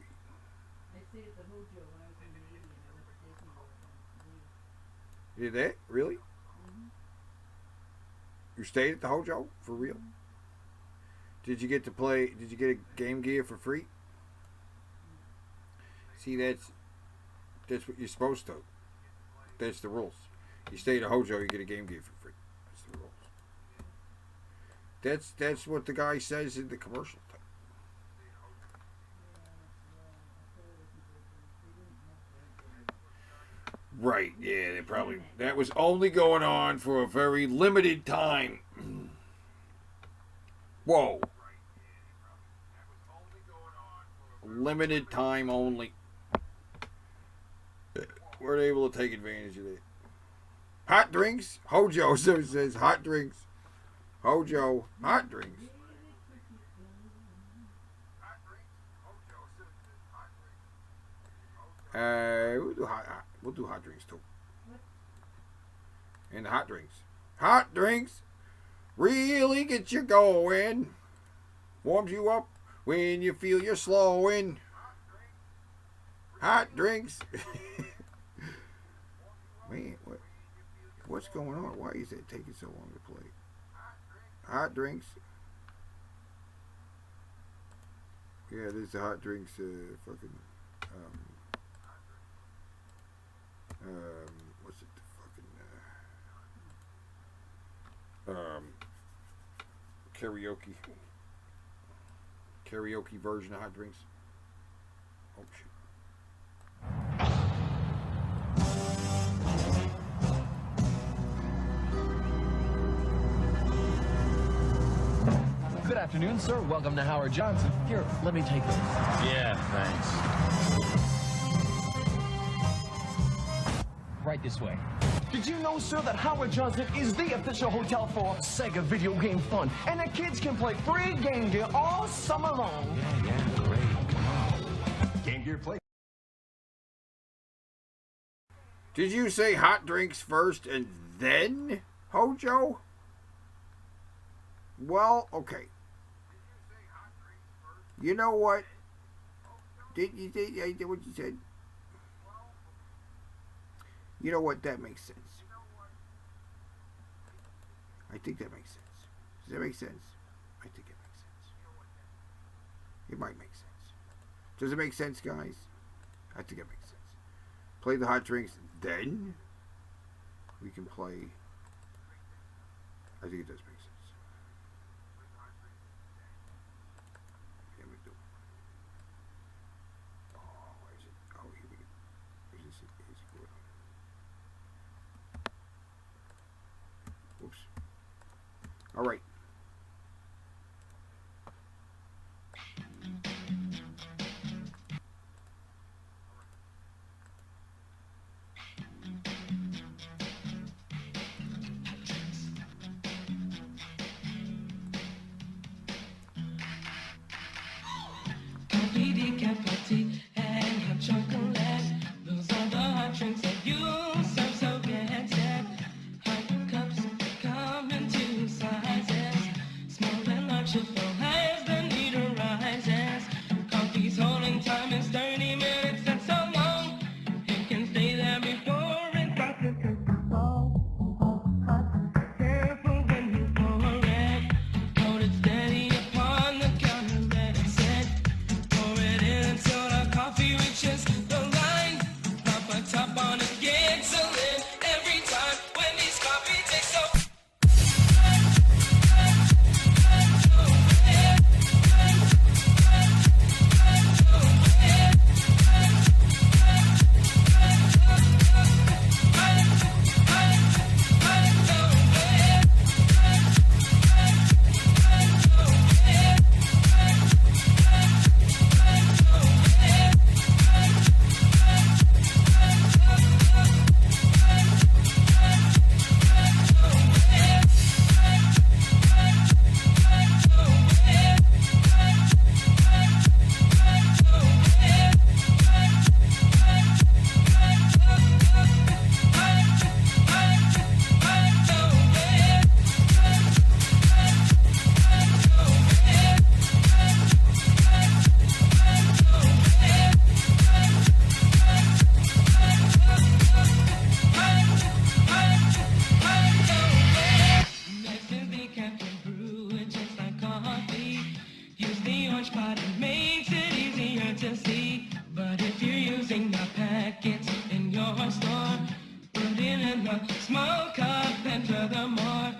You did that? Really? You stayed at the Hojo? For real? Did you get to play? Did you get a Game Gear for free? See, that's what you're supposed to. That's the rules. You stay at a Hojo, you get a Game Gear for free. That's the rules. That's what the guy says in the commercial. Right, yeah, they probably, that was only going on for a very limited time. Whoa. Limited time only. Weren't able to take advantage of that. Hot drinks. Hojo says hot drinks. Hojo, hot drinks. We'll do hot drinks too. And the hot drinks. Hot drinks really get you going. Warms you up when you feel you're slowing. Hot drinks. Man, what's going on? Why is it taking so long to play? Hot drinks. Yeah, there's the hot drinks. Fucking. What's it? Fucking. Karaoke version of hot drinks. Oh shit. Good afternoon, sir. Welcome to Howard Johnson. Here, let me take this. Yeah, thanks. Right this way. Did you know, sir, that Howard Johnson is the official hotel for Sega video game fun? And the kids can play free Game Gear all summer long. Yeah, great. Come on. Game Gear Play. Did you say hot drinks first and then Hojo? Well, okay. You know what? Did you say what you said? You know what? That makes sense. I think that makes sense. Does that make sense? I think it makes sense. It might make sense. Does it make sense, guys? I think it makes sense. Play the hot drinks, then we can play. I think it does make sense. Yeah, we do. Oh, where is it? Oh, here we go. Is this it? Is it good? Whoops. All right. Coffee, decaf, tea, and hot chocolate. Those are the hot drinks that you serve so get set. Hot cups come in two sizes. Small and large to fill as the need arises. Coffee's holding time is 30 minutes, that's so long. It can stay there before it starts to turn cold. Careful when you pour it. Hold it steady upon the counter, let it set. Pour it in until the coffee reaches the line. Pop a top on it, gets a lid every time. Wendy's coffee takes so. Next is the captain brew, it just like coffee. Use the orange pot, it makes it easier to see. But if you're using the packets in your store, put it in the small cup and furthermore,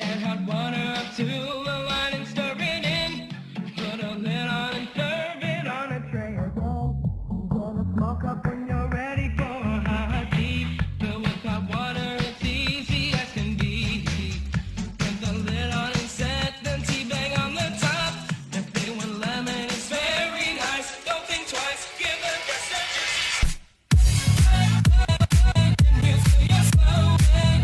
add hot water up to the line and stir it in. Put a lid on and serve it on a tray again. Get a small cup when you're ready for a hot tea. Fill with hot water, it's easy as can be. Put the lid on and set the tea bag on the top. If they want lemon, it's very nice. Don't think twice, give the guest a juicy. And here's to your slow way.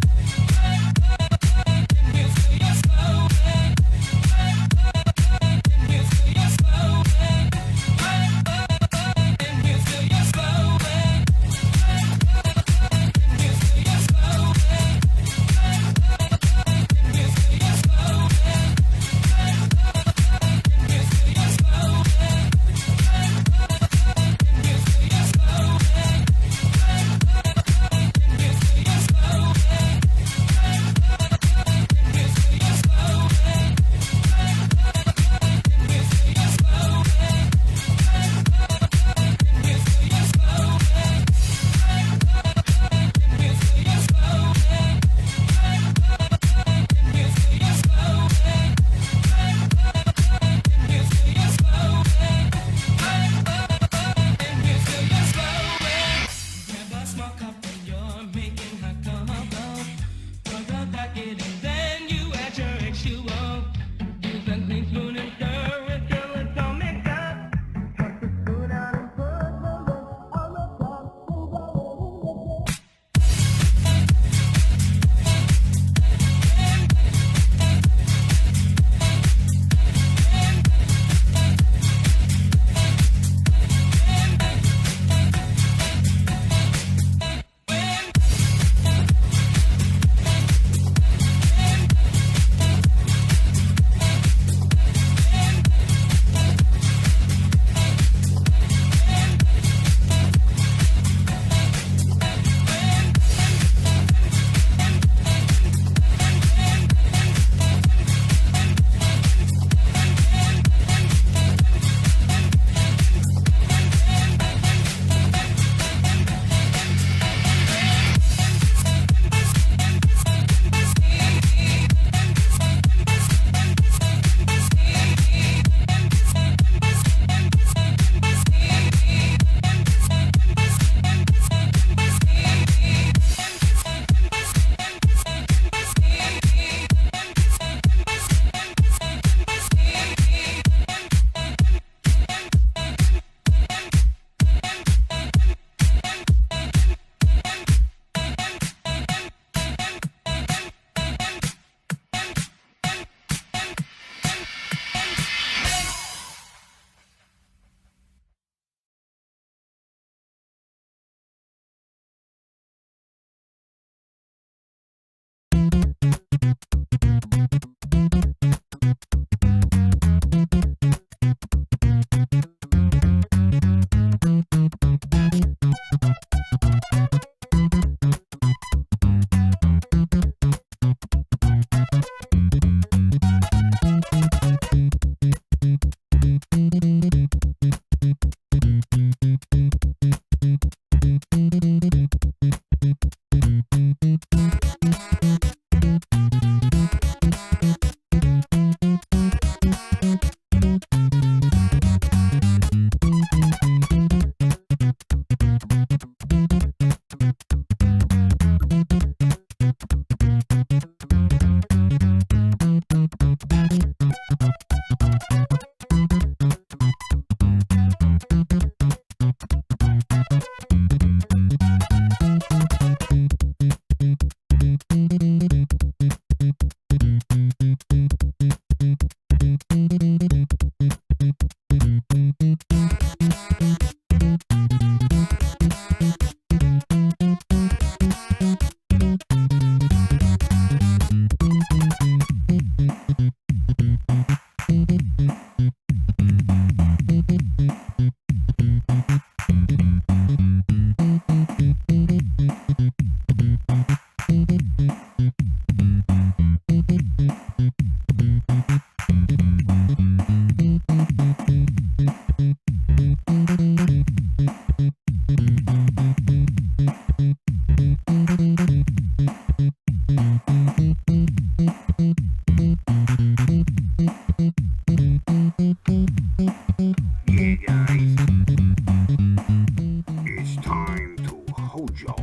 Hojo.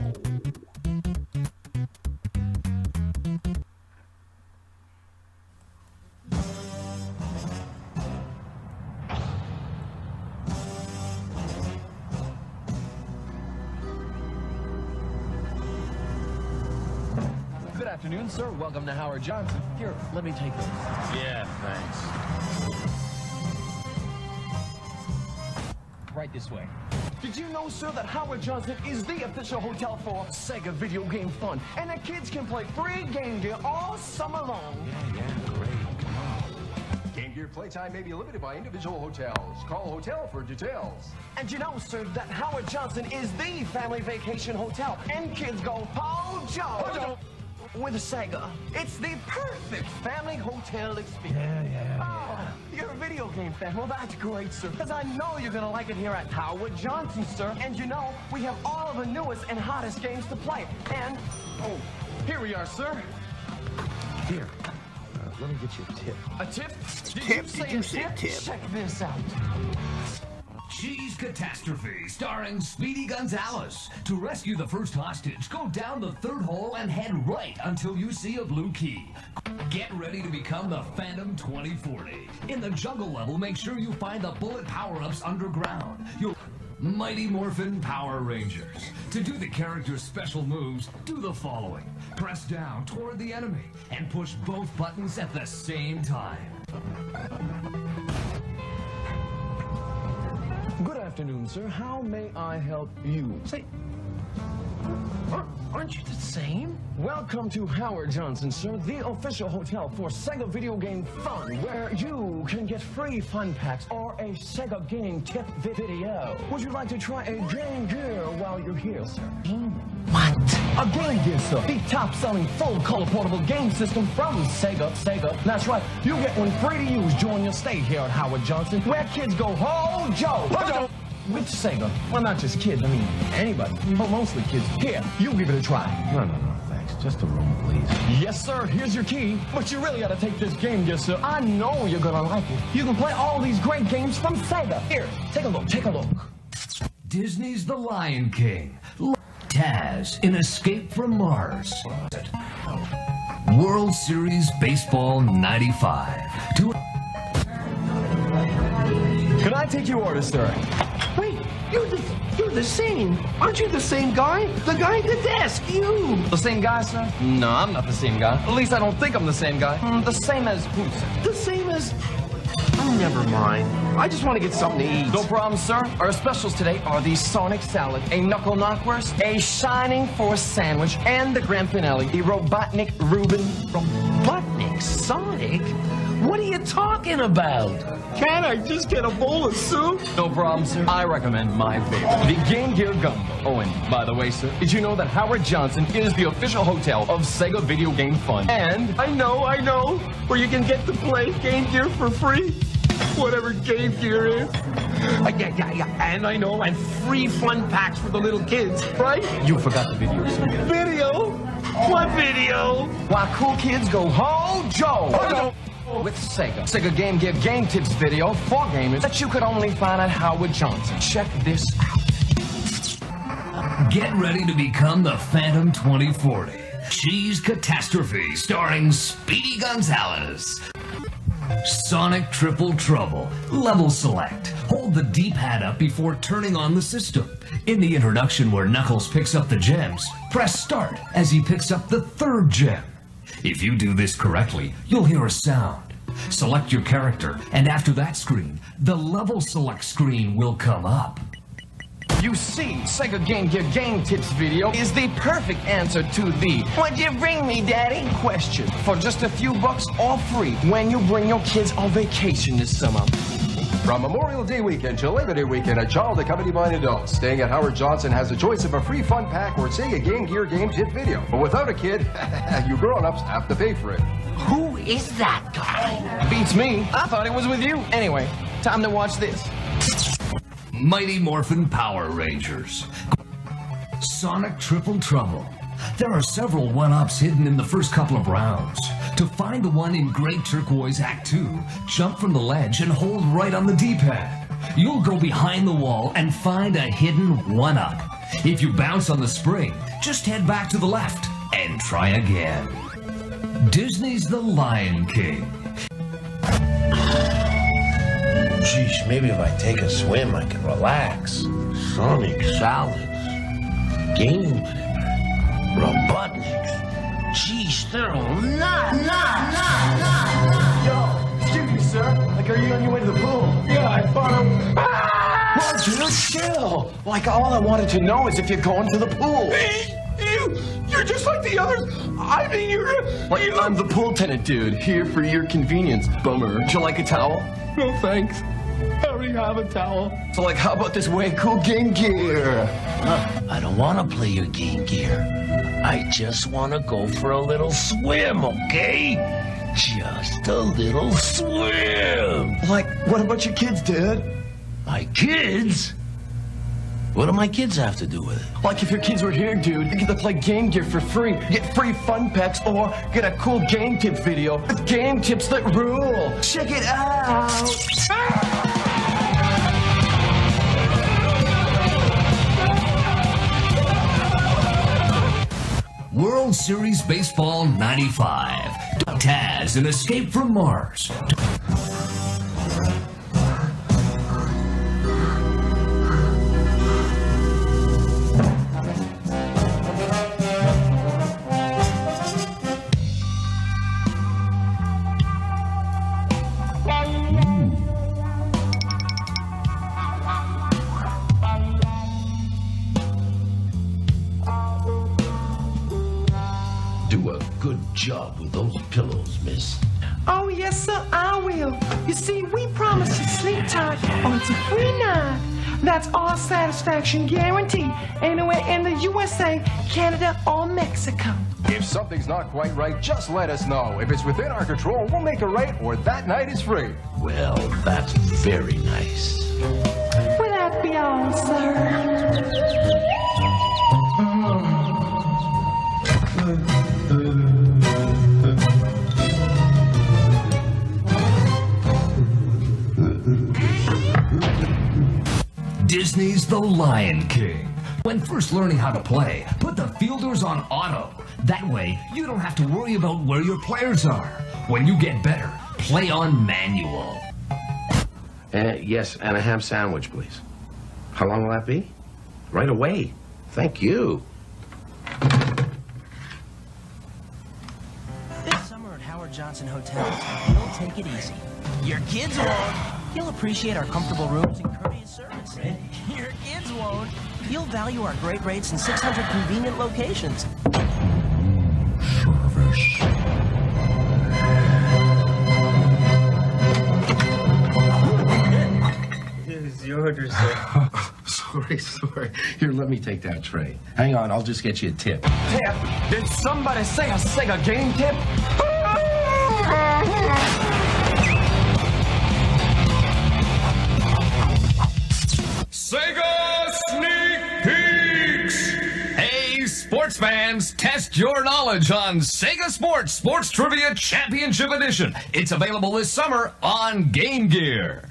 Good afternoon, sir. Welcome to Howard Johnson. Here, let me take this. Yeah, thanks. Right this way. Did you know, sir, that Howard Johnson is the official hotel for Sega Video Game Fun? And the kids can play free game gear all summer long. Yeah, great. Come on. Game Gear playtime may be limited by individual hotels. Call hotel for details. And you know, sir, that Howard Johnson is the family vacation hotel. And kids go, Hojo! With Sega. It's the perfect family hotel experience. Oh, you're a video game fan. Well, that's great, sir. Because I know you're going to like it here at Howard Johnson, sir. And you know, we have all of the newest and hottest games to play. And, oh, here we are, sir. Here. Let me get you a tip. A tip? Tip? Did you say tip? Check this out. Cheese Catastrophe, starring Speedy Gonzales. To rescue the first hostage, go down the third hole and head right until you see a blue key. Get ready to become the Phantom 2040. In the jungle level, make sure you find the bullet power-ups underground. Your Mighty Morphin Power Rangers. To do the character's special moves, do the following. Press down toward the enemy and push both buttons at the same time. Good afternoon, sir. How may I help you? Say, aren't you the same? Welcome to Howard Johnson, sir, the official hotel for Sega Video Game Fun, where you can get free fun packs or a Sega game tip video. Would you like to try a Game Gear while you're here, sir? What? A Game Gear, sir. The top-selling full-color portable game system from Sega. That's right. You get one free to use during your stay here at Howard Johnson, where kids go, Hojo! With Sega. Well, not just kids. I mean, anybody. But mostly kids. Here, you give it a try. No, thanks. Just a room, please. Yes, sir. Here's your key. But you really ought to take this Game Gear, sir. I know you're gonna like it. You can play all these great games from Sega. Here, take a look. Disney's The Lion King. Taz in Escape from Mars. World Series Baseball 95. Can I take your order, sir? Wait, you're the same. Aren't you the same guy? The guy at the desk, you. The same guy, sir? No, I'm not the same guy. At least I don't think I'm the same guy. The same as who, sir? The same as... Oh, never mind. I just want to get something to eat. No problem, sir. Our specials today are the Sonic Salad, a Knuckle Knockwurst, a Shining Force Sandwich, and the grand finale, the Robotnik Reuben. Robotnik? Sonic? What are you talking about? Can't I just get a bowl of soup? No problem, sir. I recommend my favorite, the Game Gear Gumbo. Oh, and by the way, sir, did you know that Howard Johnson is the official hotel of Sega Video Game Fun? And I know, where you can get to play Game Gear for free. Whatever Game Gear is. Yeah. And I know, and free fun packs for the little kids, right? You forgot the video, sir. Video? What video? While cool kids go, Hojo! With Sega. Sega Game Gear Game Tips video for gamers that you could only find at Howard Johnson. Check this out. Get ready to become the Phantom 2040. Cheese Catastrophe, starring Speedy Gonzales. Sonic Triple Trouble. Level select. Hold the D-pad up before turning on the system. In the introduction where Knuckles picks up the gems, press start as he picks up the third gem. If you do this correctly, you'll hear a sound. Select your character, and after that screen, the level select screen will come up. You see, Sega Game Gear Game Tips video is the perfect answer to the "What'd you bring me, Daddy?" question for just a few bucks or free when you bring your kids on vacation this summer. From Memorial Day weekend to Labor Day weekend, a child accompanied by an adult staying at Howard Johnson has a choice of a free fun pack or Sega Game Gear Game Tip video. But without a kid, you grown-ups have to pay for it. Who is that guy? Beats me. I thought it was with you. Anyway, time to watch this. Mighty Morphin Power Rangers. Sonic Triple Trouble. There are several one-ups hidden in the first couple of rounds. To find the one in Great Turquoise Act 2, jump from the ledge and hold right on the D-pad. You'll go behind the wall and find a hidden one-up. If you bounce on the spring, just head back to the left and try again. Disney's The Lion King. Geez, maybe if I take a swim, I can relax. Sonic salads, game, Robotniks. Geez, they're all Yo, excuse me, sir. Like, are you on your way to the pool? Yeah, I thought I was... Well, dude, chill. Like, all I wanted to know is if you're going to the pool. You're just like the others. I mean, Like, I'm the pool tenant, dude. Here for your convenience. Bummer. Would you like a towel? No, thanks. I already have a towel. So, like, how about this way cool game gear? I don't want to play your Game Gear. I just want to go for a little swim, okay? Just a little swim. Like, what about your kids, dude? My kids? What do my kids have to do with it? Like, if your kids were here, dude, you get to play Game Gear for free, get free fun packs, or get a cool game tip video with game tips that rule. Check it out. World Series Baseball 95. Taz, an escape from Mars. Do a good job with those pillows, miss. Oh, yes, sir, I will. You see, we promise to sleep tight or it's a free night. That's our satisfaction guarantee. Anywhere in the USA, Canada, or Mexico. If something's not quite right, just let us know. If it's within our control, we'll make it right, or that night is free. Well, that's very nice. Will that be all, sir? Disney's The Lion King. When first learning how to play, put the fielders on auto. That way, you don't have to worry about where your players are. When you get better, play on manual. Yes, and a ham sandwich, please. How long will that be? Right away. Thank you. This summer at Howard Johnson Hotel, we'll take it easy. Your kids won't. He'll appreciate our comfortable rooms and courteous service. Your kids won't. He'll value our great rates and 600 convenient locations. Service. Here's your order, sir. Sorry. Here, let me take that tray. Hang on, I'll just get you a tip. Tip? Did somebody say a Sega game tip? Sega Sneak Peeks! Hey, sports fans, test your knowledge on Sega Sports Trivia Championship Edition. It's available this summer on Game Gear.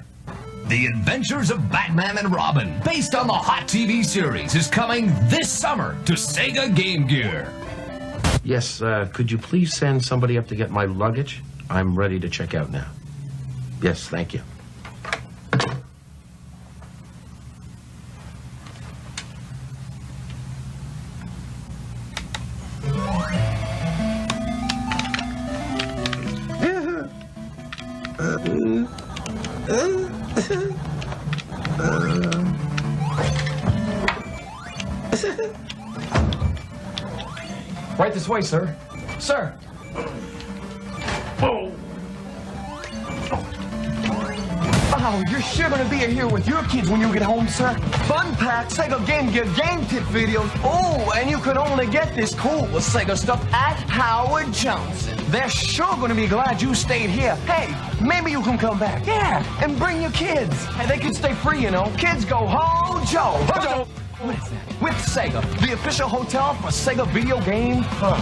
The Adventures of Batman and Robin, based on the hot TV series, is coming this summer to Sega Game Gear. Yes, could you please send somebody up to get my luggage? I'm ready to check out now. Yes, thank you. Right this way, sir. Sir. Oh, you're sure gonna be here with your kids when you get home, sir? Fun pack, Sega Game Gear game tip videos. Oh, and you can only get this cool Sega stuff at Howard Johnson. They're sure gonna be glad you stayed here. Hey, maybe you can come back. Yeah, and bring your kids. Hey, they can stay free, you know. Kids go Hojo. Hojo. What is that? With Sega, the official hotel for Sega video game fun.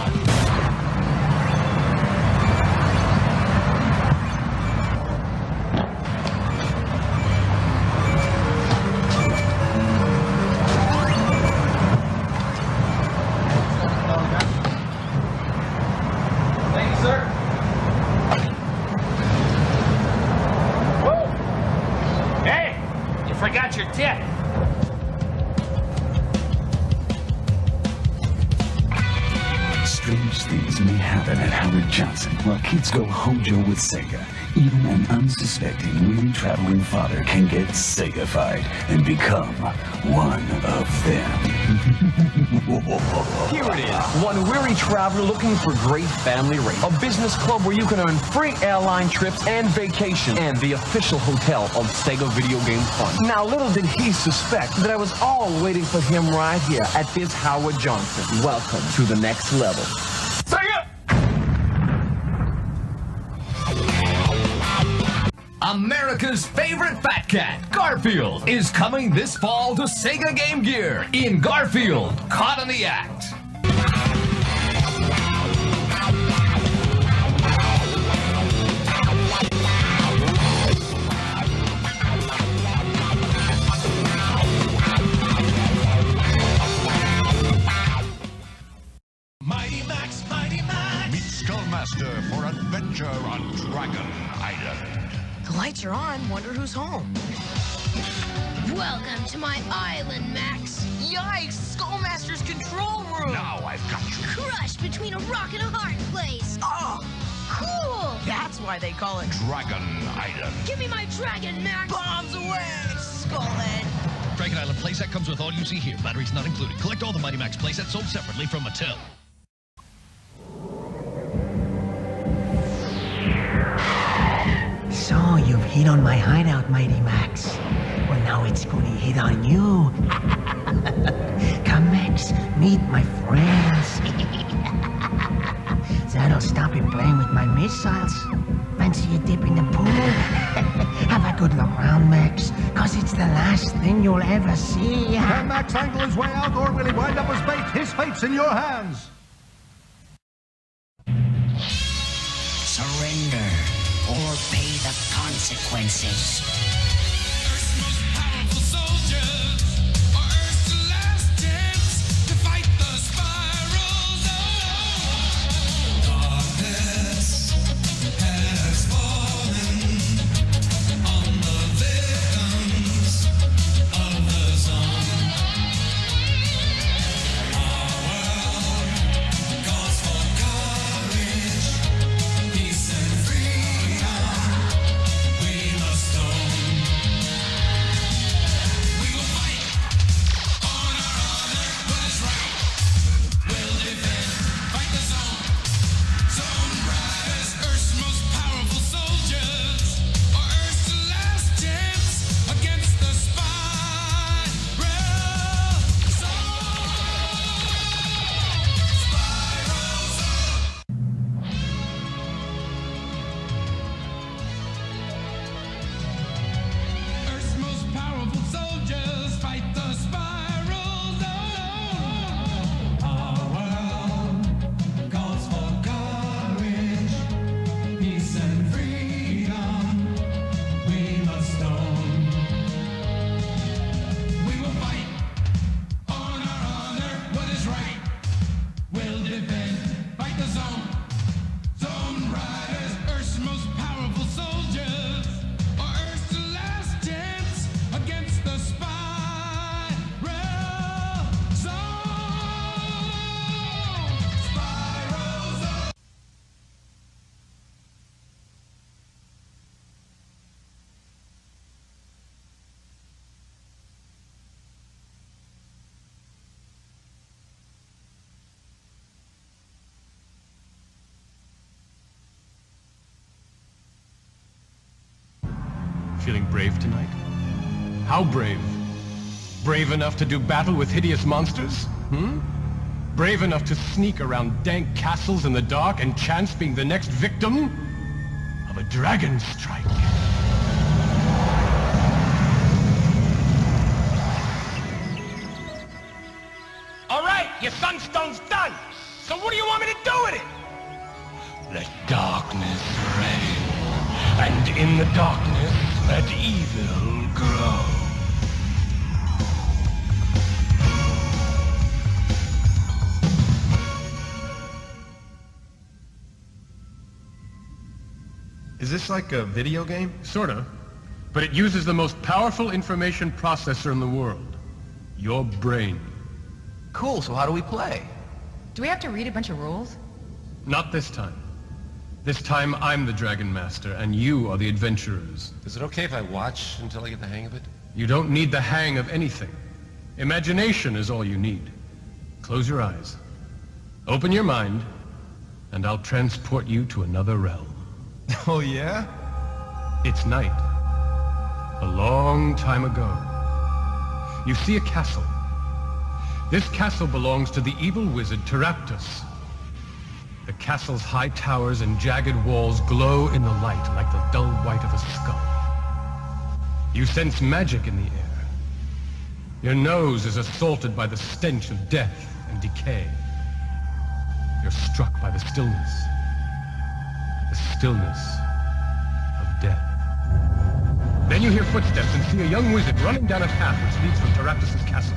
Strange things may happen at Howard Johnson while kids go hojo with Sega. Even an unsuspecting, weary traveling father can get Sega-fied and become one of them. Here it is, one weary traveler looking for great family rates. A business club where you can earn free airline trips and vacation, and the official hotel of Sega Video Game Fun. Now, little did he suspect that I was all waiting for him right here at this Howard Johnson. Welcome to the next level. Sega! America's favorite fat cat, Garfield, is coming this fall to Sega Game Gear in Garfield, Caught in the Act. Mighty Max, Mighty Max! Meet Skullmaster for adventure on Dragon Island. The lights are on. Wonder who's home. Welcome to my island, Max. Yikes! Skullmaster's control room! Now I've got you. Crushed between a rock and a hard place. Oh! Cool! That's why they call it Dragon Island. Give me my dragon, Max! Bombs away, Skullhead! Dragon Island playset comes with all you see here. Batteries not included. Collect all the Mighty Max playsets sold separately from Mattel. So, you've hit on my hideout, Mighty Max. Well, now it's gonna hit on you. Come, Max, meet my friends. That'll stop him playing with my missiles. Fancy a dip in the pool? Have a good look round, Max, cause it's the last thing you'll ever see. Can Max angle his way out, or will he wind up as bait? His fate's in your hands. Surrender or pay the consequences. Earth's most powerful soldiers are Earth's last chance to fight the spirals of darkness has fallen on the victims of the sun. Our world calls for courage, peace and freedom. We must own. We will fight on our honor, what is right. We'll defend, fight the zone. Zone riders, Earth's most powerful soldiers, are Earth's last chance against the spiral Earth's most powerful soldiers fight the spiral zone. Our world calls for courage, peace and freedom. We must own. We will fight on our honor, what is right. We'll defend, fight the zone. Zone riders, Earth's most powerful soldiers, are Earth's last chance against the spiral zone. Spiral zone. Feeling brave tonight? How brave? Brave enough to do battle with hideous monsters? Brave enough to sneak around dank castles in the dark and chance being the next victim of a dragon strike? All right, your sunstone's done. So what do you want me to do with it? Let darkness reign, and in the darkness let evil grow. Is this like a video game? Sorta. But it uses the most powerful information processor in the world. Your brain. Cool, so how do we play? Do we have to read a bunch of rules? Not this time. This time I'm the Dragon Master, and you are the adventurers. Is it okay if I watch until I get the hang of it? You don't need the hang of anything. Imagination is all you need. Close your eyes. Open your mind, and I'll transport you to another realm. Oh, yeah? It's night. A long time ago. You see a castle. This castle belongs to the evil wizard Teraptus. The castle's high towers and jagged walls glow in the light like the dull white of a skull. You sense magic in the air. Your nose is assaulted by the stench of death and decay. You're struck by the stillness. The stillness of death. Then you hear footsteps and see a young wizard running down a path which leads from Teraptus' castle.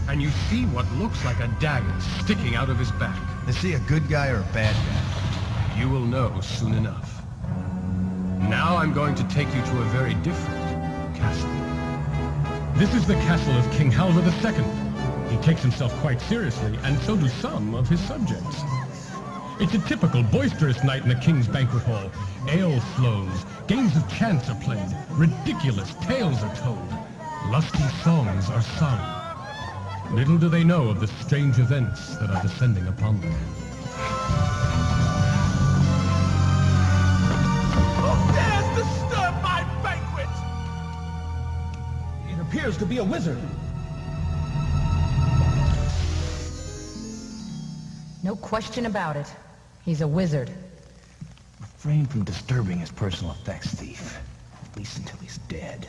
And you see what looks like a dagger sticking out of his back. Is he a good guy or a bad guy? You will know soon enough. Now I'm going to take you to a very different castle. This is the castle of King Halva II. He takes himself quite seriously, and so do some of his subjects. It's a typical boisterous night in the king's banquet hall. Ale flows, games of chance are played, ridiculous tales are told, lusty songs are sung. Little do they know of the strange events that are descending upon them. Who dares disturb my banquet? It appears to be a wizard. No question about it. He's a wizard. Refrain from disturbing his personal effects, thief. At least until he's dead.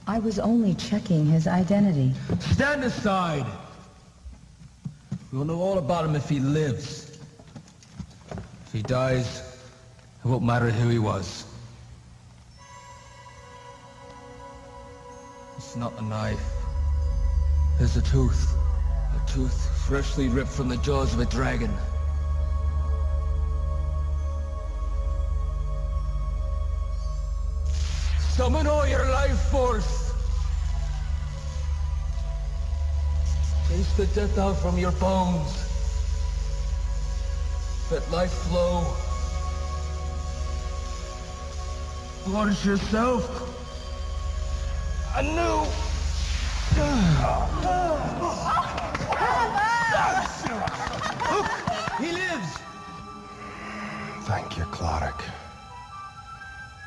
I was only checking his identity. Stand aside. We'll know all about him if he lives. If he dies, it won't matter who he was. It's not a knife. It's a tooth. A tooth freshly ripped from the jaws of a dragon. Summon all your life force! Chase the death out from your bones. Let life flow. Forge yourself anew. Look, he lives! Thank you, Cloric.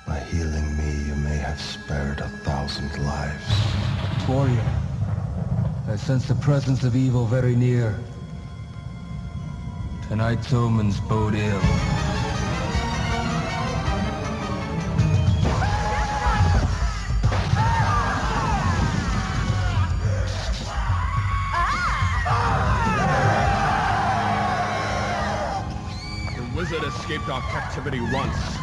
By healing me, you may have spared 1,000 lives. Warrior, I sense the presence of evil very near. Tonight's omens bode ill. The wizard escaped our captivity once.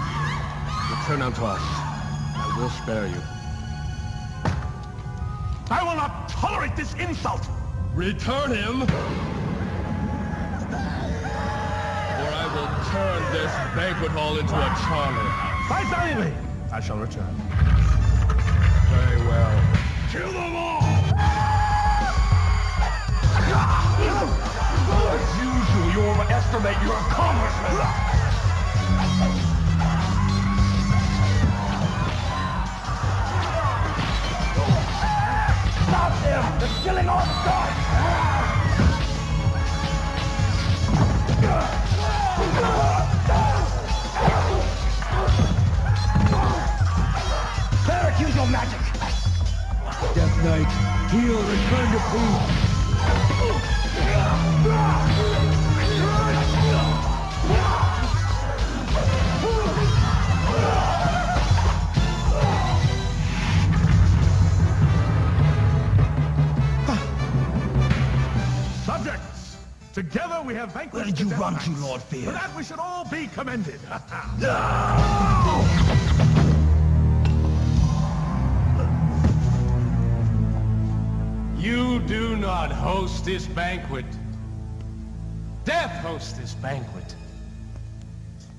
Return unto us. I will spare you. I will not tolerate this insult! Return him! Or I will turn this banquet hall into a charnel house. Fight valiantly! I shall return. Very well. Kill them all! As usual, you overestimate your accomplishments! Stop him! They're killing all the guards! Cleric, use your magic! Death Knight, heal, return to peace! Subjects, together we have vanquished. Where did you run to, Lord Fear? For that we should all be commended. host this banquet. Death hosts this banquet.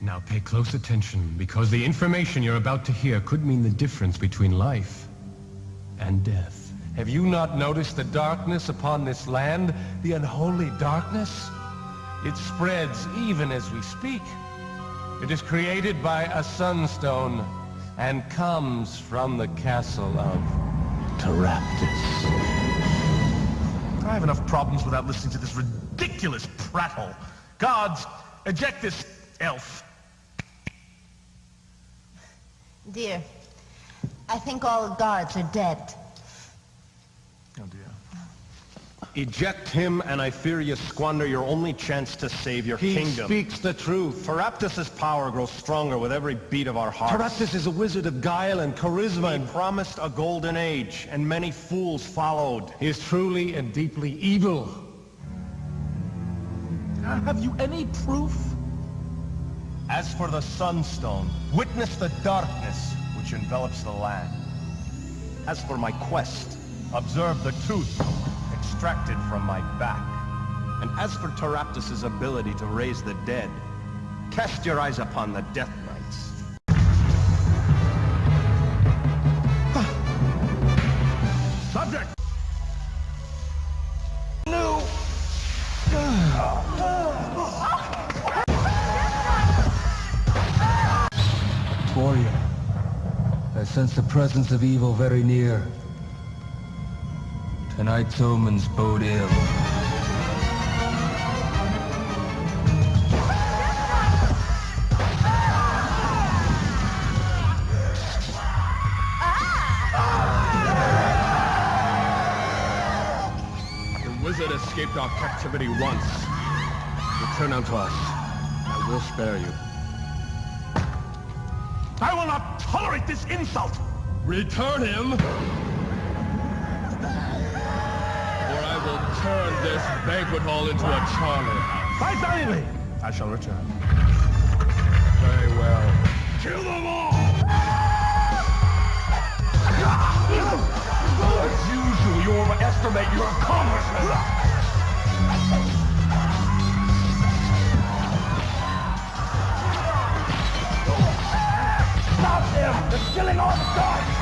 Now pay close attention, because the information you're about to hear could mean the difference between life and death. Have you not noticed the darkness upon this land? The unholy darkness? It spreads even as we speak. It is created by a sunstone and comes from the castle of Taraptus. I have enough problems without listening to this ridiculous prattle. Gods, eject this elf. Dear, I think all guards are dead. Oh dear. Eject him, and I fear you squander your only chance to save your kingdom. He speaks the truth. Taraptus' power grows stronger with every beat of our hearts. Taraptus is a wizard of guile and charisma. He promised a golden age, and many fools followed. He is truly and deeply evil. Have you any proof? As for the Sunstone, witness the darkness which envelops the land. As for my quest, observe the tooth extracted from my back. And as for Taraptus' ability to raise the dead, cast your eyes upon the Death Knights. Subject! No! Warrior, I sense the presence of evil very near. Tonight's omens bode ill. The wizard escaped our captivity once. Return unto us. I will spare you. I will not tolerate this insult! Return him! Or I will turn this banquet hall into a charnel house. Fight valiantly! I shall return. Very well. Kill them all! As usual, you overestimate your accomplishments! Stop him! They're killing all the guards!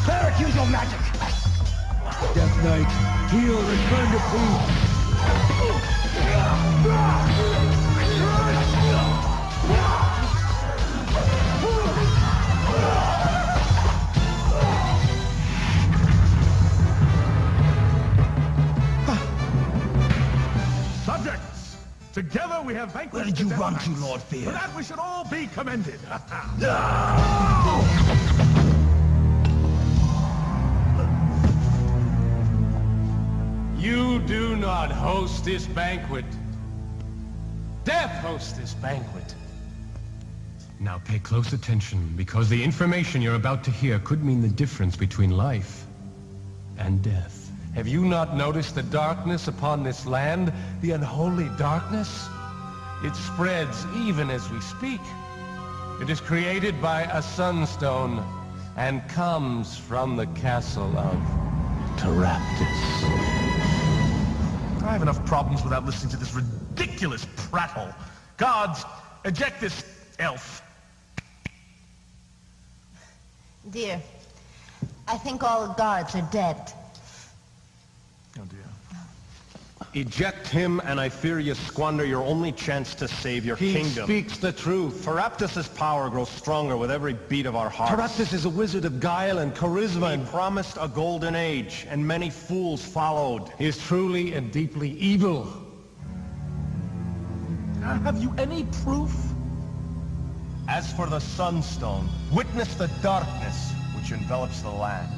Cleric, use your magic! Death Knight, heal, return to peace. Subjects, together we have vanquished. Where did you the Death run to, Knights. Lord Fear? For that we should all be commended. You do not host this banquet. Death hosts this banquet. Now pay close attention, because the information you're about to hear could mean the difference between life and death. Have you not noticed the darkness upon this land? The unholy darkness? It spreads even as we speak. It is created by a sunstone and comes from the castle of Taraptus. I have enough problems without listening to this ridiculous prattle. Gods, eject this elf. Dear, I think all guards are dead. Oh dear. Eject him, and I fear you squander your only chance to save your kingdom. He speaks the truth. Taraptus' power grows stronger with every beat of our hearts. Taraptus is a wizard of guile and charisma. He promised a golden age, and many fools followed. He is truly and deeply evil. Have you any proof? As for the Sunstone, witness the darkness which envelops the land.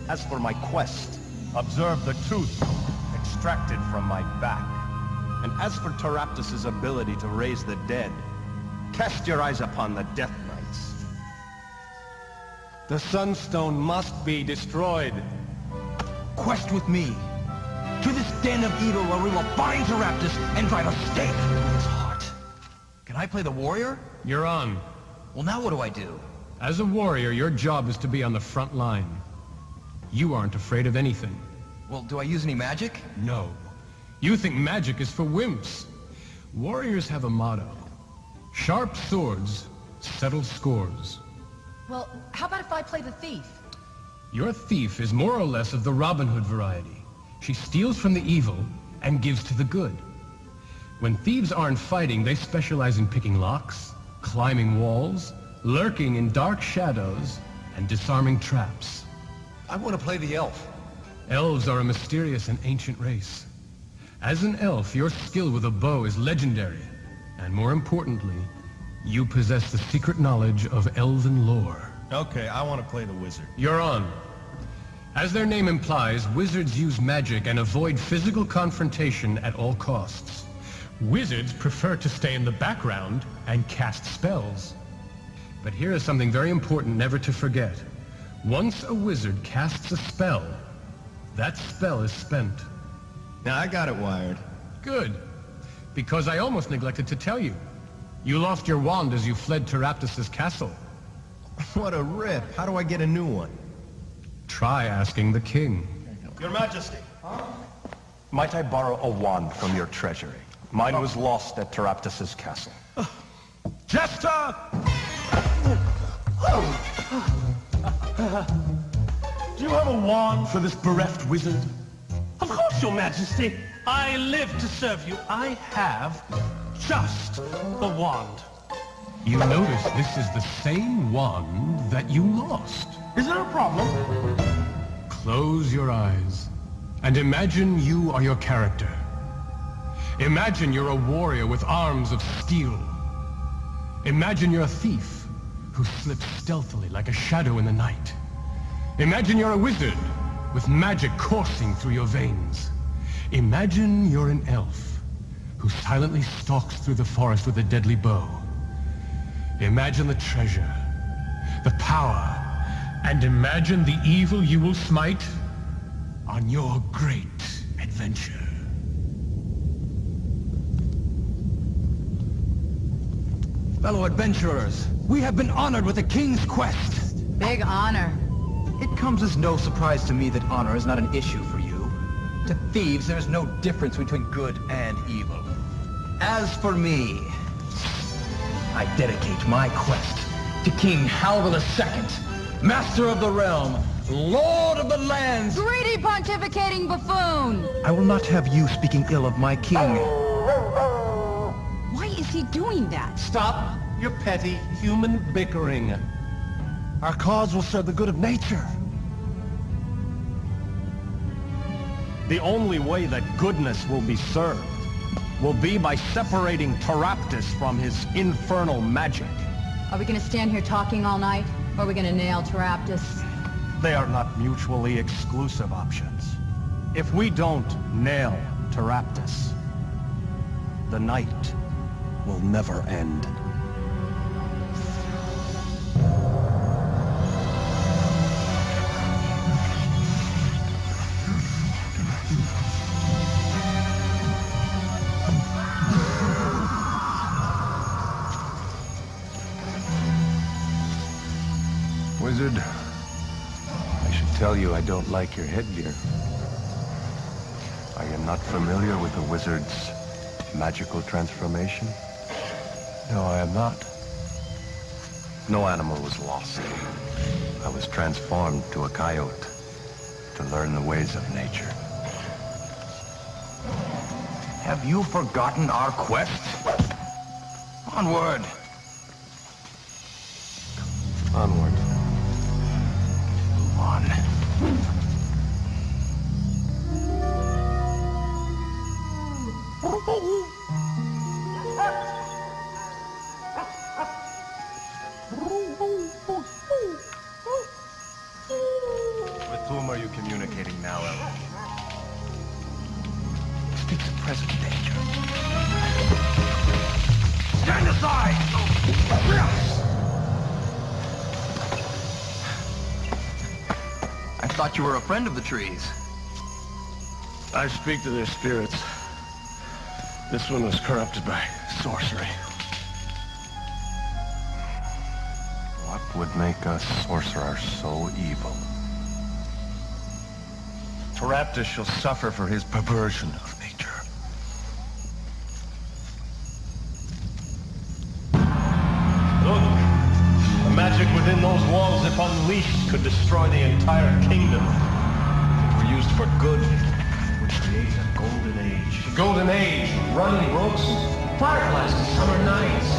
As for my quest, observe the tooth extracted from my back. And as for Taraptus' ability to raise the dead, cast your eyes upon the Death Knights. The Sunstone must be destroyed. Quest with me. To this den of evil where we will bind Taraptus and drive a stake through his heart. Can I play the warrior? You're on. Well, now what do I do? As a warrior, your job is to be on the front line. You aren't afraid of anything. Well, do I use any magic? No. You think magic is for wimps. Warriors have a motto. Sharp swords settle scores. Well, how about if I play the thief? Your thief is more or less of the Robin Hood variety. She steals from the evil and gives to the good. When thieves aren't fighting, they specialize in picking locks, climbing walls, lurking in dark shadows, and disarming traps. I want to play the elf. Elves are a mysterious and ancient race. As an elf, your skill with a bow is legendary. And more importantly, you possess the secret knowledge of elven lore. Okay, I want to play the wizard. You're on. As their name implies, wizards use magic and avoid physical confrontation at all costs. Wizards prefer to stay in the background and cast spells. But here is something very important never to forget. Once a wizard casts a spell, that spell is spent. Now, I got it wired. Good. Because I almost neglected to tell you. You lost your wand as you fled to Raptus's castle. What a rip. How do I get a new one? Try asking the king. Your Majesty. Might I borrow a wand from your treasury? Mine was lost at Teraptus's castle. Jester! Do you have a wand for this bereft wizard? Of course, Your Majesty. I live to serve you. I have just the wand. You notice this is the same wand that you lost. Is there a problem? Close your eyes and imagine you are your character. Imagine you're a warrior with arms of steel. Imagine you're a thief who slips stealthily like a shadow in the night. Imagine you're a wizard with magic coursing through your veins. Imagine you're an elf who silently stalks through the forest with a deadly bow. Imagine the treasure, the power, and imagine the evil you will smite on your great adventure. Fellow adventurers, we have been honored with the king's quest. Big honor. It comes as no surprise to me that honor is not an issue for you. To thieves, there's no difference between good and evil. As for me, I dedicate my quest to King Halvor II, Master of the Realm, Lord of the Lands. Greedy pontificating buffoon! I will not have you speaking ill of my king. Why is he doing that? Stop your petty human bickering. Our cause will serve the good of nature. The only way that goodness will be served will be by separating Teraptus from his infernal magic. Are we gonna stand here talking all night? Or are we gonna nail Teraptus? They are not mutually exclusive options. If we don't nail Teraptus, the night will never end. Wizard, I should tell you I don't like your headgear. Are you not familiar with the wizard's magical transformation? No, I am not. No animal was lost. I was transformed to a coyote to learn the ways of nature. Have you forgotten our quest? Onward! Onward. Move on. With whom are you communicating now, Ellen? Speaks of present danger. Stand aside! I thought you were a friend of the trees. I speak to their spirits. This one was corrupted by sorcery. would make us sorcerers so evil? Taraptus shall suffer for his perversion of nature. Look! The magic within those walls, if unleashed, could destroy the entire kingdom. If it were used for good, it would create a golden age. A golden age, running brooks, fireflies and summer nights.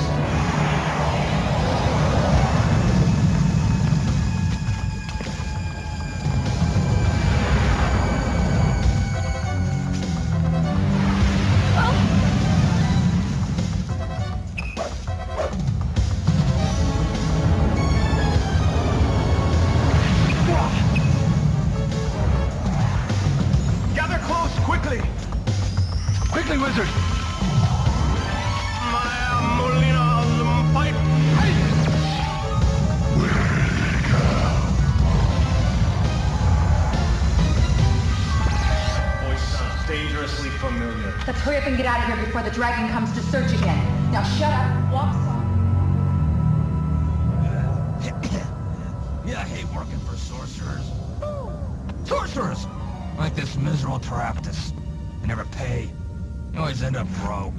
Let's hurry up and get out of here before the dragon comes to search again. Now shut up, walk soft. Yeah, I hate working for sorcerers. Sorcerers! Like this miserable Taraptus. They never pay. They always end up broke.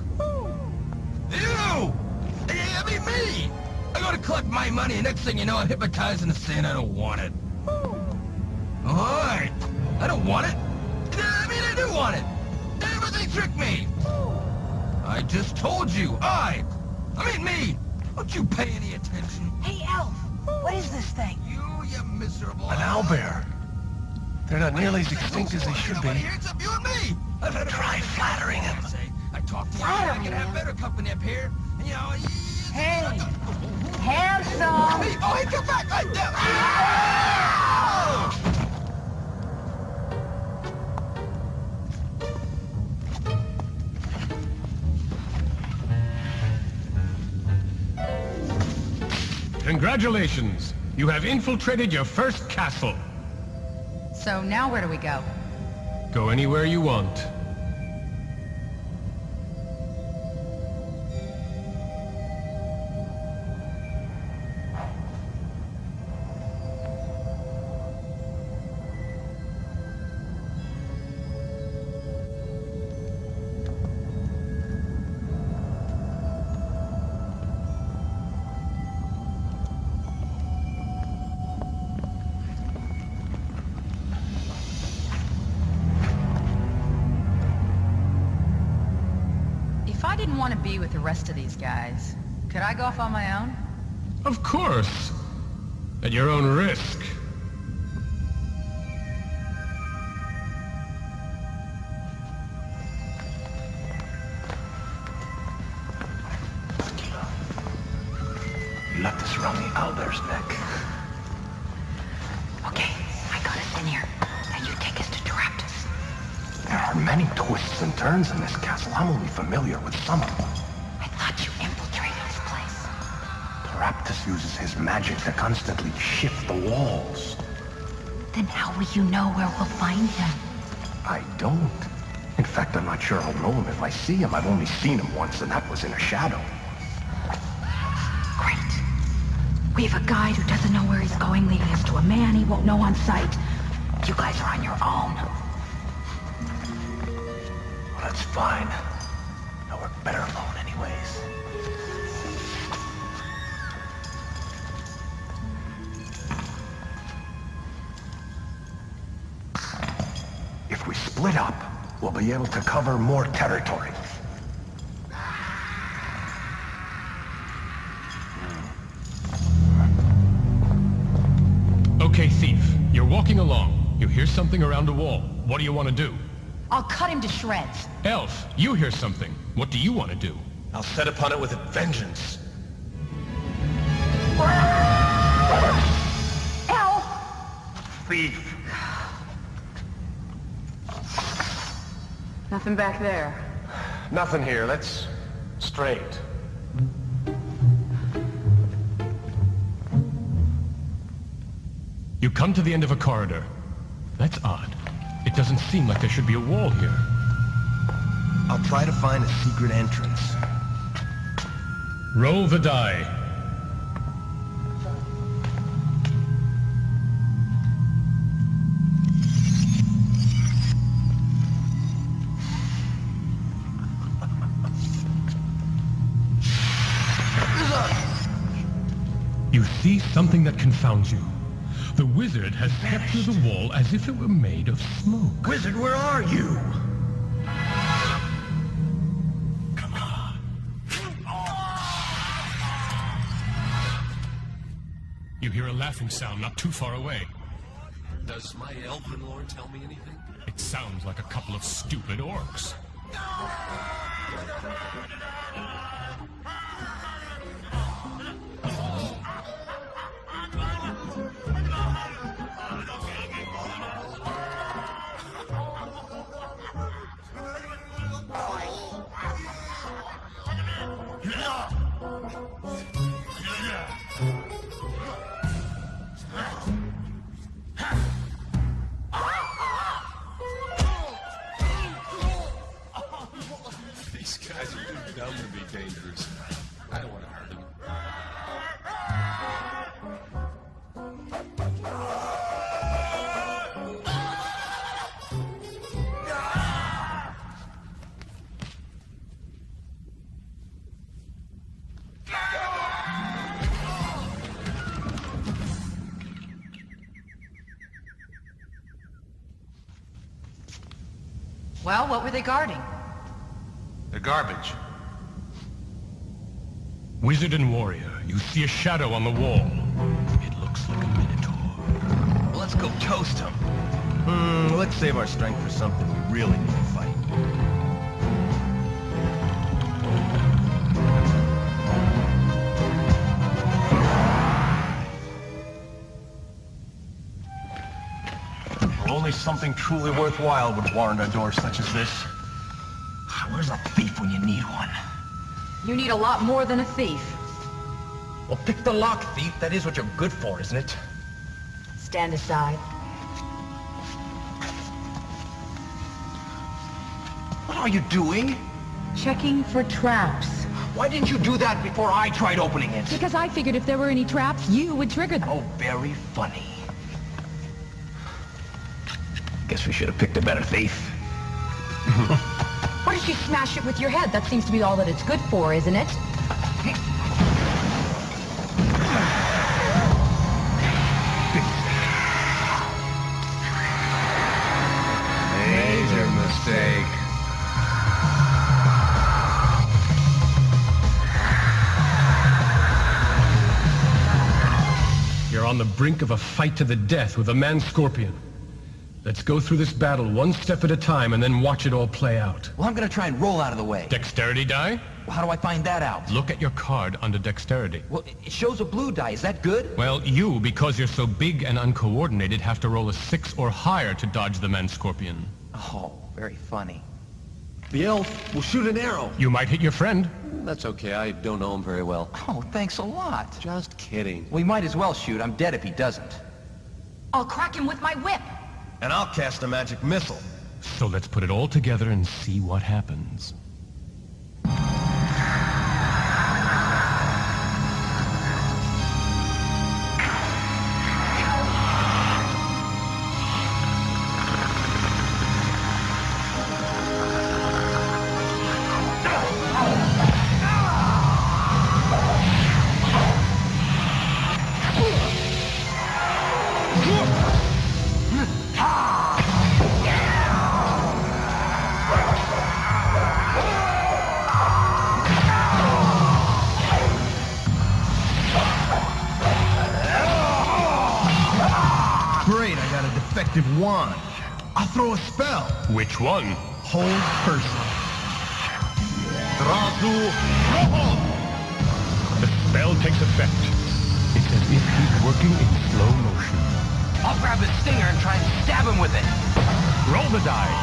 You! I mean me! I go to collect my money and next thing you know I'm hypnotized into saying I don't want it. Alright! I don't want it! I mean I do want it! But they tricked me! I just told you, I mean me! Don't you pay any attention? Hey, Elf! What is this thing? You miserable... An owlbear. They're not nearly as extinct as they should be. It's up you and me! Try flattering him. I talk to you, I can have better company up here. And, you know... Hey! Handsome! Hey, oh, hey, come back! Congratulations! You have infiltrated your first castle. So now where do we go? Go anywhere you want. If I didn't want to be with the rest of these guys, could I go off on my own? Of course. At your own risk. You left this around the owlbear's neck. Okay, I got us in here. Now you take us to Taraptus. There are many twists and turns in this castle. I'm only familiar with some of them. I thought you infiltrated this place. Taraptus uses his magic to constantly shift the walls. Then how will you know where we'll find him? I don't. In fact, I'm not sure I'll know him if I see him. I've only seen him once, and that was in a shadow. Great. We have a guide who doesn't know where he's going, leading us to a man he won't know on sight. You guys are on your own. Well, that's fine. I'll work better alone anyways. If we split up, we'll be able to cover more territory. Okay, thief. You're walking along. You hear something around a wall. What do you want to do? I'll cut him to shreds. Elf, you hear something. What do you want to do? I'll set upon it with a vengeance. Elf! Thief. Nothing back there. Nothing here. Let's straight. You come to the end of a corridor. That's odd. It doesn't seem like there should be a wall here. I'll try to find a secret entrance. Roll the die. see something that confounds you. The wizard has stepped through the wall as if it were made of smoke. Wizard, where are you? You hear a laughing sound not too far away. Does my elven lore tell me anything? It sounds like a couple of stupid orcs. These guys are too dumb to be dangerous. I don't want to hurt them. Well, what were they guarding? They're garbage. Wizard and warrior, you see a shadow on the wall. It looks like a minotaur. Let's go toast him. Let's save our strength for something we really need to fight. Only something truly worthwhile would warrant a door such as this. Where's a thief when you need one? You need a lot more than a thief. Well, pick the lock, thief. That is what you're good for, isn't it? Stand aside. What are you doing? Checking for traps. Why didn't you do that before I tried opening it? Because I figured if there were any traps, you would trigger them. Oh, very funny. Guess we should have picked a better thief. Why don't you smash it with your head? That seems to be all that it's good for, isn't it? Major mistake. You're on the brink of a fight to the death with a man-scorpion. Let's go through this battle one step at a time and then watch it all play out. Well, I'm gonna try and roll out of the way. Dexterity die? Well, how do I find that out? Look at your card under dexterity. Well, it shows a blue die. Is that good? Well, you, because you're so big and uncoordinated, have to roll a 6 or higher to dodge the man-scorpion. Oh, very funny. The elf will shoot an arrow. You might hit your friend. That's okay. I don't know him very well. Oh, thanks a lot. Just kidding. We might as well shoot. I'm dead if he doesn't. I'll crack him with my whip. And I'll cast a magic missile. So let's put it all together and see what happens. Great, I got a defective wand. I'll throw a spell. Which one? Hold person. The spell takes effect. It's as if he's working in slow motion. I'll grab his stinger and try and stab him with it. Roll the die.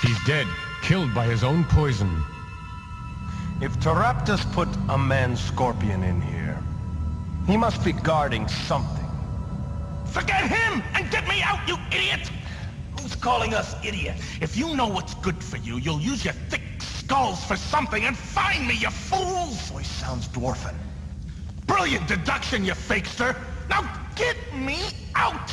He's dead, killed by his own poison. If Taraptus put a man-scorpion in here, he must be guarding something. Forget him and get me out, you idiot! Who's calling us idiots? If you know what's good for you, you'll use your thick skulls for something and find me, you fools! Voice sounds dwarfen. Brilliant deduction, you fakester! Now get me out!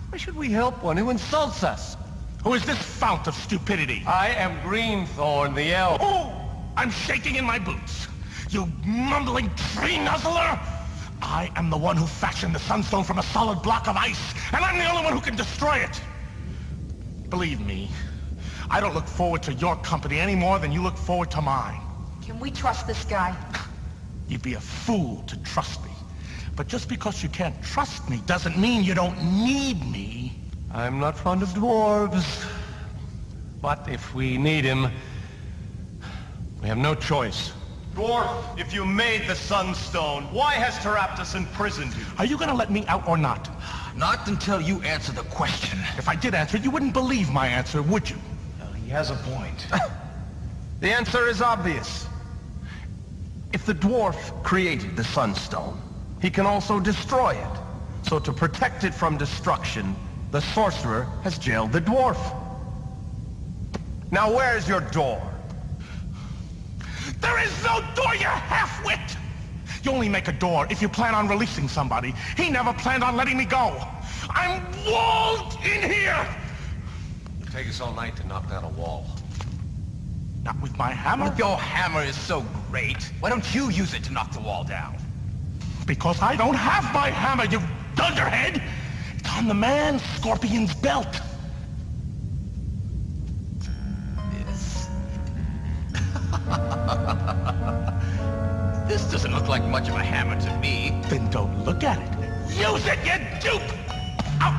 Why should we help one who insults us? Who is this fount of stupidity? I am Greenthorn, the elf. Oh! I'm shaking in my boots. You mumbling tree nuzzler! I am the one who fashioned the Sunstone from a solid block of ice, and I'm the only one who can destroy it. Believe me, I don't look forward to your company any more than you look forward to mine. Can we trust this guy? You'd be a fool to trust me. But just because you can't trust me doesn't mean you don't need me. I'm not fond of dwarves. But if we need him, we have no choice. Dwarf, if you made the Sunstone, why has Teraptus imprisoned you? Are you gonna let me out or not? Not until you answer the question. If I did answer it, you wouldn't believe my answer, would you? Well, he has a point. The answer is obvious. If the dwarf created the Sunstone, he can also destroy it. So to protect it from destruction, the sorcerer has jailed the dwarf. Now where's your door? There is no door, you half-wit! You only make a door if you plan on releasing somebody. He never planned on letting me go. I'm walled in here! It'll take us all night to knock down a wall. Not with my hammer? If your hammer is so great, why don't you use it to knock the wall down? Because I don't have my hammer, you dunderhead! It's on the man Scorpion's belt. This doesn't look like much of a hammer to me. Then don't look at it. Use it, you dupe! Ow.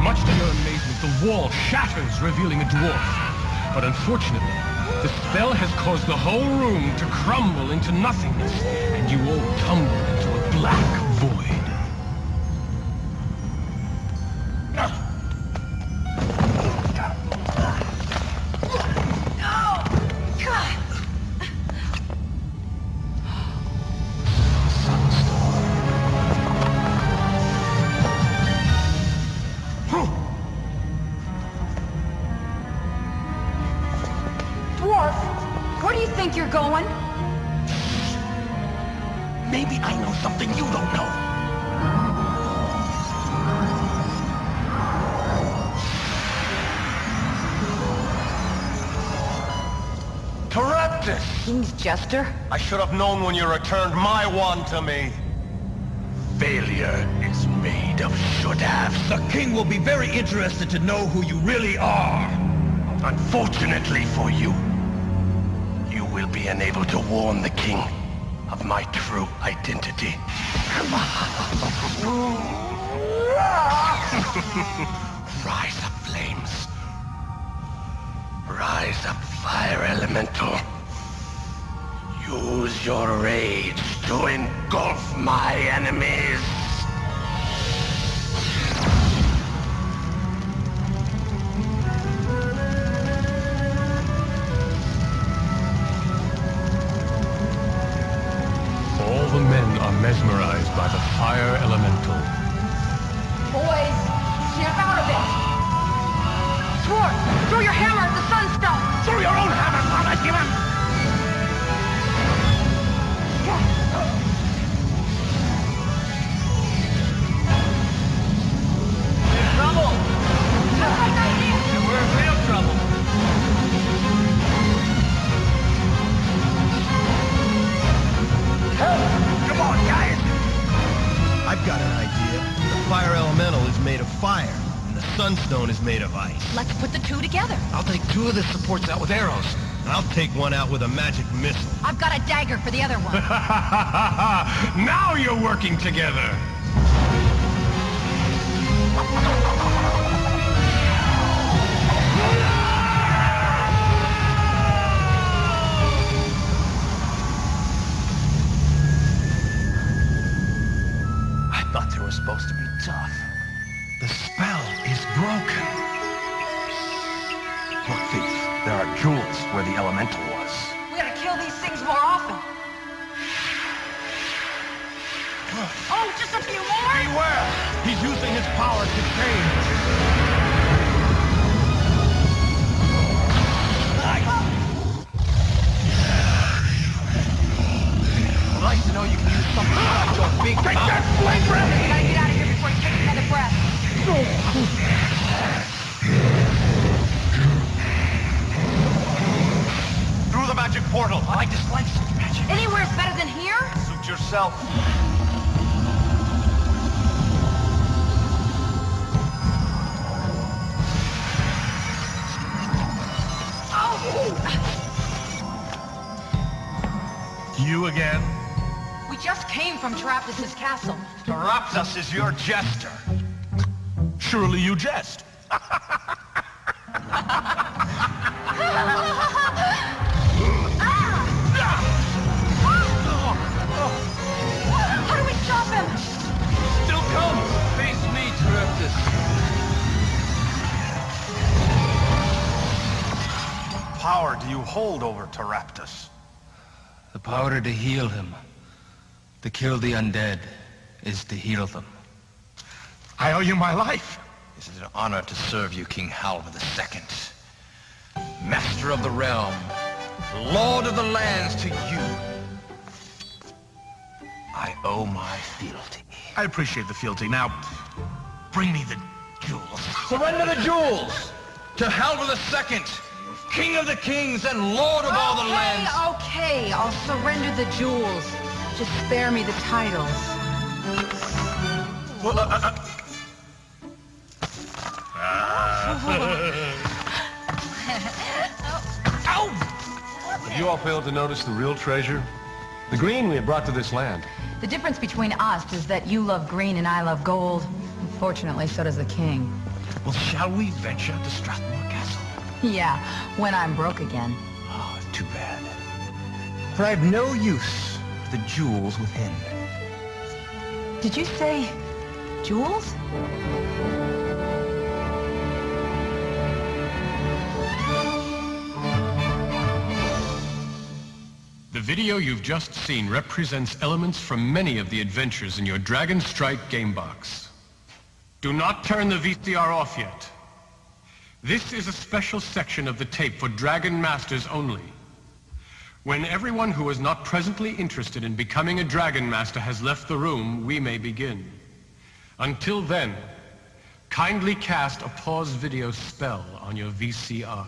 Much to your amazement, the wall shatters, revealing a dwarf. But unfortunately, the spell has caused the whole room to crumble into nothingness, and you all tumble into a black void. You're going? Maybe I know something you don't know. Teraptus! King's Jester? I should have known when you returned my wand to me. Failure is made of should-haves. The king will be very interested to know who you really are. Unfortunately for you, you will be unable to warn the king of my true identity. Rise up, flames. Rise up, fire elemental. Use your rage to engulf my enemies. All the men are mesmerized by the fire elemental. Boys, snap out of it! Dwarf, throw your hammer at the Sunstone! Throw your own hammer, Mama, give him! Trouble! We're in real trouble. Come on, guys! I've got an idea. The fire elemental is made of fire, and the Sunstone is made of ice. Let's put the two together. I'll take two of the supports out with arrows, and I'll take one out with a magic missile. I've got a dagger for the other one. Now you're working together! I thought they were supposed to be tough. The spell is broken. Look, thief, there are jewels where the elemental was. We gotta kill these things more often. Oh, just a few more? Beware! He's using his power to change. Nice to know you can use something like your big Take that flame breath! We gotta get out of here before he takes another breath. Through the magic portal. I like this light magic. Anywhere's better than here? Suit yourself. You again? We just came from Taraptus' castle. Taraptus is your jester. Surely you jest. How do we stop him? Still come! Face me, Taraptus. What power do you hold over Taraptus? The power to heal him, to kill the undead, is to heal them. I owe you my life. It is an honor to serve you, King Halvar II. Master of the realm, Lord of the lands, to you I owe my fealty. I appreciate the fealty. Now, bring me the jewels. Surrender the jewels to Halvar II, King of the kings and Lord of all the lands. Okay, I'll surrender the jewels. Just spare me the titles. Have you all failed to notice the real treasure? The green we had brought to this land. The difference between us is that you love green and I love gold. Unfortunately, so does the king. Well, shall we venture to Strathmore Castle? Yeah, when I'm broke again. Oh, too bad. For I have no use for the jewels within. Did you say jewels? The video you've just seen represents elements from many of the adventures in your Dragon Strike game box. Do not turn the VCR off yet. This is a special section of the tape for Dragon Masters only. When everyone who is not presently interested in becoming a Dragon Master has left the room, we may begin. Until then, kindly cast a pause video spell on your VCR.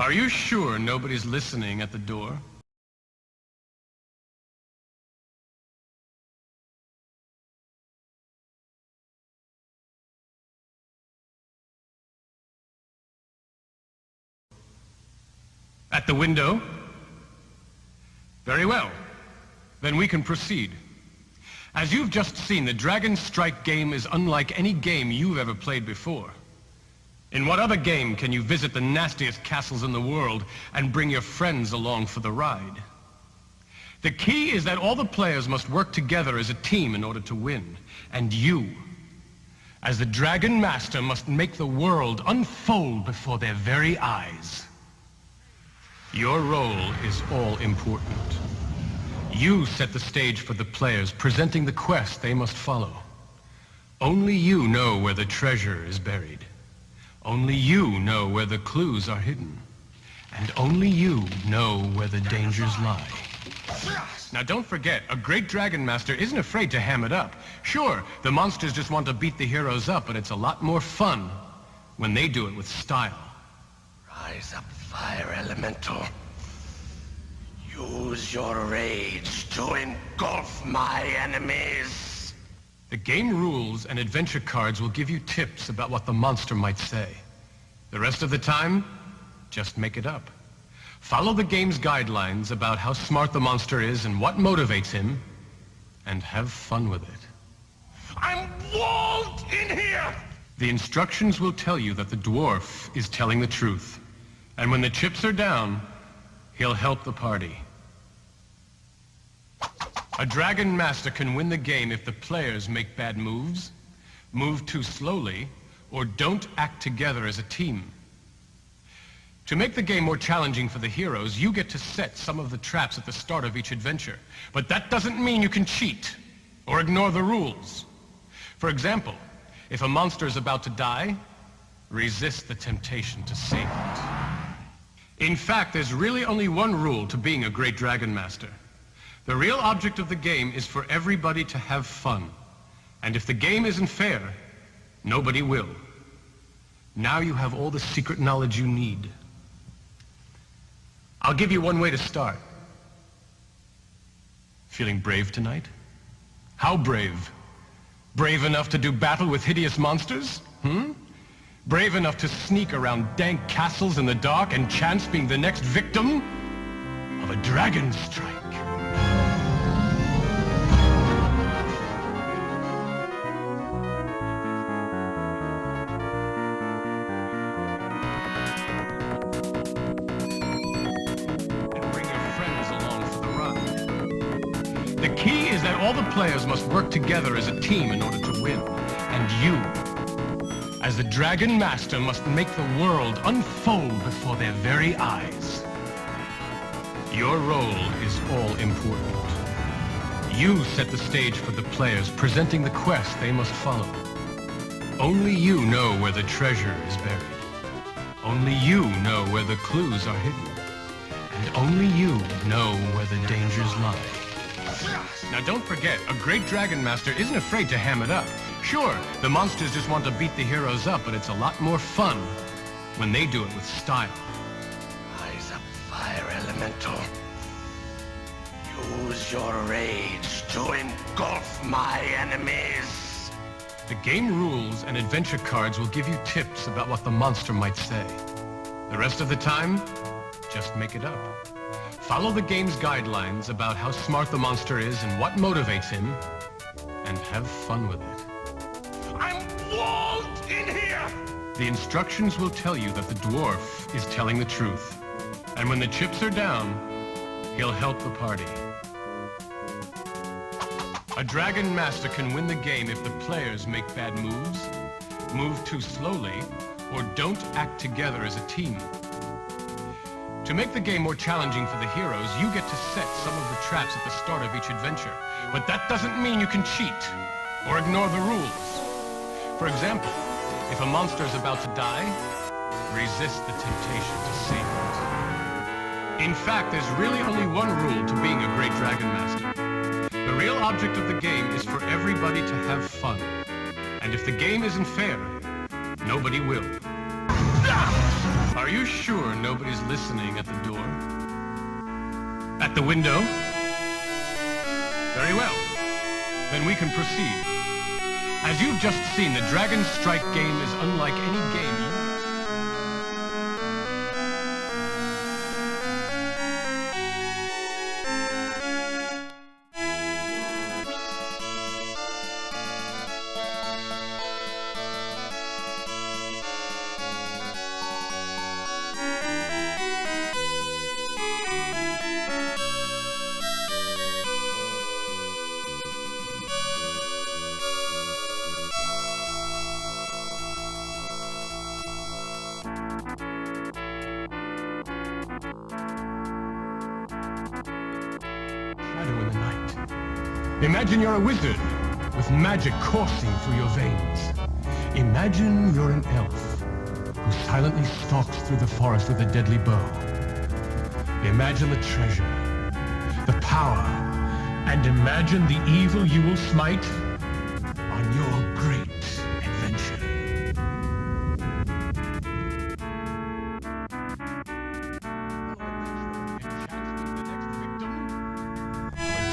Are you sure nobody's listening at the door? At the window? Very well. Then we can proceed. As you've just seen, the Dragon Strike game is unlike any game you've ever played before. In what other game can you visit the nastiest castles in the world and bring your friends along for the ride? The key is that all the players must work together as a team in order to win. And you, as the Dragon Master, must make the world unfold before their very eyes. Your role is all important. You set the stage for the players, presenting the quest they must follow. Only you know where the treasure is buried. Only you know where the clues are hidden. And only you know where the dangers lie. Now don't forget, a great Dragon Master isn't afraid to ham it up. Sure, the monsters just want to beat the heroes up, but it's a lot more fun when they do it with style. Rise up, fire elemental. Use your rage to engulf my enemies. The game rules and adventure cards will give you tips about what the monster might say. The rest of the time, just make it up. Follow the game's guidelines about how smart the monster is and what motivates him, and have fun with it. I'm walled in here! The instructions will tell you that the dwarf is telling the truth. And when the chips are down, he'll help the party. A Dragon Master can win the game if the players make bad moves, move too slowly, or don't act together as a team. To make the game more challenging for the heroes, you get to set some of the traps at the start of each adventure. But that doesn't mean you can cheat or ignore the rules. For example, if a monster is about to die, resist the temptation to save it. In fact, there's really only one rule to being a great Dragon Master. The real object of the game is for everybody to have fun. And if the game isn't fair, nobody will. Now you have all the secret knowledge you need. I'll give you one way to start. Feeling brave tonight? How brave? Brave enough to do battle with hideous monsters? Brave enough to sneak around dank castles in the dark and chance being the next victim of a dragon strike? All the players must work together as a team in order to win. And you, as the Dragon Master, must make the world unfold before their very eyes. Your role is all important. You set the stage for the players, presenting the quest they must follow. Only you know where the treasure is buried. Only you know where the clues are hidden. And only you know where the dangers lie. Now don't forget, a great Dragon Master isn't afraid to ham it up. Sure, the monsters just want to beat the heroes up, but it's a lot more fun when they do it with style. Rise up, fire elemental. Use your rage to engulf my enemies. The game rules and adventure cards will give you tips about what the monster might say. The rest of the time, just make it up. Follow the game's guidelines about how smart the monster is and what motivates him, and have fun with it. I'm walled in here! The instructions will tell you that the dwarf is telling the truth. And when the chips are down, he'll help the party. A Dragon Master can win the game if the players make bad moves, move too slowly, or don't act together as a team. To make the game more challenging for the heroes, you get to set some of the traps at the start of each adventure. But that doesn't mean you can cheat or ignore the rules. For example, if a monster is about to die, resist the temptation to save it. In fact, there's really only one rule to being a great Dragon Master. The real object of the game is for everybody to have fun. And if the game isn't fair, nobody will. Are you sure nobody's listening at the door? At the window? Very well. Then we can proceed. As you've just seen, the Dragon Strike game is unlike any game Imagine you're a wizard with magic coursing through your veins. Imagine you're an elf who silently stalks through the forest with a deadly bow. Imagine the treasure, the power, and imagine the evil you will smite on your great adventure.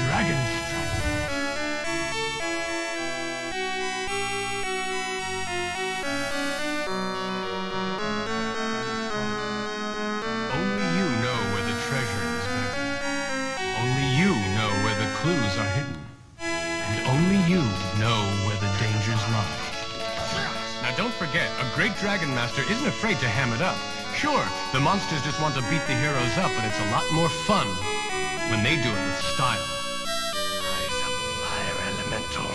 Dragon strike. Only you know where the treasure is buried. Only you know where the clues are hidden. And only you know where the dangers lie. Now don't forget, a great Dragon Master isn't afraid to ham it up. Sure, the monsters just want to beat the heroes up, but it's a lot more fun when they do it with style. Rise up, fire elemental.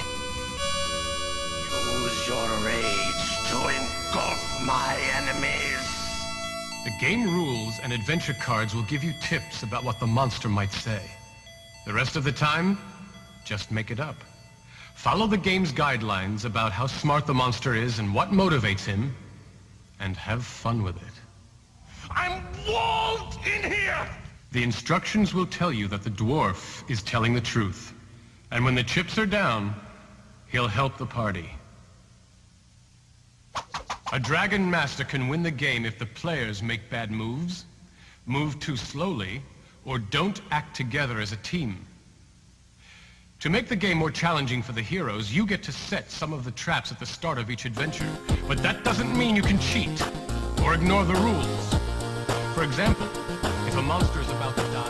Use your rage to engulf my enemies. The game rules and adventure cards will give you tips about what the monster might say. The rest of the time, just make it up. Follow the game's guidelines about how smart the monster is and what motivates him, and have fun with it. I'm walled in here! The instructions will tell you that the dwarf is telling the truth. And when the chips are down, he'll help the party. A Dragon Master can win the game if the players make bad moves, move too slowly, or don't act together as a team. To make the game more challenging for the heroes, you get to set some of the traps at the start of each adventure. But that doesn't mean you can cheat or ignore the rules. For example, if a monster is about to die,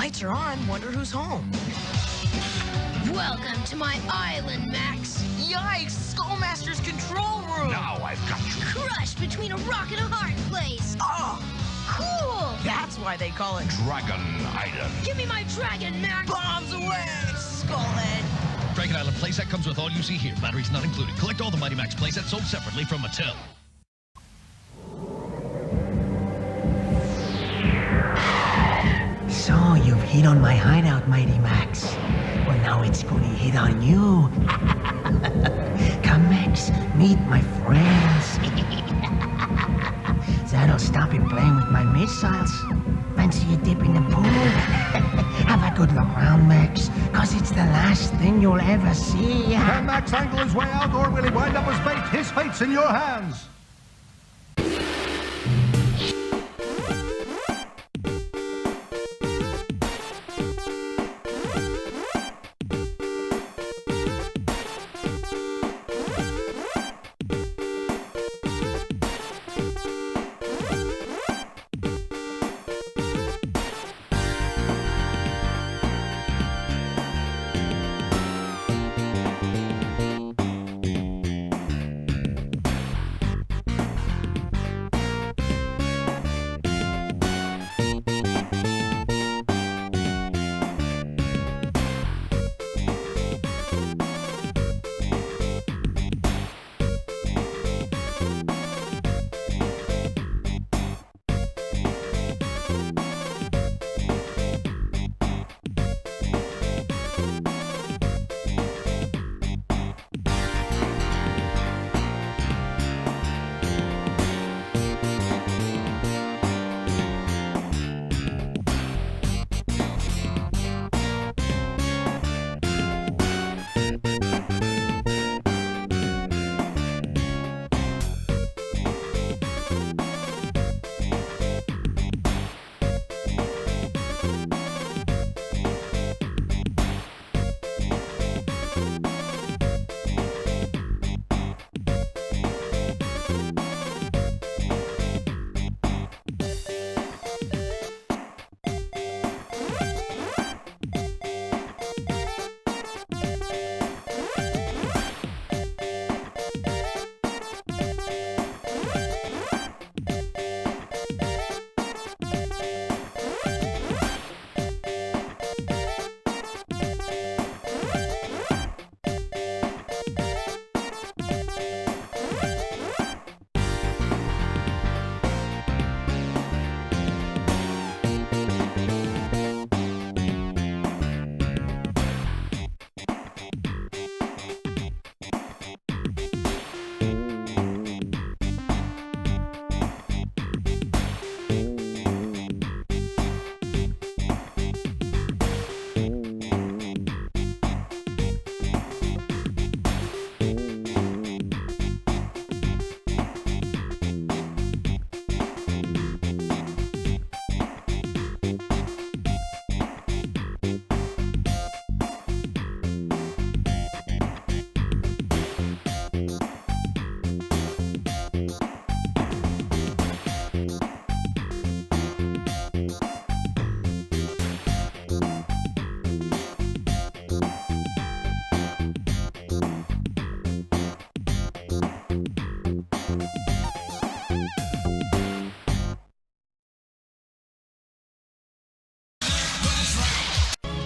Lights are on. Wonder who's home. Welcome to my island, Max. Yikes! Skullmaster's control room! Now I've got you. Crushed between a rock and a hard place. Oh! Cool! That's why they call it Dragon Island. Give me my dragon, Max! Bombs away, Skullhead! Dragon Island playset comes with all you see here. Batteries not included. Collect all the Mighty Max playsets sold separately from Mattel. So you've hit on my hideout, Mighty Max. Well, now it's gonna hit on you. Come, Max, meet my friends. That'll stop him playing with my missiles. Fancy a dip in the pool? Have a good look round, Max, cause it's the last thing you'll ever see. Can Max angle his way out, or will he wind up as bait? His fate's in your hands.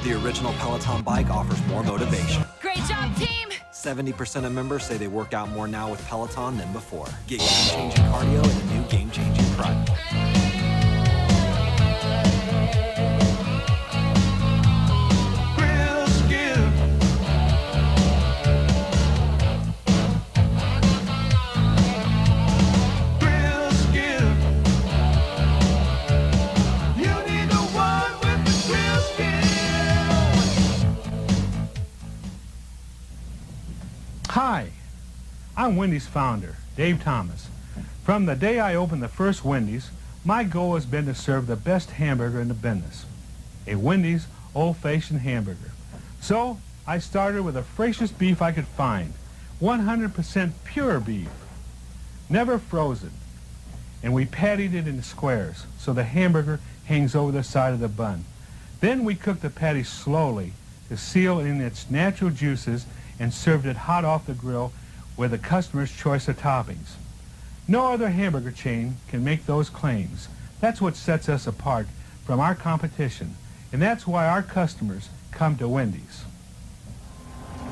The original Peloton bike offers more motivation. Great job, team! 70% of members say they work out more now with Peloton than before. Get game-changing cardio and a new game-changing pride. Hi, I'm Wendy's founder, Dave Thomas. From the day I opened the first Wendy's, my goal has been to serve the best hamburger in the business, a Wendy's old-fashioned hamburger. So I started with the freshest beef I could find, 100% pure beef, never frozen. And we patted it into squares so the hamburger hangs over the side of the bun. Then we cooked the patty slowly to seal in its natural juices and served it hot off the grill with the customer's choice of toppings. No other hamburger chain can make those claims. That's what sets us apart from our competition, and that's why our customers come to Wendy's.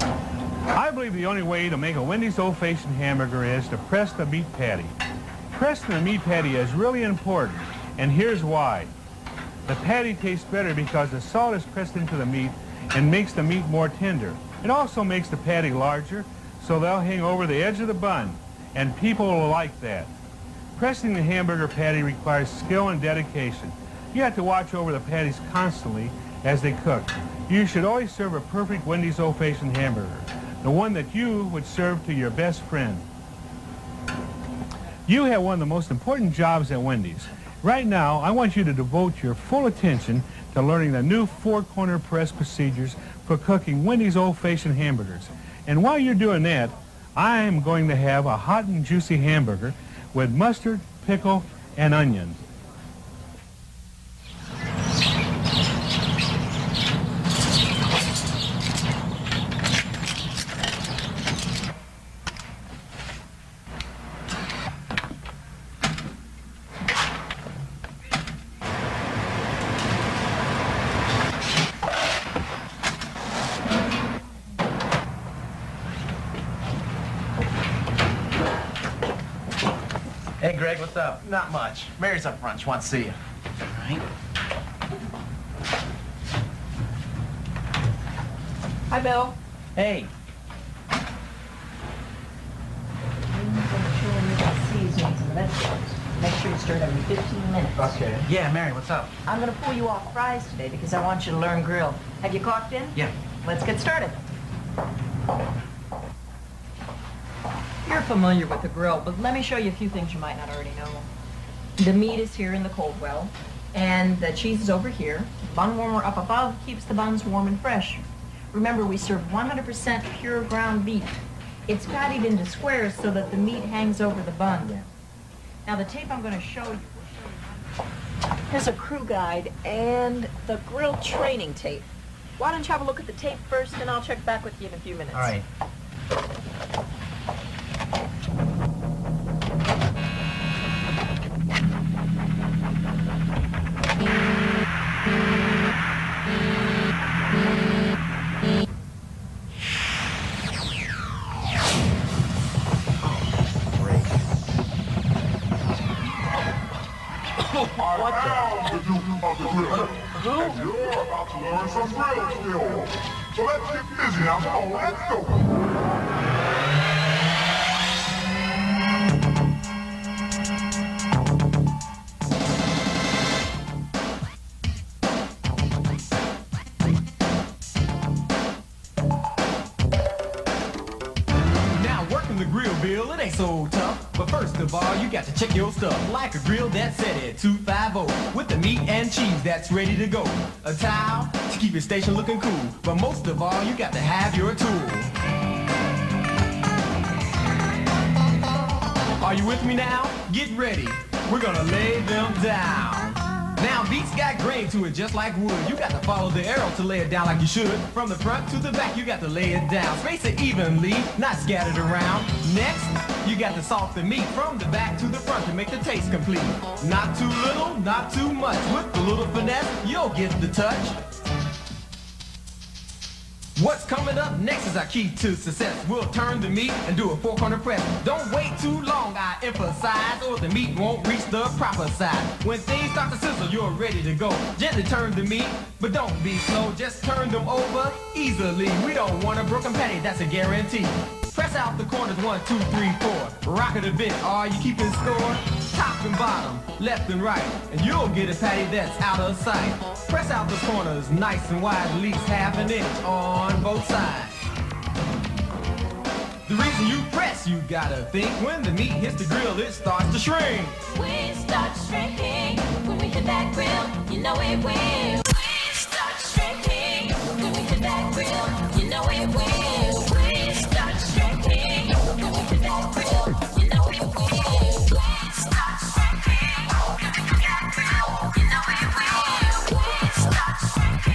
I believe the only way to make a Wendy's old-fashioned hamburger is to press the meat patty. Pressing the meat patty is really important, and here's why. The patty tastes better because the salt is pressed into the meat and makes the meat more tender. It also makes the patty larger, so they'll hang over the edge of the bun, and people will like that. Pressing the hamburger patty requires skill and dedication. You have to watch over the patties constantly as they cook. You should always serve a perfect Wendy's old-fashioned hamburger, the one that you would serve to your best friend. You have one of the most important jobs at Wendy's. Right now, I want you to devote your full attention to learning the new four-corner press procedures for cooking Wendy's old-fashioned hamburgers. And while you're doing that, I am going to have a hot and juicy hamburger with mustard, pickle, and onion. Hey, Greg, what's up? Not much. Mary's up front. She wants to see you. All right. Hi, Bill. Hey. Make sure you stir it every 15 minutes. Okay. Yeah, Mary, what's up? I'm going to pull you off fries today because I want you to learn grill. Have you clocked in? Yeah. Let's get started. You're familiar with the grill, but let me show you a few things you might not already know. The meat is here in the cold well, and the cheese is over here. Bun warmer up above keeps the buns warm and fresh. Remember, we serve 100% pure ground beef. It's patted into squares so that the meat hangs over the bun. Now, the tape I'm going to show you will show you. Here's a crew guide and the grill training tape. Why don't you have a look at the tape first, and I'll check back with you in a few minutes. All right. What the? And you're about to learn some grill skills. So let's get busy now. Come on, let's go. The grill, Bill, it ain't so tough. But first of all, you got to check your stuff. Like a grill that's set at 250 with the meat and cheese that's ready to go. A towel to keep your station looking cool. But most of all, you got to have your tool. Are you with me now? Get ready. We're gonna lay them down. Now, beats got grain to it just like wood. You got to follow the arrow to lay it down like you should. From the front to the back, you got to lay it down. Space it evenly, not scattered around. Next, you got to salt the meat from the back to the front to make the taste complete. Not too little, not too much. With a little finesse, you'll get the touch. What's coming up next is our key to success. We'll turn the meat and do a four-corner press. Don't wait too long, I emphasize, or the meat won't reach the proper size. When things start to sizzle, you're ready to go. Gently turn the meat, but don't be slow. Just turn them over easily. We don't want a broken patty, that's a guarantee. Press out the corners 1, 2, 3, 4. Rock it a bit, are you keeping score? Top and bottom, left and right, and you'll get a patty that's out of sight. Press out the corners nice and wide, at least half an inch on both sides. The reason you press, you gotta think, when the meat hits the grill, it starts to shrink. We start shrinking when we hit that grill, you know it will. We start shrinking when we hit that grill, you know it will. We start shrinking when we hit that grill, you know it will. We start shrinking when we hit that grill, you know it will. We start shrinking.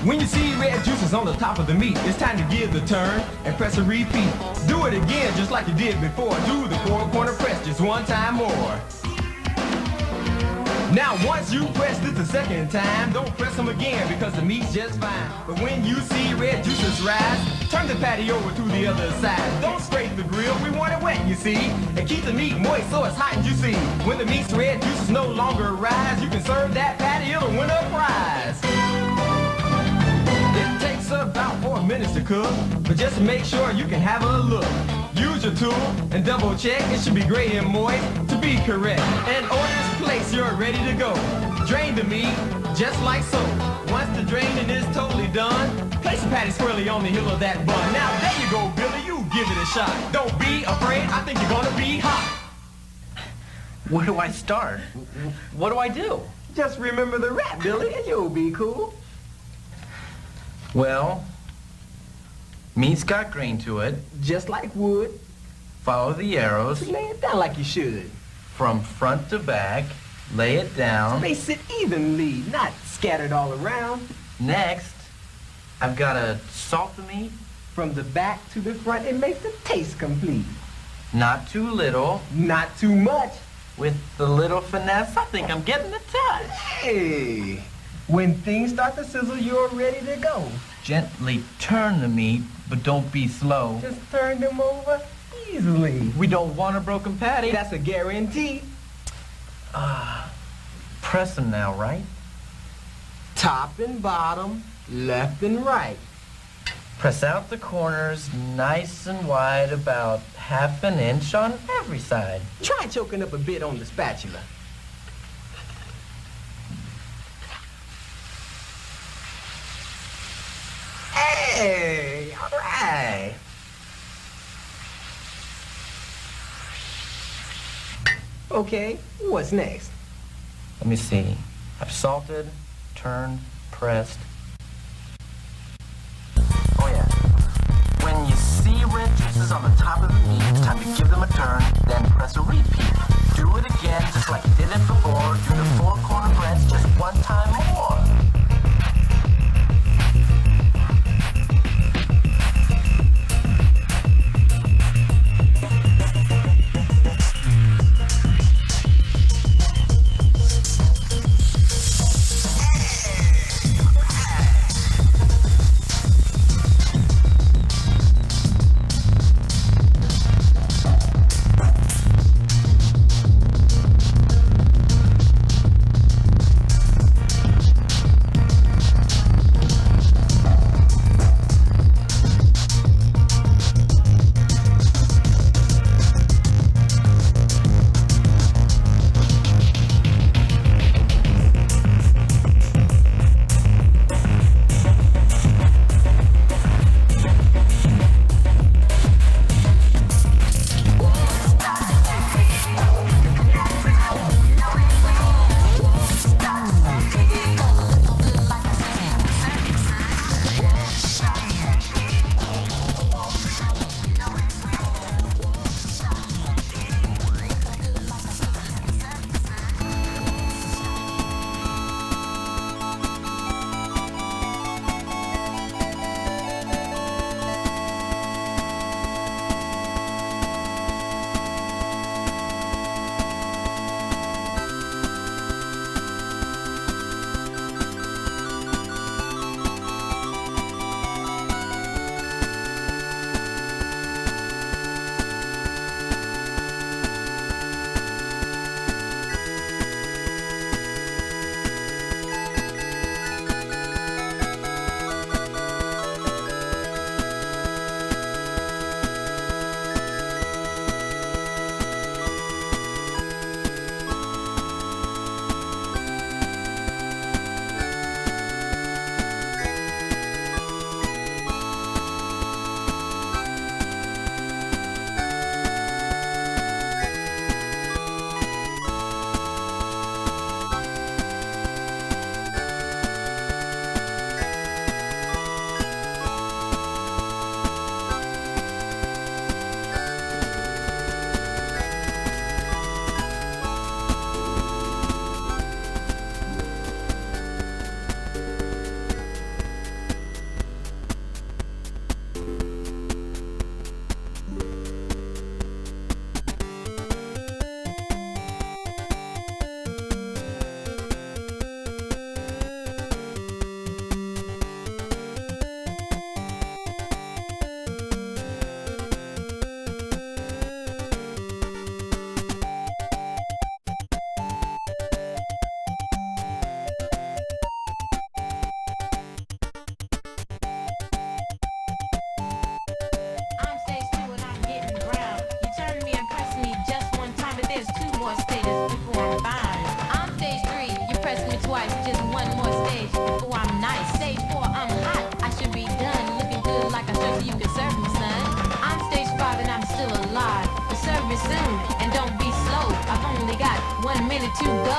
When you see red juices on the top of the meat, it's time to give the turn and press a repeat. Do it again just like you did before. Do the four-corner press just one time more. Now once you press this the second time, don't press them again because the meat's just fine. But when you see red juices rise, turn the patty over to the other side. Don't scrape the grill, we want it wet, you see. And keep the meat moist so it's hot and juicy. When the meat's red juices no longer rise, you can serve that patty, it'll win a prize. It takes about 4 minutes to cook, but just to make sure you can have a look. Use your tool and double check, it should be gray and moist to be correct. And order's placed, you're ready to go. Drain the meat, just like so. Once the draining is totally done, place the patty squarely on the heel of that bun. Now there you go, Billy, you give it a shot. Don't be afraid, I think you're gonna be hot. Where do I start? What do I do? Just remember the rap, Billy, and you'll be cool. Well, meat's got grain to it. Just like wood. Follow the arrows. Lay it down like you should. From front to back, lay it down. Space it evenly, not scattered all around. Next, I've got to salt the meat. From the back to the front, it makes the taste complete. Not too little. Not too much. With the little finesse, I think I'm getting the touch. Hey, when things start to sizzle, you're ready to go. Gently turn the meat, but don't be slow. Just turn them over easily. We don't want a broken patty. That's a guarantee. Press them now, right? Top and bottom, left and right. Press out the corners nice and wide, about ½ an inch on every side. Try choking up a bit on the spatula. Hey, all right. Okay, what's next? Let me see. I've salted, turned, pressed. Oh yeah. When you see red juices on the top of the meat, it's time to give them a turn, then press a repeat. Do it again just like you did it before. Do the 4 corner press just 1 time more. 4, I'm hot. I should be done. Looking good like I should so you can serve me, son. I'm stage 5 and I'm still alive. But serve me soon and don't be slow. I've only got 1 minute to go.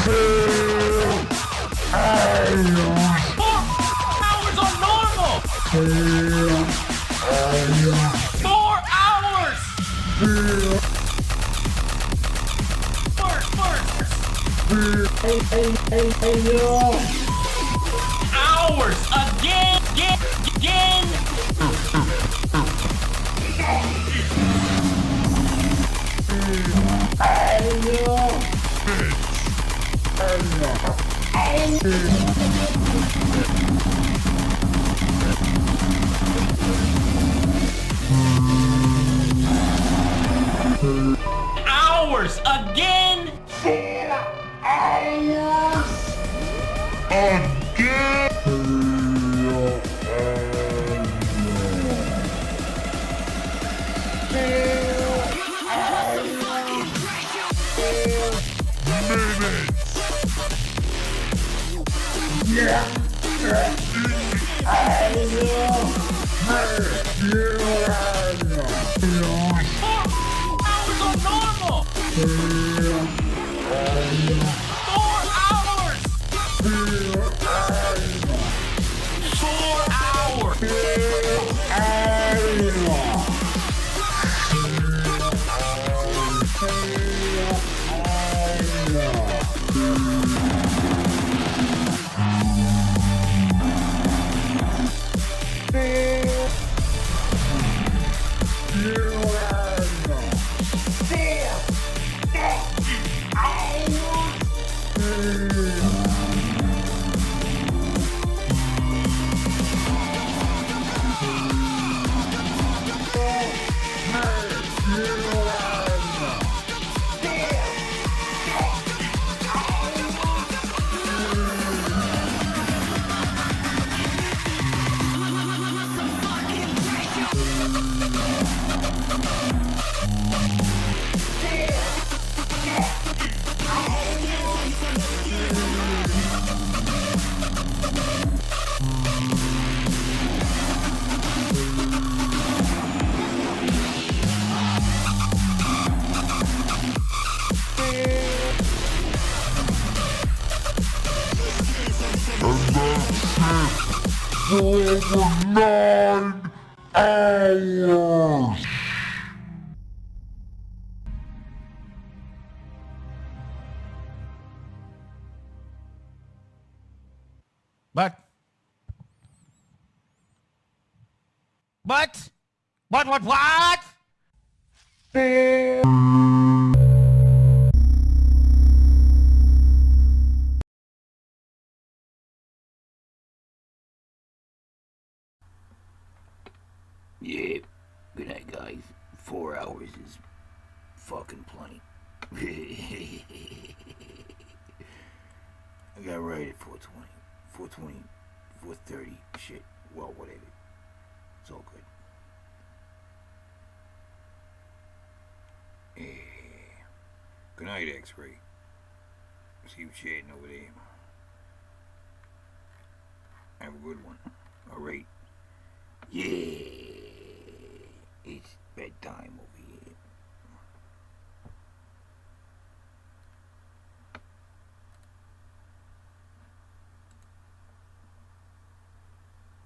Hours on normal! 4 hours! Hours again! Hours again! 4 hours again! Hours on normal! 4 hours! 4 hours! For 9 hours. But? What? Yeah, good night, guys. 4 hours is fucking plenty. I got right at 4:20, 4:20, 4:30. Shit, well, whatever. It's all good. Yeah. Good night, X-Ray. See you chatting over there. Have a good one. All right. Yeah. It's bedtime over here.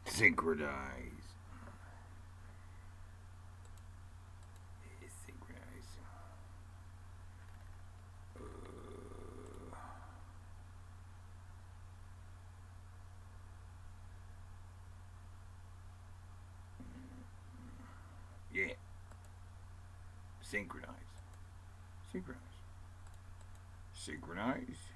Synchronize. Synchronize. Yeah. Synchronize. Synchronize. Synchronize.